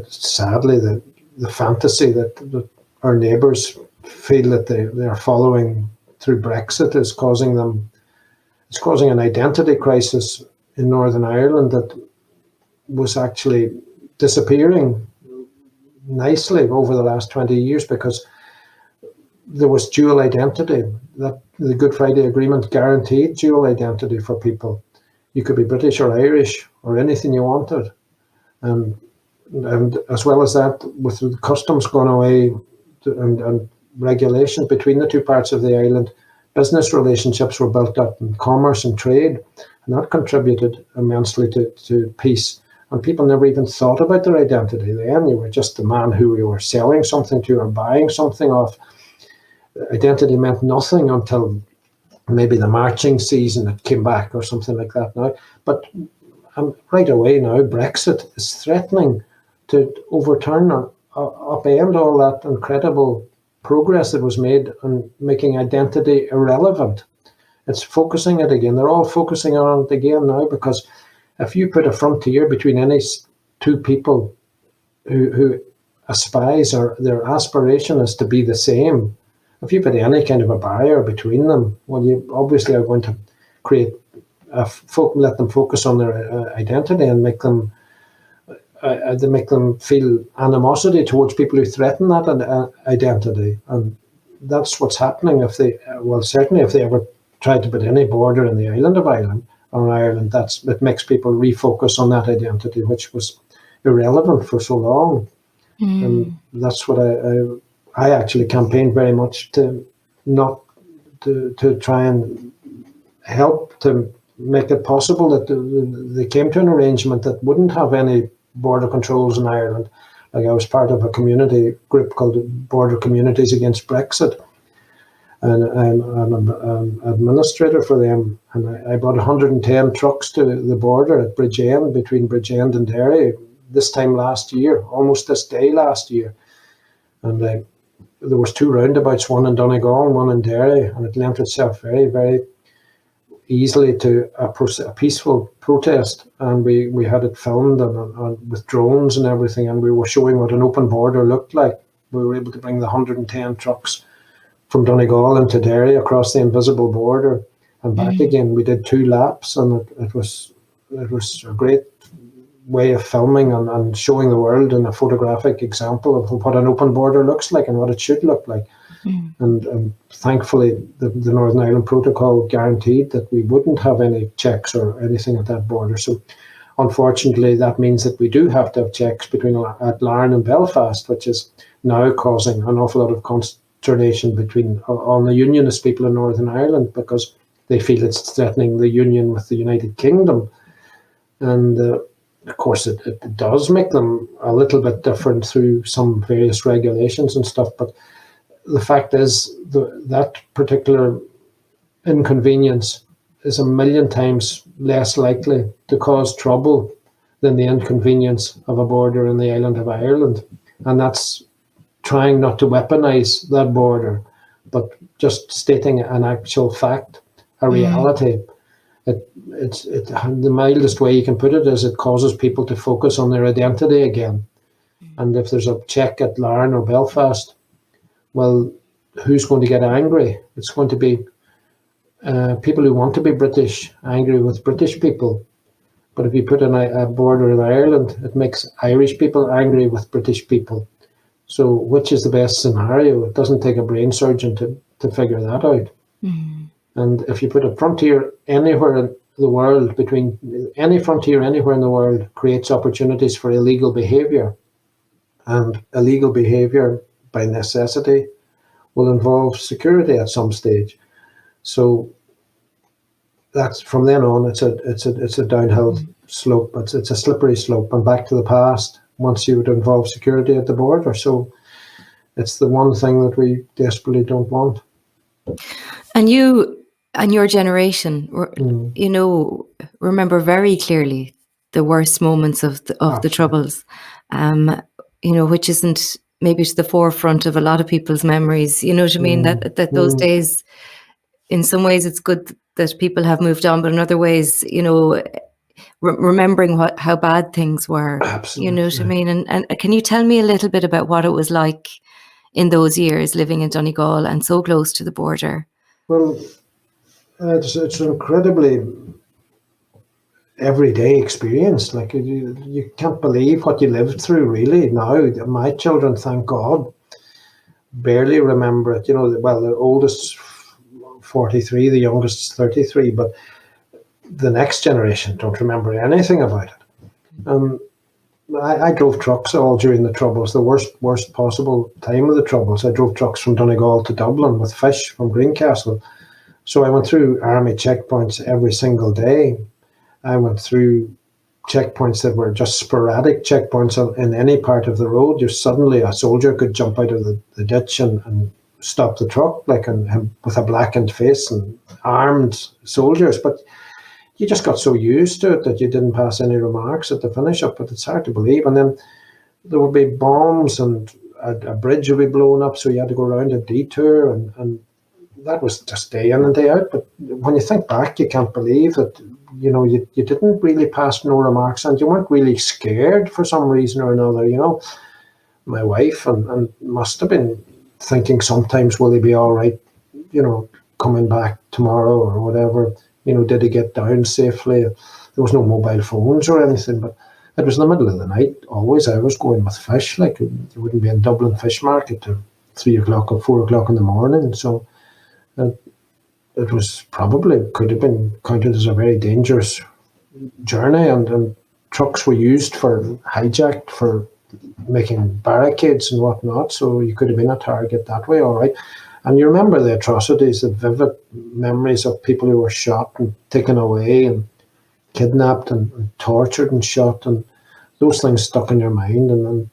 sadly the fantasy that our neighbours feel that they are following through Brexit is causing an identity crisis in Northern Ireland that was actually disappearing nicely over the last 20 years, because there was dual identity. That the Good Friday Agreement guaranteed dual identity for people. You could be British or Irish or anything you wanted. And as well as that, with the customs going away and regulation between the two parts of the island, business relationships were built up, and commerce and trade, and that contributed immensely to peace. And people never even thought about their identity then. You were just the man who you were selling something to or buying something off. Identity meant nothing until maybe the marching season it came back or something like that now. But right away now, Brexit is threatening to overturn or upend all that incredible progress that was made on making identity irrelevant. It's focusing it again. They're all focusing on it again now, because if you put a frontier between any two people who aspires, or their aspiration is to be the same, if you put any kind of a barrier between them, well, you obviously are going to create let them focus on their identity and make them feel animosity towards people who threaten that identity. And that's what's happening certainly if they ever try to put any border in the island of Ireland or Ireland, it makes people refocus on that identity, which was irrelevant for so long. And that's what I actually campaigned very much to try and help to make it possible that they came to an arrangement that wouldn't have any border controls in Ireland. Like, I was part of a community group called Border Communities Against Brexit, and I'm an administrator for them. And I brought 110 trucks to the border at Bridgend, between Bridgend and Derry, this time last year, almost this day last year. And there was two roundabouts, one in Donegal and one in Derry, and it lent itself very, very easily to a peaceful protest. And we had it filmed and with drones and everything, and we were showing what an open border looked like. We were able to bring the 110 trucks from Donegal into Derry across the invisible border and back again. We did 2 laps, and it was a great way of filming and showing the world in a photographic example of what an open border looks like and what it should look like. And thankfully, the Northern Ireland Protocol guaranteed that we wouldn't have any checks or anything at that border. So unfortunately, that means that we do have to have checks at Larne and Belfast, which is now causing an awful lot of consternation on the unionist people in Northern Ireland, because they feel it's threatening the union with the United Kingdom. And of course, it does make them a little bit different through some various regulations and stuff, but the fact is that particular inconvenience is 1,000,000 times less likely to cause trouble than the inconvenience of a border in the island of Ireland. And that's trying not to weaponize that border, but just stating an actual fact, a reality. The mildest way you can put it is it causes people to focus on their identity again. And if there's a check at Larne or Belfast, well, who's going to get angry? It's going to be people who want to be British angry with British people. But if you put in a border in Ireland, it makes Irish people angry with British people. So which is the best scenario? It doesn't take a brain surgeon to figure that out. And if you put a frontier anywhere in the world, any frontier anywhere in the world, creates opportunities for illegal behaviour. And illegal behaviour, by necessity, will involve security at some stage. So that's from then on. It's a downhill slope. It's a slippery slope, and back to the past. Once you would involve security at the border, so it's the one thing that we desperately don't want.
And you and your generation, you know, remember very clearly the worst moments of the Troubles, you know, which isn't maybe to the forefront of a lot of people's memories. You know what I mean? That those days, in some ways, it's good that people have moved on, but in other ways, you know, remembering how bad things were.
Absolutely.
You know what I mean? And can you tell me a little bit about what it was like in those years living in Donegal and so close to the border?
Well, it's an incredibly everyday experience. Like you can't believe what you lived through. Really, now my children, thank God, barely remember it. You know, well, the oldest 43, the youngest 33, but the next generation don't remember anything about it. I drove trucks all during the Troubles, the worst possible time of the Troubles. I drove trucks from Donegal to Dublin with fish from Greencastle. So I went through army checkpoints every single day. I went through checkpoints that were just sporadic checkpoints in any part of the road. Just suddenly a soldier could jump out of the ditch and stop the truck, like and with a blackened face and armed soldiers. But you just got so used to it that you didn't pass any remarks at the finish up, but it's hard to believe. And then there would be bombs and a bridge would be blown up, so you had to go around a detour, and that was just day in and day out. But when you think back, you can't believe that, you know, you didn't really pass no remarks, and you weren't really scared for some reason or another. You know, my wife and must have been thinking sometimes, will he be all right, you know, coming back tomorrow or whatever. You know, did he get down safely? There was no mobile phones or anything, but it was in the middle of the night. Always I was going with fish, like you wouldn't be in Dublin Fish Market till 3 o'clock or 4 o'clock in the morning. So it was probably could have been counted as a very dangerous journey, and trucks were used for hijacked for making barricades and whatnot. So you could have been a target that way, all right. And you remember the atrocities, the vivid memories of people who were shot and taken away and kidnapped and tortured and shot, and those things stuck in your mind. And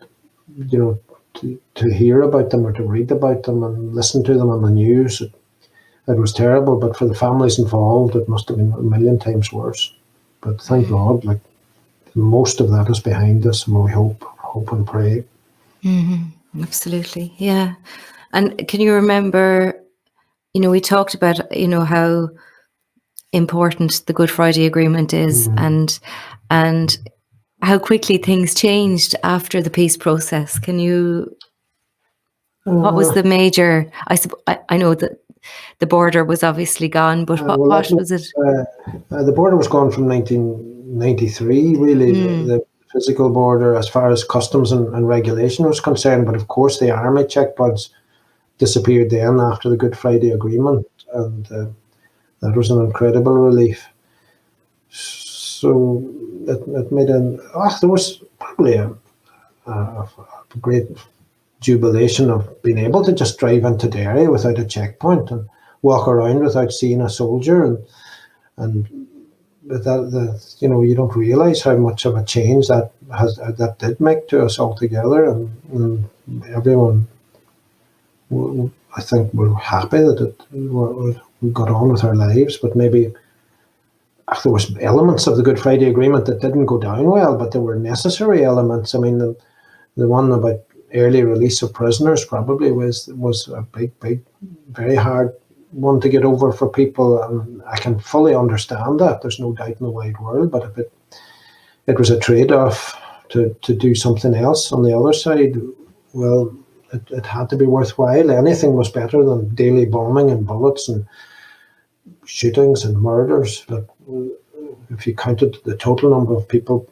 you know, to hear about them or to read about them and listen to them on the news, it was terrible. But for the families involved, it must have been a million times worse. But thank God, like most of that is behind us, and we hope and pray.
Mm-hmm. Absolutely, yeah. And can you remember, you know, we talked about, you know, how important the Good Friday Agreement is, and how quickly things changed after the peace process. Can you, what was the major, I know that the border was obviously gone, but what was it?
The border was gone from 1993, really, the physical border as far as customs and regulation was concerned. But of course, the army checkpoints disappeared then after the Good Friday Agreement, and that was an incredible relief. So it made there was probably a great jubilation of being able to just drive into Derry without a checkpoint and walk around without seeing a soldier, and that you know, you don't realise how much of a change that did make to us altogether, and everyone, I think, we're happy that we got on with our lives. But maybe there was elements of the Good Friday Agreement that didn't go down well, but there were necessary elements. I mean, the one about early release of prisoners probably was a big, very hard one to get over for people, and I can fully understand that. There's no doubt in the wide world. But if it was a trade-off to do something else on the other side, well, it had to be worthwhile. Anything was better than daily bombing and bullets and shootings and murders. But if you counted the total number of people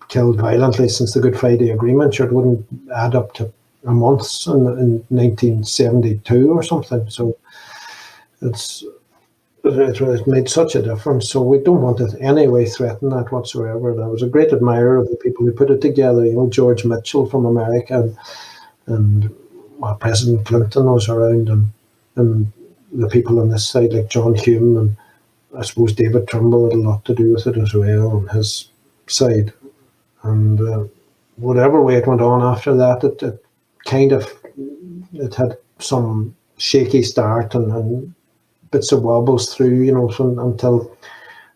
killed violently since the Good Friday Agreement, sure, it wouldn't add up to a month in 1972 or something. So it made such a difference. So we don't want to in any way threaten that whatsoever. And I was a great admirer of the people who put it together. You know, George Mitchell from America, and President Clinton was around, and the people on this side like John Hume and I suppose David Trimble had a lot to do with it as well on his side. And whatever way it went on after that, it kind of, it had some shaky start and bits of wobbles through, until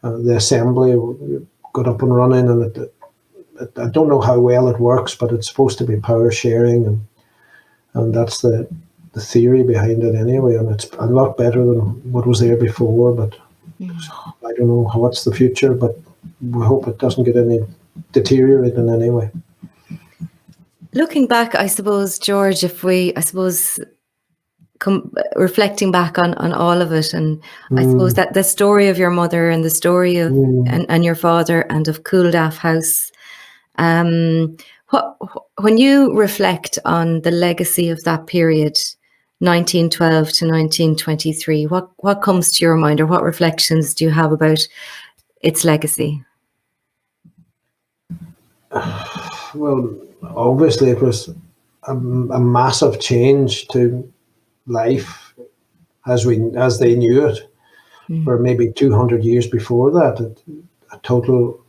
the assembly got up and running. And I don't know how well it works, but it's supposed to be power sharing, and that's the theory behind it anyway. And it's a lot better than what was there before, but I don't know what's the future, but we hope it doesn't get any deteriorate in any way.
Looking back, I suppose, George, reflecting back on all of it, and I suppose that the story of your mother and the story of and your father and of Culdaff House, when you reflect on the legacy of that period, 1912 to 1923, what comes to your mind, or what reflections do you have about its legacy?
Well, obviously it was a massive change to life as they knew it, for maybe 200 years before that. A total,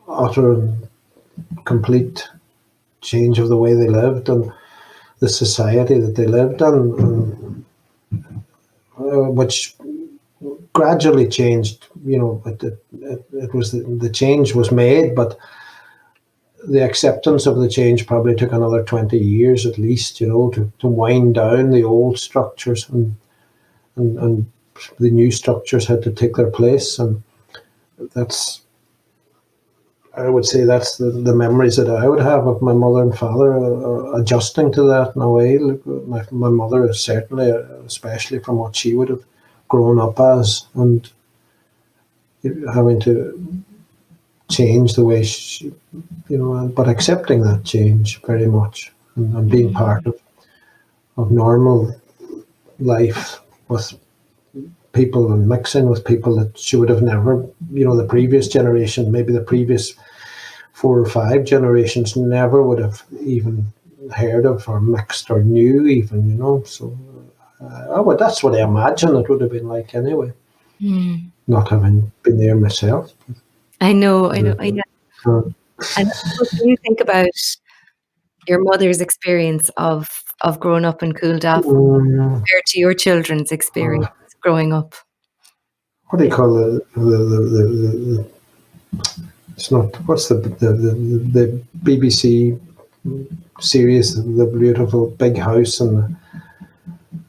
utter, and complete change of the way they lived and the society that they lived in, which gradually changed. It was the change was made, but the acceptance of the change probably took another 20 years at least, to wind down the old structures, and the new structures had to take their place. And I would say that's the memories that I would have of my mother and father adjusting to that in a way. My mother is certainly, especially from what she would have grown up as, and having to change the way she, but accepting that change very much, and being part of normal life with people and mixing with people that she would have never, the previous generation, maybe the previous 4 or 5 generations never would have even heard of or mixed or knew even, So that's what I imagine it would have been like anyway, not having been there myself.
I know. Yeah. And when you think about your mother's experience of growing up in Culdaff compared to your children's experience growing up,
what do you call the it's not, what's the BBC series, the beautiful big house and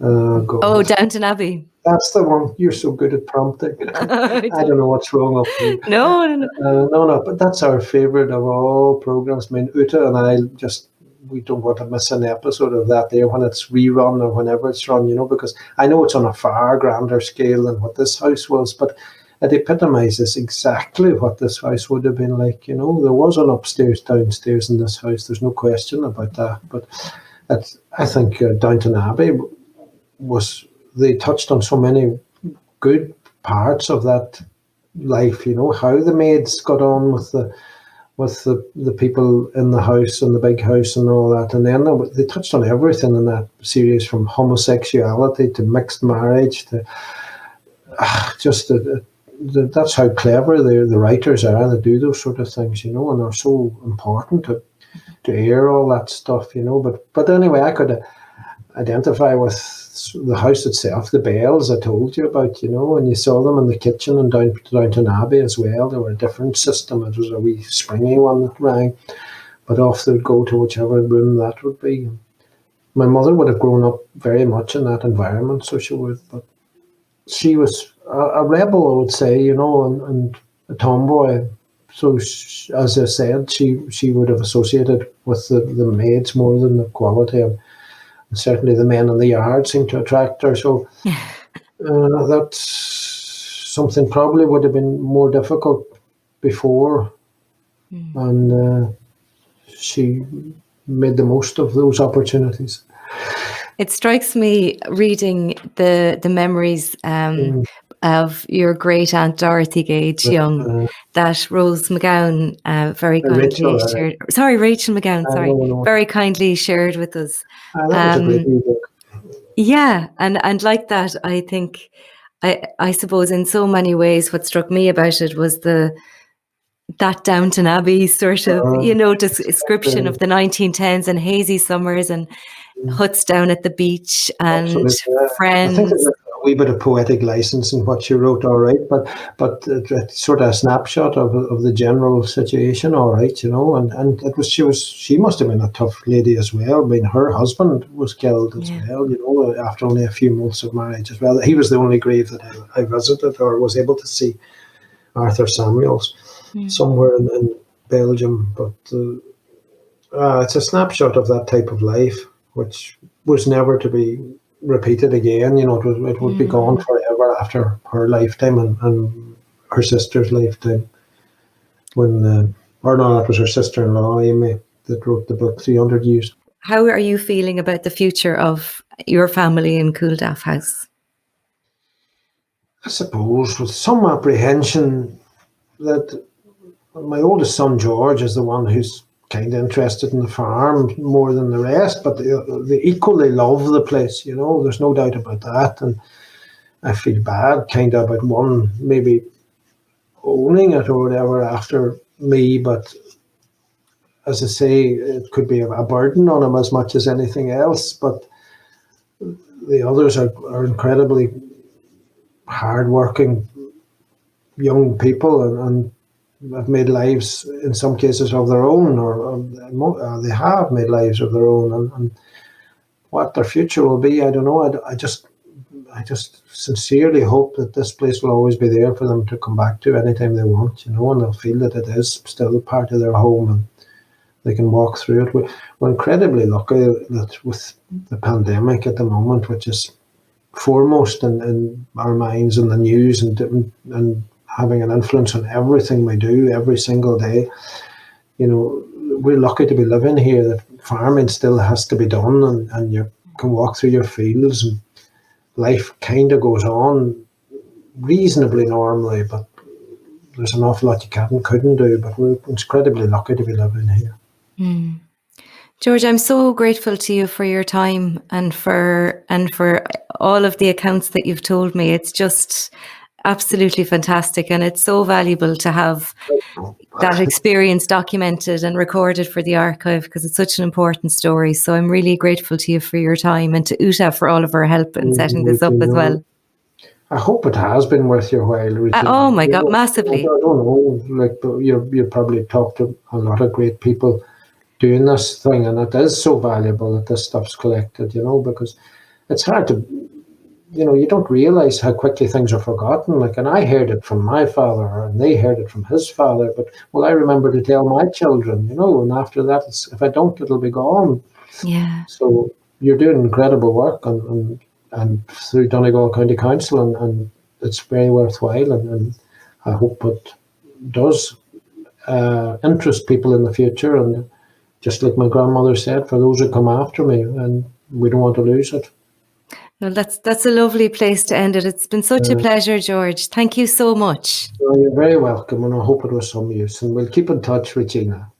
Downton Abbey.
That's the one. You're so good at prompting. I don't know what's wrong with you.
No.
But that's our favourite of all programmes. I mean, Uta and I we don't want to miss an episode of that there when it's rerun or whenever it's run, because I know it's on a far grander scale than what this house was, but it epitomises exactly what this house would have been like. There was an upstairs, downstairs in this house. There's no question about that. But I think Downton Abbey they touched on so many good parts of that life, how the maids got on with the people in the house and the big house and all that. And then they touched on everything in that series, from homosexuality to mixed marriage to that's how clever the writers are that do those sort of things, and they're so important to air all that stuff, But anyway, I could identify with the house itself, the bells I told you about, when you saw them in the kitchen and Downton Abbey as well. They were a different system. It was a wee springy one that rang, but off they would go to whichever room that would be. My mother would have grown up very much in that environment, so she would, but she was a rebel, I would say, and a tomboy. So, as I said, she would have associated with the maids more than the quality, and certainly the men in the yard seemed to attract her. So that's something probably would have been more difficult before, and she made the most of those opportunities.
It strikes me, reading the memories of your great aunt Dorothy Gage Young, that Rose McGowan very kindly shared. Rachel McGowan. Very kindly shared with us.
That was a great book.
Yeah, and like that, I think I suppose in so many ways what struck me about it was that Downton Abbey sort of, description of the 1910s and hazy summers and huts down at the beach and
Absolutely. I think
friends.
there's a wee bit of poetic license in what she wrote, all right, but it's sort of a snapshot of the general situation, all right, and she must have been a tough lady as well. I mean, her husband was killed as well, after only a few months of marriage as well. He was the only grave that I visited or was able to see, Arthur Samuels, somewhere in Belgium, but it's a snapshot of that type of life, which was never to be repeated again. It would be gone forever after her lifetime and her sister's lifetime. That was her sister-in-law, Amy, that wrote the book 300 Years.
How are you feeling about the future of your family in Culdaff House?
I suppose with some apprehension that my oldest son, George, is the one who's kind of interested in the farm more than the rest, but they equally love the place, there's no doubt about that. And I feel bad kind of about one maybe owning it or whatever after me, but as I say, it could be a burden on him as much as anything else. But the others are incredibly hardworking young people and have made lives in some cases of their own, or they have made lives of their own, and what their future will be, I don't know. I just sincerely hope that this place will always be there for them to come back to anytime they want, and they'll feel that it is still part of their home and they can walk through it. We're incredibly lucky that with the pandemic at the moment, which is foremost in our minds and the news and having an influence on everything we do every single day, we're lucky to be living here, that farming still has to be done and you can walk through your fields and life kind of goes on reasonably normally, but there's an awful lot you can and couldn't do, but we're incredibly lucky to be living here.
George, I'm so grateful to you for your time and for all of the accounts that you've told me. It's just absolutely fantastic, and it's so valuable to have that experience documented and recorded for the archive, because it's such an important story. So I'm really grateful to you for your time, and to Uta for all of her help in setting this up as well.
I hope it has been worth your while, Regina.
Oh my God, massively.
I don't know, you probably talked to a lot of great people doing this thing, and it is so valuable that this stuff's collected, because it's hard to, you don't realize how quickly things are forgotten. And I heard it from my father, and they heard it from his father, but I remember to tell my children, and after that, if I don't, it'll be gone.
Yeah.
So you're doing incredible work and through Donegal County Council, and it's very worthwhile, and I hope it does interest people in the future, and just like my grandmother said, for those who come after me, and we don't want to lose it.
Well, that's a lovely place to end it. It's been such a pleasure, George. Thank you so much.
Well, you're very welcome, and I hope it was some use, and we'll keep in touch, Regina.